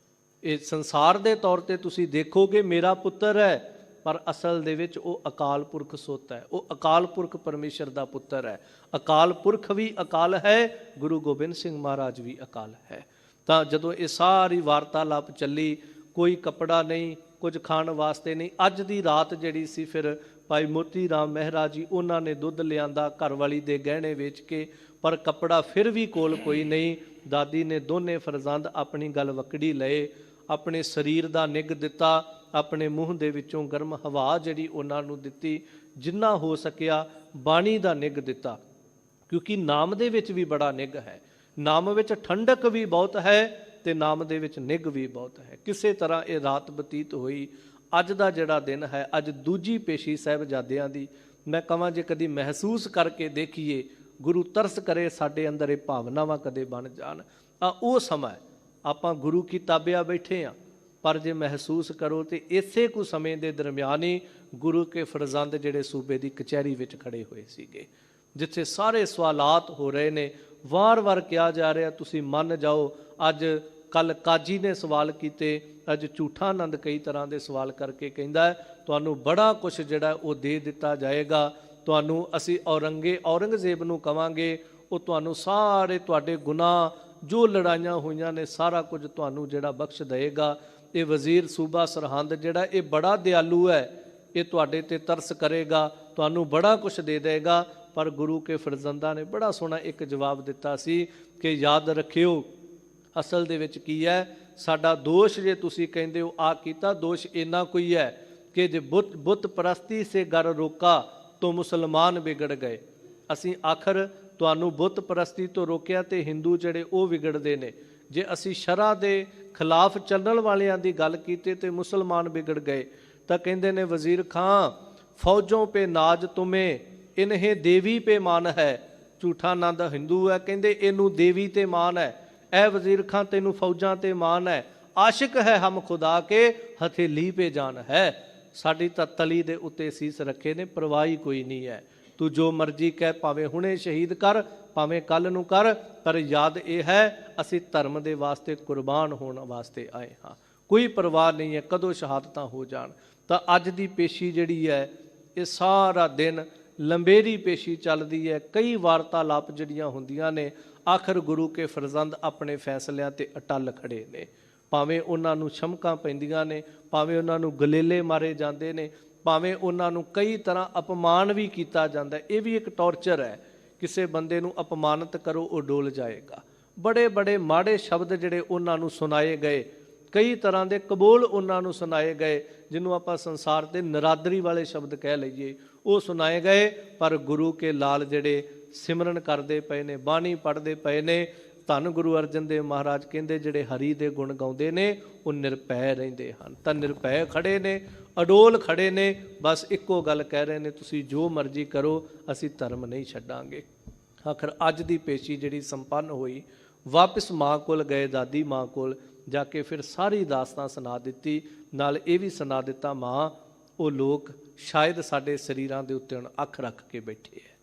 ਇਹ ਸੰਸਾਰ ਦੇ ਤੌਰ ਤੇ ਤੁਸੀਂ ਦੇਖੋਗੇ ਮੇਰਾ ਪੁੱਤਰ ਹੈ, ਪਰ ਅਸਲ ਦੇ ਵਿੱਚ ਉਹ ਅਕਾਲ ਪੁਰਖ ਸੁੱਤ ਹੈ, ਉਹ ਅਕਾਲ ਪੁਰਖ ਪਰਮੇਸ਼ਰ ਦਾ ਪੁੱਤਰ ਹੈ। ਅਕਾਲ ਪੁਰਖ ਵੀ ਅਕਾਲ ਹੈ, ਗੁਰੂ ਗੋਬਿੰਦ ਸਿੰਘ ਮਹਾਰਾਜ ਵੀ ਅਕਾਲ ਹੈ। ਤਾਂ ਜਦੋਂ ਇਹ ਸਾਰੀ ਵਾਰਤਾਲਾਪ ਚੱਲੀ, ਕੋਈ ਕੱਪੜਾ ਨਹੀਂ, ਕੁਝ ਖਾਣ ਵਾਸਤੇ ਨਹੀਂ। ਅੱਜ ਦੀ ਰਾਤ ਜਿਹੜੀ ਸੀ ਫਿਰ ਭਾਈ ਮੋਤੀ ਰਾਮ ਮਹਿਰਾ ਜੀ ਉਹਨਾਂ ਨੇ ਦੁੱਧ ਲਿਆਂਦਾ ਘਰ ਵਾਲੀ ਦੇ ਗਹਿਣੇ ਵੇਚ ਕੇ, ਪਰ ਕੱਪੜਾ ਫਿਰ ਵੀ ਕੋਲ ਕੋਈ ਨਹੀਂ। ਦਾਦੀ ਨੇ ਦੋਨੇ ਫਰਜ਼ੰਦ ਆਪਣੀ ਗਲ ਵਕੜੀ ਲਏ, ਆਪਣੇ ਸਰੀਰ ਦਾ ਨਿੱਘ ਦਿੱਤਾ, ਆਪਣੇ ਮੂੰਹ ਦੇ ਵਿੱਚੋਂ ਗਰਮ ਹਵਾ ਜਿਹੜੀ ਉਹਨਾਂ ਨੂੰ ਦਿੱਤੀ, ਜਿੰਨਾ ਹੋ ਸਕਿਆ ਬਾਣੀ ਦਾ ਨਿੱਘ ਦਿੱਤਾ, ਕਿਉਂਕਿ ਨਾਮ ਦੇ ਵਿੱਚ ਵੀ ਬੜਾ ਨਿੱਘ ਹੈ, ਨਾਮ ਵਿੱਚ ਠੰਡਕ ਵੀ ਬਹੁਤ ਹੈ, ਤੇ ਨਾਮ ਦੇ ਵਿੱਚ ਨਿੱਘ ਵੀ ਬਹੁਤ ਹੈ। ਕਿਸੇ ਤਰ੍ਹਾਂ ਇਹ ਰਾਤ ਬਤੀਤ ਹੋਈ। ਅੱਜ ਦਾ ਜਿਹੜਾ ਦਿਨ ਹੈ, ਅੱਜ ਦੂਜੀ ਪੇਸ਼ੀ ਸਾਹਿਬਜ਼ਾਦਿਆਂ ਦੀ, ਮੈਂ ਕਹਾਂ ਜੇ ਕਦੀ ਮਹਿਸੂਸ ਕਰਕੇ ਦੇਖੀਏ, ਗੁਰੂ ਤਰਸ ਕਰੇ ਸਾਡੇ ਅੰਦਰ ਇਹ ਭਾਵਨਾਵਾਂ ਕਦੇ ਬਣ ਜਾਣ। ਉਹ ਸਮਾਂ ਆਪਾਂ ਗੁਰੂ ਕੀ ਤਾਬਿਆ ਬੈਠੇ ਹਾਂ, ਪਰ ਜੇ ਮਹਿਸੂਸ ਕਰੋ ਤੇ ਇਸੇ ਕੁ ਸਮੇਂ ਦੇ ਦਰਮਿਆਨ ਹੀ ਗੁਰੂ ਕੇ ਫਰਜ਼ੰਦ ਜਿਹੜੇ ਸੂਬੇ ਦੀ ਕਚਹਿਰੀ ਵਿੱਚ ਖੜੇ ਹੋਏ ਸੀਗੇ, ਜਿੱਥੇ ਸਾਰੇ ਸਵਾਲਾਤ ਹੋ ਰਹੇ ਨੇ, ਵਾਰ-ਵਾਰ ਕਿਹਾ ਜਾ ਰਿਹਾ ਤੁਸੀਂ ਮੰਨ ਜਾਓ। ਅੱਜ ਕੱਲ ਕਾਜੀ ਨੇ ਸਵਾਲ ਕੀਤੇ, ਅੱਜ ਝੂਠਾ ਆਨੰਦ ਕਈ ਤਰ੍ਹਾਂ ਦੇ ਸਵਾਲ ਕਰਕੇ ਕਹਿੰਦਾ ਤੁਹਾਨੂੰ ਬੜਾ ਕੁਛ ਜਿਹੜਾ ਉਹ ਦੇ ਦਿੱਤਾ ਜਾਏਗਾ, ਤੁਹਾਨੂੰ ਅਸੀਂ ਔਰੰਗਜ਼ੇਬ ਨੂੰ ਕਵਾਂਗੇ, ਉਹ ਤੁਹਾਨੂੰ ਸਾਰੇ ਤੁਹਾਡੇ ਗੁਨਾਹ ਜੋ ਲੜਾਈਆਂ ਹੋਈਆਂ ਨੇ ਸਾਰਾ ਕੁਝ ਤੁਹਾਨੂੰ ਜਿਹੜਾ ਬਖਸ਼ ਦੇਗਾ। ਇਹ ਵਜ਼ੀਰ ਸੂਬਾ ਸਰਹੰਦ ਜਿਹੜਾ ਇਹ ਬੜਾ ਦਿਆਲੂ ਹੈ, ਇਹ ਤੁਹਾਡੇ ਤੇ ਤਰਸ ਕਰੇਗਾ, ਤੁਹਾਨੂੰ ਬੜਾ ਕੁਝ ਦੇ ਦੇਗਾ। ਪਰ ਗੁਰੂ ਕੇ ਫਰਜ਼ੰਦਾਂ ਨੇ ਬੜਾ ਸੋਹਣਾ ਇੱਕ ਜਵਾਬ ਦਿੱਤਾ ਸੀ ਕਿ ਯਾਦ ਰੱਖਿਓ ਅਸਲ ਦੇ ਵਿੱਚ ਕੀ ਹੈ, ਸਾਡਾ ਦੋਸ਼ ਜੇ ਤੁਸੀਂ ਕਹਿੰਦੇ ਹੋ ਆ ਕੀਤਾ, ਦੋਸ਼ ਇੰਨਾ ਕੋਈ ਹੈ ਕਿ ਜੇ ਬੁੱਤ ਪ੍ਰਸਤੀ ਸੇ ਗਰ ਰੋਕਾ ਤੋ ਮੁਸਲਮਾਨ ਵਿਗੜ ਗਏ। ਅਸੀਂ ਆਖਰ ਤੁਹਾਨੂੰ ਬੁੱਤ ਪ੍ਰਸਤੀ ਤੋਂ ਰੋਕਿਆ ਤੇ ਹਿੰਦੂ ਜਿਹੜੇ ਉਹ ਵਿਗੜਦੇ ਨੇ। ਜੇ ਅਸੀਂ ਸ਼ਰਅ ਦੇ ਖਿਲਾਫ ਚੱਲਣ ਵਾਲਿਆਂ ਦੀ ਗੱਲ ਕੀਤੀ ਤੇ ਮੁਸਲਮਾਨ ਵਿਗੜ ਗਏ। ਤਾਂ ਕਹਿੰਦੇ ਨੇ ਵਜ਼ੀਰ ਖਾਂ ਫੌਜੋਂ ਪੇ ਨਾਜ ਤੁਮੇ ਇਨਹੇ ਦੇਵੀ ਪੇ ਮਾਨ ਹੈ। ਝੂਠਾ ਨੰਦ ਹਿੰਦੂ ਹੈ, ਕਹਿੰਦੇ ਇਹਨੂੰ ਦੇਵੀ ਤੇ ਮਾਨ ਹੈ। ਇਹ ਵਜ਼ੀਰ ਖਾਂ ਤੈਨੂੰ ਫੌਜਾਂ ਤੇ ਮਾਨ ਹੈ। ਆਸ਼ਿਕ ਹੈ ਹਮ ਖੁਦਾ ਕੇ ਹਥੇਲੀ ਪੇ ਜਾਨ ਹੈ। ਸਾਡੀ ਤਾਂ ਤਲੀ ਦੇ ਉੱਤੇ ਸੀਸ ਰੱਖੇ ਨੇ, ਪਰਵਾਹ ਹੀ ਕੋਈ ਨਹੀਂ ਹੈ। ਤੂੰ ਜੋ ਮਰਜ਼ੀ ਕਹਿ, ਭਾਵੇਂ ਹੁਣੇ ਸ਼ਹੀਦ ਕਰ, ਭਾਵੇਂ ਕੱਲ ਨੂੰ ਕਰ, ਪਰ ਯਾਦ ਇਹ ਹੈ ਅਸੀਂ ਧਰਮ ਦੇ ਵਾਸਤੇ ਕੁਰਬਾਨ ਹੋਣ ਵਾਸਤੇ ਆਏ ਹਾਂ। ਕੋਈ ਪਰਵਾਹ ਨਹੀਂ ਹੈ ਕਦੋਂ ਸ਼ਹਾਦਤਾਂ ਹੋ ਜਾਣ। ਤਾਂ ਅੱਜ ਦੀ ਪੇਸ਼ੀ ਜਿਹੜੀ ਹੈ ਇਹ ਸਾਰਾ ਦਿਨ ਲੰਬੇਰੀ ਪੇਸ਼ੀ ਚੱਲਦੀ ਹੈ। ਕਈ ਵਾਰਤਾਲਾਪ ਜਿਹੜੀਆਂ ਹੁੰਦੀਆਂ ਨੇ, ਆਖਰ ਗੁਰੂ ਕੇ ਫਰਜ਼ੰਦ ਆਪਣੇ ਫੈਸਲਿਆਂ ਤੇ ਅਟਲ ਖੜੇ ਨੇ। ਭਾਵੇਂ ਉਹਨਾਂ ਨੂੰ ਸ਼ਮਕਾਂ ਪੈਂਦੀਆਂ ਨੇ, ਭਾਵੇਂ ਉਹਨਾਂ ਨੂੰ ਗਲੇਲੇ ਮਾਰੇ ਜਾਂਦੇ ਨੇ, ਭਾਵੇਂ ਉਹਨਾਂ ਨੂੰ ਕਈ ਤਰ੍ਹਾਂ ਅਪਮਾਨ ਵੀ ਕੀਤਾ ਜਾਂਦਾ। ਇਹ ਵੀ ਇੱਕ ਟੌਰਚਰ ਹੈ। ਕਿਸੇ ਬੰਦੇ ਨੂੰ ਅਪਮਾਨਿਤ ਕਰੋ ਉਹ ਡੋਲ ਜਾਏਗਾ। ਬੜੇ ਬੜੇ ਮਾੜੇ ਸ਼ਬਦ ਜਿਹੜੇ ਉਹਨਾਂ ਨੂੰ ਸੁਣਾਏ ਗਏ, ਕਈ ਤਰ੍ਹਾਂ ਦੇ ਕਬੂਲ ਉਹਨਾਂ ਨੂੰ ਸੁਣਾਏ ਗਏ, ਜਿਹਨੂੰ ਆਪਾਂ ਸੰਸਾਰ ਦੇ ਨਰਾਦਰੀ ਵਾਲੇ ਸ਼ਬਦ ਕਹਿ ਲਈਏ, ਉਹ ਸੁਣਾਏ ਗਏ। ਪਰ ਗੁਰੂ ਕੇ ਲਾਲ ਜਿਹੜੇ ਸਿਮਰਨ ਕਰਦੇ ਪਏ ਨੇ, ਬਾਣੀ ਪੜ੍ਹਦੇ ਪਏ ਨੇ, ਧੰਨ ਗੁਰੂ ਅਰਜਨ ਦੇਵ ਮਹਾਰਾਜ ਕਹਿੰਦੇ ਜਿਹੜੇ ਹਰੀ ਦੇ ਗੁਣ ਗਾਉਂਦੇ ਨੇ ਉਹ ਨਿਰਭੈ ਰਹਿੰਦੇ ਹਨ। ਤਾਂ ਨਿਰਭੈ ਖੜੇ ਨੇ, ਅਡੋਲ ਖੜੇ ਨੇ, ਬਸ ਇੱਕੋ ਗੱਲ ਕਹਿ ਰਹੇ ਨੇ ਤੁਸੀਂ ਜੋ ਮਰਜ਼ੀ ਕਰੋ, ਅਸੀਂ ਧਰਮ ਨਹੀਂ ਛੱਡਾਂਗੇ। ਆਖਰ ਅੱਜ ਦੀ ਪੇਸ਼ੀ ਜਿਹੜੀ ਸੰਪੰਨ ਹੋਈ, ਵਾਪਿਸ ਮਾਂ ਕੋਲ ਗਏ, ਦਾਦੀ ਮਾਂ ਕੋਲ ਜਾ ਕੇ ਫਿਰ ਸਾਰੀ ਦਾਸਤਾਨ ਸੁਣਾ ਦਿੱਤੀ। ਨਾਲ ਇਹ ਵੀ ਸੁਣਾ ਦਿੱਤਾ, ਮਾਂ ਉਹ ਲੋਕ ਸ਼ਾਇਦ ਸਾਡੇ ਸਰੀਰਾਂ ਦੇ ਉੱਤੇ ਹੁਣ ਅੱਖ ਰੱਖ ਕੇ ਬੈਠੇ ਹੈ।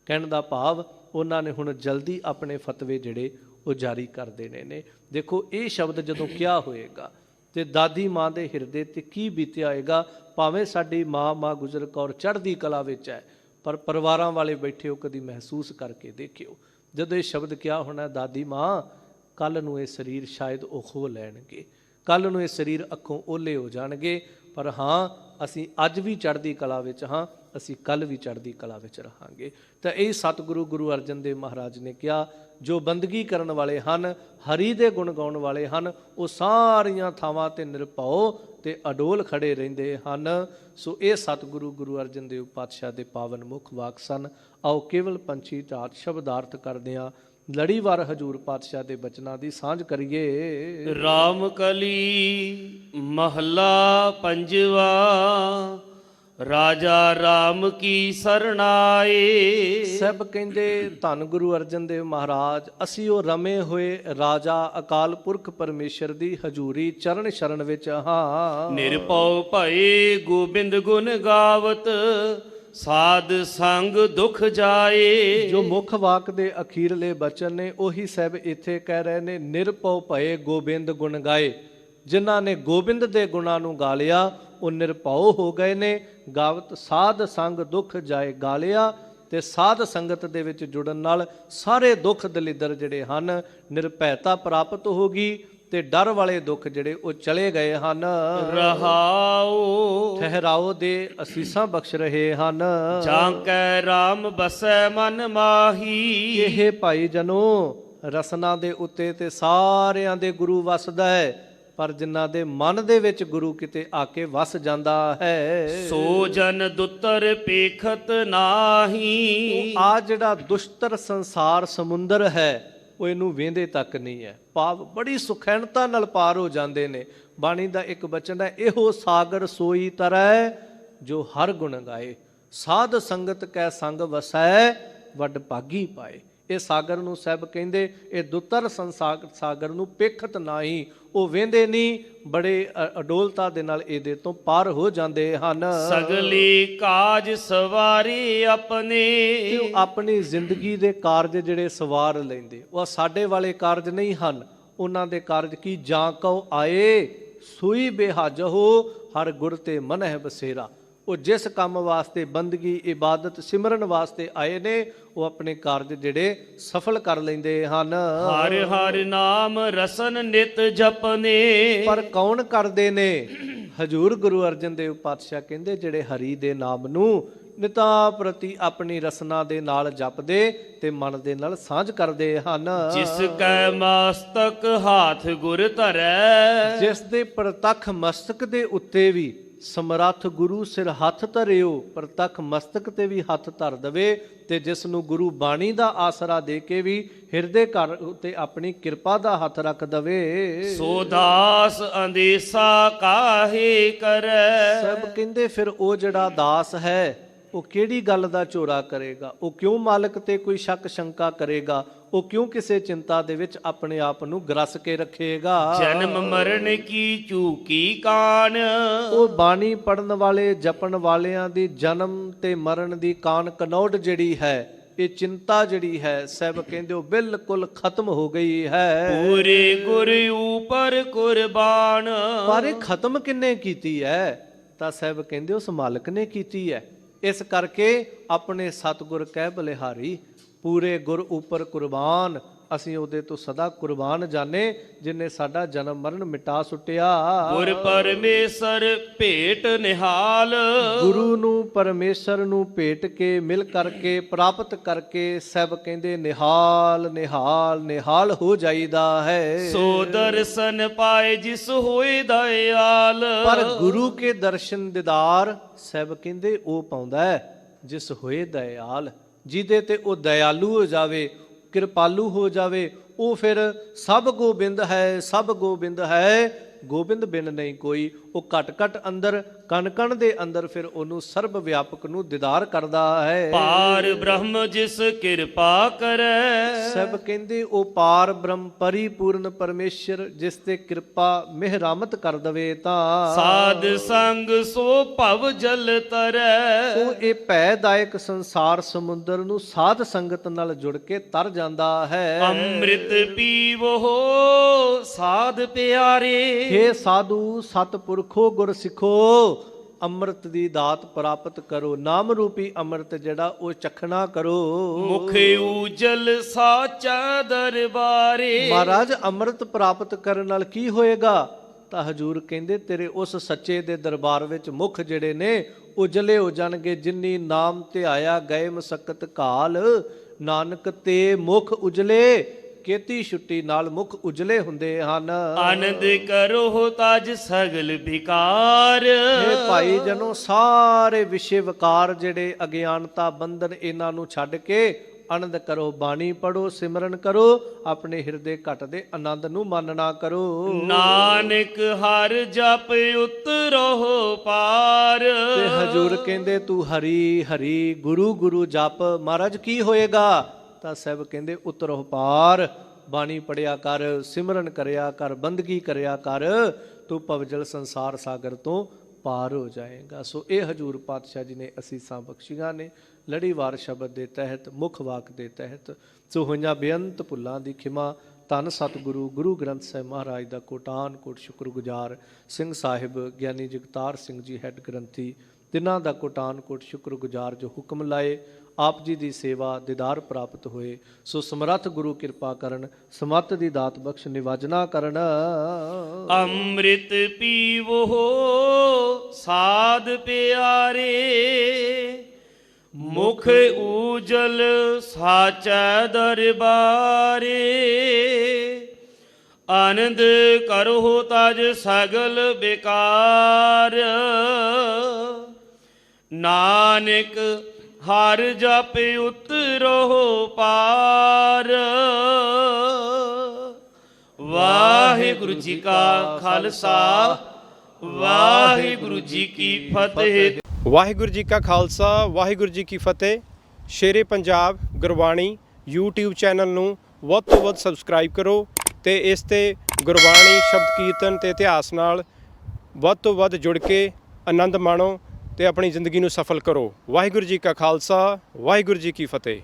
ਕਹਿਣ ਦਾ ਭਾਵ ਉਹਨਾਂ ਨੇ ਹੁਣ ਜਲਦੀ ਆਪਣੇ ਫਤਵੇ ਜਿਹੜੇ ਉਹ ਜਾਰੀ ਕਰ ਦੇਣੇ ਨੇ। ਦੇਖੋ ਇਹ ਸ਼ਬਦ ਜਦੋਂ ਕਿਹਾ ਹੋਏਗਾ ਤੇ ਦਾਦੀ ਮਾਂ ਦੇ ਹਿਰਦੇ ਤੇ ਕੀ ਬੀਤਿਆ ਹੋਏਗਾ। ਭਾਵੇਂ ਸਾਡੀ ਮਾਂ ਗੁਜਰ ਕੌਰ ਚੜ੍ਹਦੀ ਕਲਾ ਵਿੱਚ ਹੈ, ਪਰ ਪਰਿਵਾਰਾਂ ਵਾਲੇ ਬੈਠੇ ਹੋ, ਕਦੀ ਮਹਿਸੂਸ ਕਰਕੇ ਦੇਖਿਓ ਜਦੋਂ ਇਹ ਸ਼ਬਦ ਕਿਹਾ ਹੋਣਾ, ਦਾਦੀ ਮਾਂ ਕੱਲ੍ਹ ਨੂੰ ਇਹ ਸਰੀਰ ਸ਼ਾਇਦ ਉਹ ਖੋਹ ਲੈਣਗੇ, ਕੱਲ੍ਹ ਨੂੰ ਇਹ ਸਰੀਰ ਅੱਖੋਂ ਓਹਲੇ ਹੋ ਜਾਣਗੇ, ਪਰ ਹਾਂ ਅਸੀਂ ਅੱਜ ਵੀ ਚੜ੍ਹਦੀ ਕਲਾ ਵਿੱਚ ਹਾਂ, ਅਸੀਂ ਕੱਲ੍ਹ ਵੀ ਚੜ੍ਹਦੀ ਕਲਾ ਵਿੱਚ ਰਹਾਂਗੇ। ਤਾਂ ਇਹ ਸਤਿਗੁਰੂ ਗੁਰੂ ਅਰਜਨ ਦੇਵ ਮਹਾਰਾਜ ਨੇ ਕਿਹਾ, ਜੋ ਬੰਦਗੀ ਕਰਨ ਵਾਲੇ ਹਨ, ਹਰੀ ਦੇ ਗੁਣ ਗਾਉਣ ਵਾਲੇ ਹਨ, ਉਹ ਸਾਰੀਆਂ ਥਾਵਾਂ ਤੇ ਨਿਰਭਉ ਤੇ ਅਡੋਲ ਖੜੇ ਰਹਿੰਦੇ ਹਨ। ਸੋ ਇਹ ਸਤਿਗੁਰੂ ਗੁਰੂ ਅਰਜਨ ਦੇਵ ਪਾਤਸ਼ਾਹ ਦੇ ਪਾਵਨ ਮੁੱਖ ਵਾਕ ਸਨ। ਆਓ ਕੇਵਲ ਪੰਛੀ ਝਾਤ ਸ਼ਬਦਾਰਥ ਕਰਦਿਆਂ ਲੜੀਵਾਰ ਹਜੂਰ ਪਾਤਸ਼ਾਹ ਦੇ ਬਚਨਾਂ ਦੀ ਸਾਂਝ ਕਰੀਏ। ਰਾਮ ਕਲੀ ਮਹੱਲਾ ਪੰਜਵਾ। ਰਾਜਾ ਰਾਮ ਕੀ ਸਰਣਾਏ। ਸਭ ਕਹਿੰਦੇ ਧੰਨ ਗੁਰੂ ਅਰਜਨ ਦੇਵ ਮਹਾਰਾਜ, ਅਸੀਂ ਉਹ ਰਮੇ ਹੋਏ ਰਾਜਾ ਅਕਾਲ ਪੁਰਖ ਪਰਮੇਸ਼ਰ ਦੀ ਹਜੂਰੀ ਚਰਨ ਸ਼ਰਨ ਵਿੱਚ ਹਾਂ। ਨਿਰਭਉ ਭਏ ਗੋਬਿੰਦ ਗੁਣ ਗਾਵਤ, ਸਾਧ ਸੰਗ ਦੁਖ ਜਾਏ। ਜੋ ਮੁੱਖ ਵਾਕ ਦੇ ਅਖੀਰਲੇ ਬਚਨ ਨੇ ਉਹੀ ਸਭ ਇੱਥੇ ਕਹਿ ਰਹੇ ਨੇ, ਨਿਰਭਉ ਭਏ ਗੋਬਿੰਦ ਗੁਣ ਗਾਏ। ਜਿਨ੍ਹਾਂ ਨੇ ਗੋਬਿੰਦ ਦੇ ਗੁਣਾਂ ਨੂੰ ਗਾ ਲਿਆ ਉਹ ਨਿਰਭਉ ਹੋ ਗਏ ਨੇ। ਗਾਵਤ ਸਾਧ ਸੰਗ ਦੁੱਖ ਜਾਏ ਗਾ ਲਿਆ, ਤੇ ਸਾਧ ਸੰਗਤ ਦੇ ਵਿੱਚ ਜੁੜਨ ਨਾਲ ਸਾਰੇ ਦੁੱਖ ਦਲਿੱਦਰ ਜਿਹੜੇ ਹਨ, ਨਿਰਭੈਤਾ ਪ੍ਰਾਪਤ ਹੋ ਗਈ ਤੇ ਡਰ ਵਾਲੇ ਦੁੱਖ ਜਿਹੜੇ ਉਹ ਚਲੇ ਗਏ ਹਨ। ਰਹਾਉ ਠਹਿਰਾਓ ਦੇ ਅਸੀਸਾਂ ਬਖਸ਼ ਰਹੇ ਹਨ। ਜਾਂ ਕੈ ਰਾਮ ਬਸੈ ਮਨ ਮਾਹੀ। ਇਹ ਭਾਈ ਜਨੋ ਰਸਨਾ ਦੇ ਉੱਤੇ ਤੇ ਸਾਰਿਆਂ ਦੇ ਗੁਰੂ ਵਸਦਾ ਹੈ, ਪਰ ਜਿਨ੍ਹਾਂ ਦੇ ਮਨ ਦੇ ਵਿੱਚ ਗੁਰੂ ਕਿਤੇ ਆ ਕੇ ਵਸ ਜਾਂਦਾ ਹੈ। ਸੋ ਜਨ ਦੁੱਤਰ ਪੇਖਤ ਨਾਹੀ। ਆ ਜਿਹੜਾ ਦੁਸ਼ਤਰ ਸੰਸਾਰ ਸਮੁੰਦਰ ਹੈ ਉਹ ਇਹਨੂੰ ਵੇਂਦੇ ਤੱਕ ਨਹੀਂ ਹੈ। ਭਾਵ ਬੜੀ ਸੁਖੈਣਤਾ ਨਾਲ ਪਾਰ ਹੋ ਜਾਂਦੇ ਨੇ। ਬਾਣੀ ਦਾ ਇੱਕ ਬਚਨ ਹੈ, ਇਹੋ ਸਾਗਰ ਸੋਈ ਤਰੈ ਜੋ ਹਰ ਗੁਣ ਗਾਏ। ਸਾਧ ਸੰਗਤ ਕੈ ਸੰਗ ਵਸੈ ਵੱਡ ਭਾਗੀ ਪਾਏ। ਇਹ ਸਾਗਰ ਨੂੰ ਸਭ ਕਹਿੰਦੇ, ਇਹ ਦੁੱਤਰ ਸਾਗਰ ਨੂੰ ਪੇਖਤ ਨਾਹੀ, ਉਹ ਵੇਂਦੇ ਨਹੀਂ, ਬੜੇ ਅਡੋਲਤਾ ਦੇ ਨਾਲ ਇਹਦੇ ਤੋਂ ਪਾਰ ਹੋ ਜਾਂਦੇ ਹਨ। ਸਗਲੀ ਕਾਜ ਸਵਾਰੀ ਆਪਣੇ। ਉਹ ਆਪਣੀ ਜ਼ਿੰਦਗੀ ਦੇ ਕਾਰਜ ਜਿਹੜੇ ਸਵਾਰ ਲੈਂਦੇ, ਉਹ ਸਾਡੇ ਵਾਲੇ ਕਾਰਜ ਨਹੀਂ ਹਨ। ਉਹਨਾਂ ਦੇ ਕਾਰਜ ਕੀ, ਜਾਂ ਕਉ ਆਏ ਸੂਈ ਬੇਹਾਜਹੁ ਹਰ ਗੁਰ ਤੇ ਮਨਹਿ ਬਸੇਰਾ। ਉਹ ਜਿਸ ਕੰਮ ਵਾਸਤੇ ਬੰਦਗੀ ਇਬਾਦਤ ਸਿਮਰਨ ਵਾਸਤੇ ਆਏ ਨੇ ਉਹ ਆਪਣੇ ਕਾਰਜ ਜਿਹੜੇ ਸਫਲ ਕਰ ਲੈਂਦੇ ਹਨ। ਹਰ ਹਰ ਨਾਮ ਰਸਨ ਨਿਤ ਜਪਨੇ। ਪਰ ਕੌਣ ਕਰਦੇ ਨੇ? ਹਜੂਰ ਗੁਰੂ ਅਰਜਨ ਦੇਵ ਪਾਤਸ਼ਾਹ ਕਹਿੰਦੇ ਜਿਹੜੇ ਹਰੀ ਦੇ ਨਾਮ ਨੂੰ ਨਿਤਾ ਪ੍ਰਤੀ ਆਪਣੀ ਰਸਨਾ ਦੇ ਨਾਲ ਜਪਦੇ ਤੇ ਮਨ ਦੇ ਨਾਲ ਸਾਂਝ ਕਰਦੇ ਹਨ। ਜਿਸ ਕੈ ਮਸਤਕ ਹਾਥ ਗੁਰ ਧਰੈ। ਜਿਸ ਦੇ ਪ੍ਰਤੱਖ ਮਸਤਕ ਦੇ ਉੱਤੇ ਵੀ ਸਮਰੱਥ ਗੁਰੂ ਸਿਰ ਹੱਥ ਧਰਿਓ, ਪ੍ਰਤੱਖ ਮਸਤਕ ਤੇ ਵੀ ਹੱਥ ਧਰ ਦਵੇ ਤੇ ਜਿਸ ਨੂੰ ਗੁਰੂ ਬਾਣੀ ਦਾ ਆਸਰਾ ਦੇ ਕੇ ਵੀ ਹਿਰਦੇ ਘਰ ਉੱਤੇ ਆਪਣੀ ਕਿਰਪਾ ਦਾ ਹੱਥ ਰੱਖ ਦਵੇ। ਸੋ ਦਾਸ ਅੰਦੇਸਾ ਕਾਹੇ ਕਰੈ। ਸਭ ਕਹਿੰਦੇ ਫਿਰ ਉਹ ਜਿਹੜਾ ਦਾਸ ਹੈ ਉਹ ਕਿਹੜੀ ਗੱਲ ਦਾ ਝੋਰਾ ਕਰੇਗਾ? ਉਹ ਕਿਉਂ ਮਾਲਕ ਤੇ ਕੋਈ ਸ਼ੱਕ ਸ਼ੰਕਾ ਕਰੇਗਾ? ਉਹ ਕਿਉਂ ਕਿਸੇ ਚਿੰਤਾ ਦੇ ਵਿੱਚ ਆਪਣੇ ਆਪ ਨੂੰ ਗਰਸ ਕੇ ਰੱਖੇਗਾ? ਜਨਮ ਮਰਨ ਕੀ ਚੂਕੀ ਕਾਨ। ਉਹ ਬਾਣੀ ਪੜਨ ਵਾਲੇ ਜਪਣ ਵਾਲਿਆਂ ਦੀ ਜਨਮ ਤੇ ਮਰਨ ਦੀ ਕਾਨ ਕਨੌੜ ਜਿਹੜੀ ਹੈ, ਇਹ ਚਿੰਤਾ ਜਿਹੜੀ ਹੈ, ਸਭ ਕਹਿੰਦੇ ਉਹ ਬਿਲਕੁਲ ਖਤਮ ਹੋ ਗਈ ਹੈ। ਪੂਰੇ ਗੁਰ ਉਪਰ ਕੁਰਬਾਨ। ਪਰ ਇਹ ਖਤਮ ਕਿੰਨੇ ਕੀਤੀ ਹੈ? ਤਾਂ ਸਭ ਕਹਿੰਦੇ ਉਸ ਮਾਲਕ ਨੇ ਕੀਤੀ ਹੈ। ਇਸ ਕਰਕੇ ਆਪਣੇ ਸਤਿਗੁਰ ਕਹਿ ਬਲਿਹਾਰੀ ਪੂਰੇ ਗੁਰ ਉਪਰ ਕੁਰਬਾਨ। ਅਸੀਂ ਉਹਦੇ ਤੋਂ ਸਦਾ ਕੁਰਬਾਨ ਜਾਣੇ ਜਿਨੇ ਸਾਡਾ ਜਨਮ ਮਰਨ ਮਿਟਾ ਸੁੱਟਿਆ। ਗੁਰ ਪਰਮੇਸ਼ਰ ਭੇਟ ਨਿਹਾਲ। ਗੁਰੂ ਨੂੰ ਪਰਮੇਸ਼ਰ ਨੂੰ ਭੇਟ ਕੇ ਮਿਲ ਕਰਕੇ ਪ੍ਰਾਪਤ ਕਰਕੇ ਸਭ ਕਹਿੰਦੇ ਨਿਹਾਲ ਨਿਹਾਲ ਨਿਹਾਲ ਹੋ ਜਾਈਦਾ ਹੈ। ਸੋ ਦਰਸ਼ਨ ਪਾਏ ਜਿਸ ਹੋਏ ਦਇਆਲ। ਪਰ ਗੁਰੂ ਕੇ ਦਰਸ਼ਨ ਦੀਦਾਰ ਸਭ ਕਹਿੰਦੇ ਉਹ ਪਾਉਂਦਾ ਹੈ ਜਿਸ ਹੋਏ ਦਇਆਲ। ਜਿਹਦੇ ਤੇ ਉਹ ਦਇਆਲੂ ਹੋ ਜਾਵੇ, ਕਿਰਪਾਲੂ ਹੋ ਜਾਵੇ, ਉਹ ਫਿਰ ਸਭ ਗੋਬਿੰਦ ਹੈ, ਸਭ ਗੋਬਿੰਦ ਹੈ, ਗੋਬਿੰਦ ਬਿਨ ਨਹੀਂ ਕੋਈ। ਉਹ ਘਟ ਘਟ ਅੰਦਰ ਕਣ ਕਣ ਦੇ ਅੰਦਰ ਫਿਰ ਉਹਨੂੰ ਸਰਬ ਵਿਆਪਕ ਨੂੰ ਦੀਦਾਰ ਕਰਦਾ ਹੈ। ਪਾਰ ਬ੍ਰਹਮ ਜਿਸ ਕਿਰਪਾ ਕਰੈ। ਸਭ ਕਹਿੰਦੇ ਉਹ ਪਾਰ ਬ੍ਰਹਮ ਪਰਿਪੂਰਨ ਪਰਮੇਸ਼ਰ ਜਿਸ ਤੇ ਕਿਰਪਾ ਮਿਹਰਾਮਤ ਕਰ ਦਵੇ ਤਾਂ ਸਾਧ ਸੰਗ ਸੋ ਭਵ ਜਲ ਤਰੈ। ਉਹ ਇਹ ਭੈਦਾਇਕ ਸੰਸਾਰ ਸਮੁੰਦਰ ਨੂੰ ਸਾਧ ਸੰਗਤ ਨਾਲ ਜੁੜ ਕੇ ਤਰ ਜਾਂਦਾ ਹੈ। ਅੰਮ੍ਰਿਤ ਪੀਵੋ ਸਾਧ ਪਿਆਰੇ। ਹੇ ਸਾਧੂ ਸਤਿਪੁਰਖੋ ਗੁਰ ਸਿੱਖੋ, ਅੰਮ੍ਰਿਤ ਦੀ ਦਾਤ ਪ੍ਰਾਪਤ ਕਰੋ। ਨਾਮ ਰੂਪੀ ਅੰਮ੍ਰਿਤ ਜਿਹੜਾ ਉਹ ਚਖਣਾ ਕਰੋ। ਮੁਖ ਉਜਲ ਸਾਚਾ ਦਰਬਾਰੇ। ਮਹਾਰਾਜ ਅੰਮ੍ਰਿਤ ਪ੍ਰਾਪਤ ਕਰਨ ਨਾਲ ਕੀ ਹੋਏਗਾ? ਤਾਂ ਹਜੂਰ ਕਹਿੰਦੇ ਤੇਰੇ ਉਸ ਸੱਚੇ ਦੇ ਦਰਬਾਰ ਵਿੱਚ ਮੁਖ ਜਿਹੜੇ ਨੇ ਉਜਲੇ ਹੋ ਜਾਣਗੇ। ਜਿਨੀ ਨਾਮ ਧਿਆਇਆ ਗਏ ਮਸਕਤ ਘਾਲ, ਨਾਨਕ ਤੇ ਮੁਖ ਉਜਲੇ। ਕੀਤੀ ਛੁੱਟੀ ਨਾਲ ਮੁਖ ਉਜਲੇ ਹੁੰਦੇ ਹਨ। ਆਨੰਦ ਕਰੋ ਤਾਜ ਸਗਲ ਵਿਕਾਰ। ਇਹ ਭਾਈ ਜਨੋ ਸਾਰੇ ਵਿਸ਼ੇ ਵਿਕਾਰ ਜਿਹੜੇ ਅਗਿਆਨਤਾ ਬੰਧਨ ਇਹਨਾਂ ਨੂੰ ਛੱਡ ਕੇ ਆਨੰਦ ਕਰੋ, ਬਾਣੀ ਪੜੋ, ਸਿਮਰਨ ਕਰੋ, ਆਪਣੇ ਹਿਰਦੇ ਘਟ ਦੇ ਆਨੰਦ ਨੂੰ ਮਾਨਣਾ ਕਰੋ। ਨਾਨਕ ਹਰ ਜਪ ਉਤਰੋ ਪਾਰ। ਤੇ ਹਜੂਰ ਕਹਿੰਦੇ ਤੂੰ ਹਰੀ ਹਰੀ ਗੁਰੂ ਗੁਰੂ ਜਪ। ਮਹਾਰਾਜ ਕੀ ਹੋਏਗਾ? ਤਾਂ ਸਭ ਕਹਿੰਦੇ ਉਤਰੋ ਪਾਰ। ਬਾਣੀ ਪੜਿਆ ਕਰ, ਸਿਮਰਨ ਕਰਿਆ ਕਰ, ਬੰਦਗੀ ਕਰਿਆ ਕਰ, ਤੂੰ ਭਵਜਲ ਸੰਸਾਰ ਸਾਗਰ ਤੋਂ ਪਾਰ ਹੋ ਜਾਏਗਾ। ਸੋ ਇਹ ਹਜੂਰ ਪਾਤਸ਼ਾਹ ਜੀ ਨੇ ਅਸੀਸਾਂ ਬਖਸ਼ੀਆਂ ਨੇ ਲੜੀਵਾਰ ਸ਼ਬਦ ਦੇ ਤਹਿਤ, ਮੁੱਖ ਵਾਕ ਦੇ ਤਹਿਤ। ਸੋ ਹੋਈਆਂ ਬੇਅੰਤ ਭੁੱਲਾਂ ਦੀ ਖਿਮਾ। ਧੰਨ ਸਤਿਗੁਰੂ ਗੁਰੂ ਗ੍ਰੰਥ ਸਾਹਿਬ ਮਹਾਰਾਜ ਦਾ ਕੋਟਾਨ ਕੋਟ ਸ਼ੁਕਰਗੁਜ਼ਾਰ। ਸਿੰਘ ਸਾਹਿਬ ਗਿਆਨੀ ਜਗਤਾਰ ਸਿੰਘ ਜੀ ਹੈੱਡ ਗ੍ਰੰਥੀ, ਤਿੰਨਾਂ ਦਾ ਕੋਟਾਨ ਕੋਟ ਸ਼ੁਕਰਗੁਜ਼ਾਰ ਜੋ ਹੁਕਮ ਲਾਏ ਆਪ ਜੀ ਦੀ ਸੇਵਾ ਦੀਦਾਰ ਪ੍ਰਾਪਤ ਹੋਏ। ਸੋ ਸਮਰੱਥ ਗੁਰੂ ਕਿਰਪਾ ਕਰਨ, ਸਮੱਤ ਦੀ ਦਾਤ ਬਖਸ਼, ਨਿਵਾਜਨਾ ਕਰਨ। ਅੰਮ੍ਰਿਤ ਪੀਵੋ ਸਾਧ ਪਿਆਰੇ। ਮੁਖ ਉਜਲ ਸਾਚਾ ਦਰਬਾਰੇ। ਆਨੰਦ ਕਰੋ ਤਜ ਸਗਲ ਵਿਕਾਰ। ਨਾਨਕ ਹਰ ਜਪ ਉਤਰੋ ਪਾਰ। ਵਾਹਿਗੁਰੂ ਜੀ ਕਾ ਖਾਲਸਾ, ਵਾਹਿਗੁਰੂ ਜੀ ਕੀ ਫਤਿਹ। ਵਾਹਿਗੁਰੂ ਜੀ ਕਾ ਖਾਲਸਾ, ਵਾਹਿਗੁਰੂ ਜੀ ਕੀ ਫਤਿਹ। ਸ਼ੇਰੇ ਪੰਜਾਬ ਗੁਰਬਾਣੀ YouTube ਚੈਨਲ ਨੂੰ ਵੱਧ ਤੋਂ ਵੱਧ ਸਬਸਕ੍ਰਾਈਬ ਕਰੋ ਤੇ ਇਸ ਤੇ ਗੁਰਬਾਣੀ ਸ਼ਬਦ ਕੀਰਤਨ ਤੇ ਇਤਿਹਾਸ ਨਾਲ ਵੱਧ ਤੋਂ ਵੱਧ ਜੁੜ ਕੇ ਆਨੰਦ ਮਾਣੋ ਤੇ ਆਪਣੀ ਜ਼ਿੰਦਗੀ ਨੂੰ ਸਫਲ ਕਰੋ। ਵਾਹਿਗੁਰੂ ਜੀ ਕਾ ਖਾਲਸਾ, ਵਾਹਿਗੁਰੂ ਜੀ ਕੀ ਫਤਿਹ।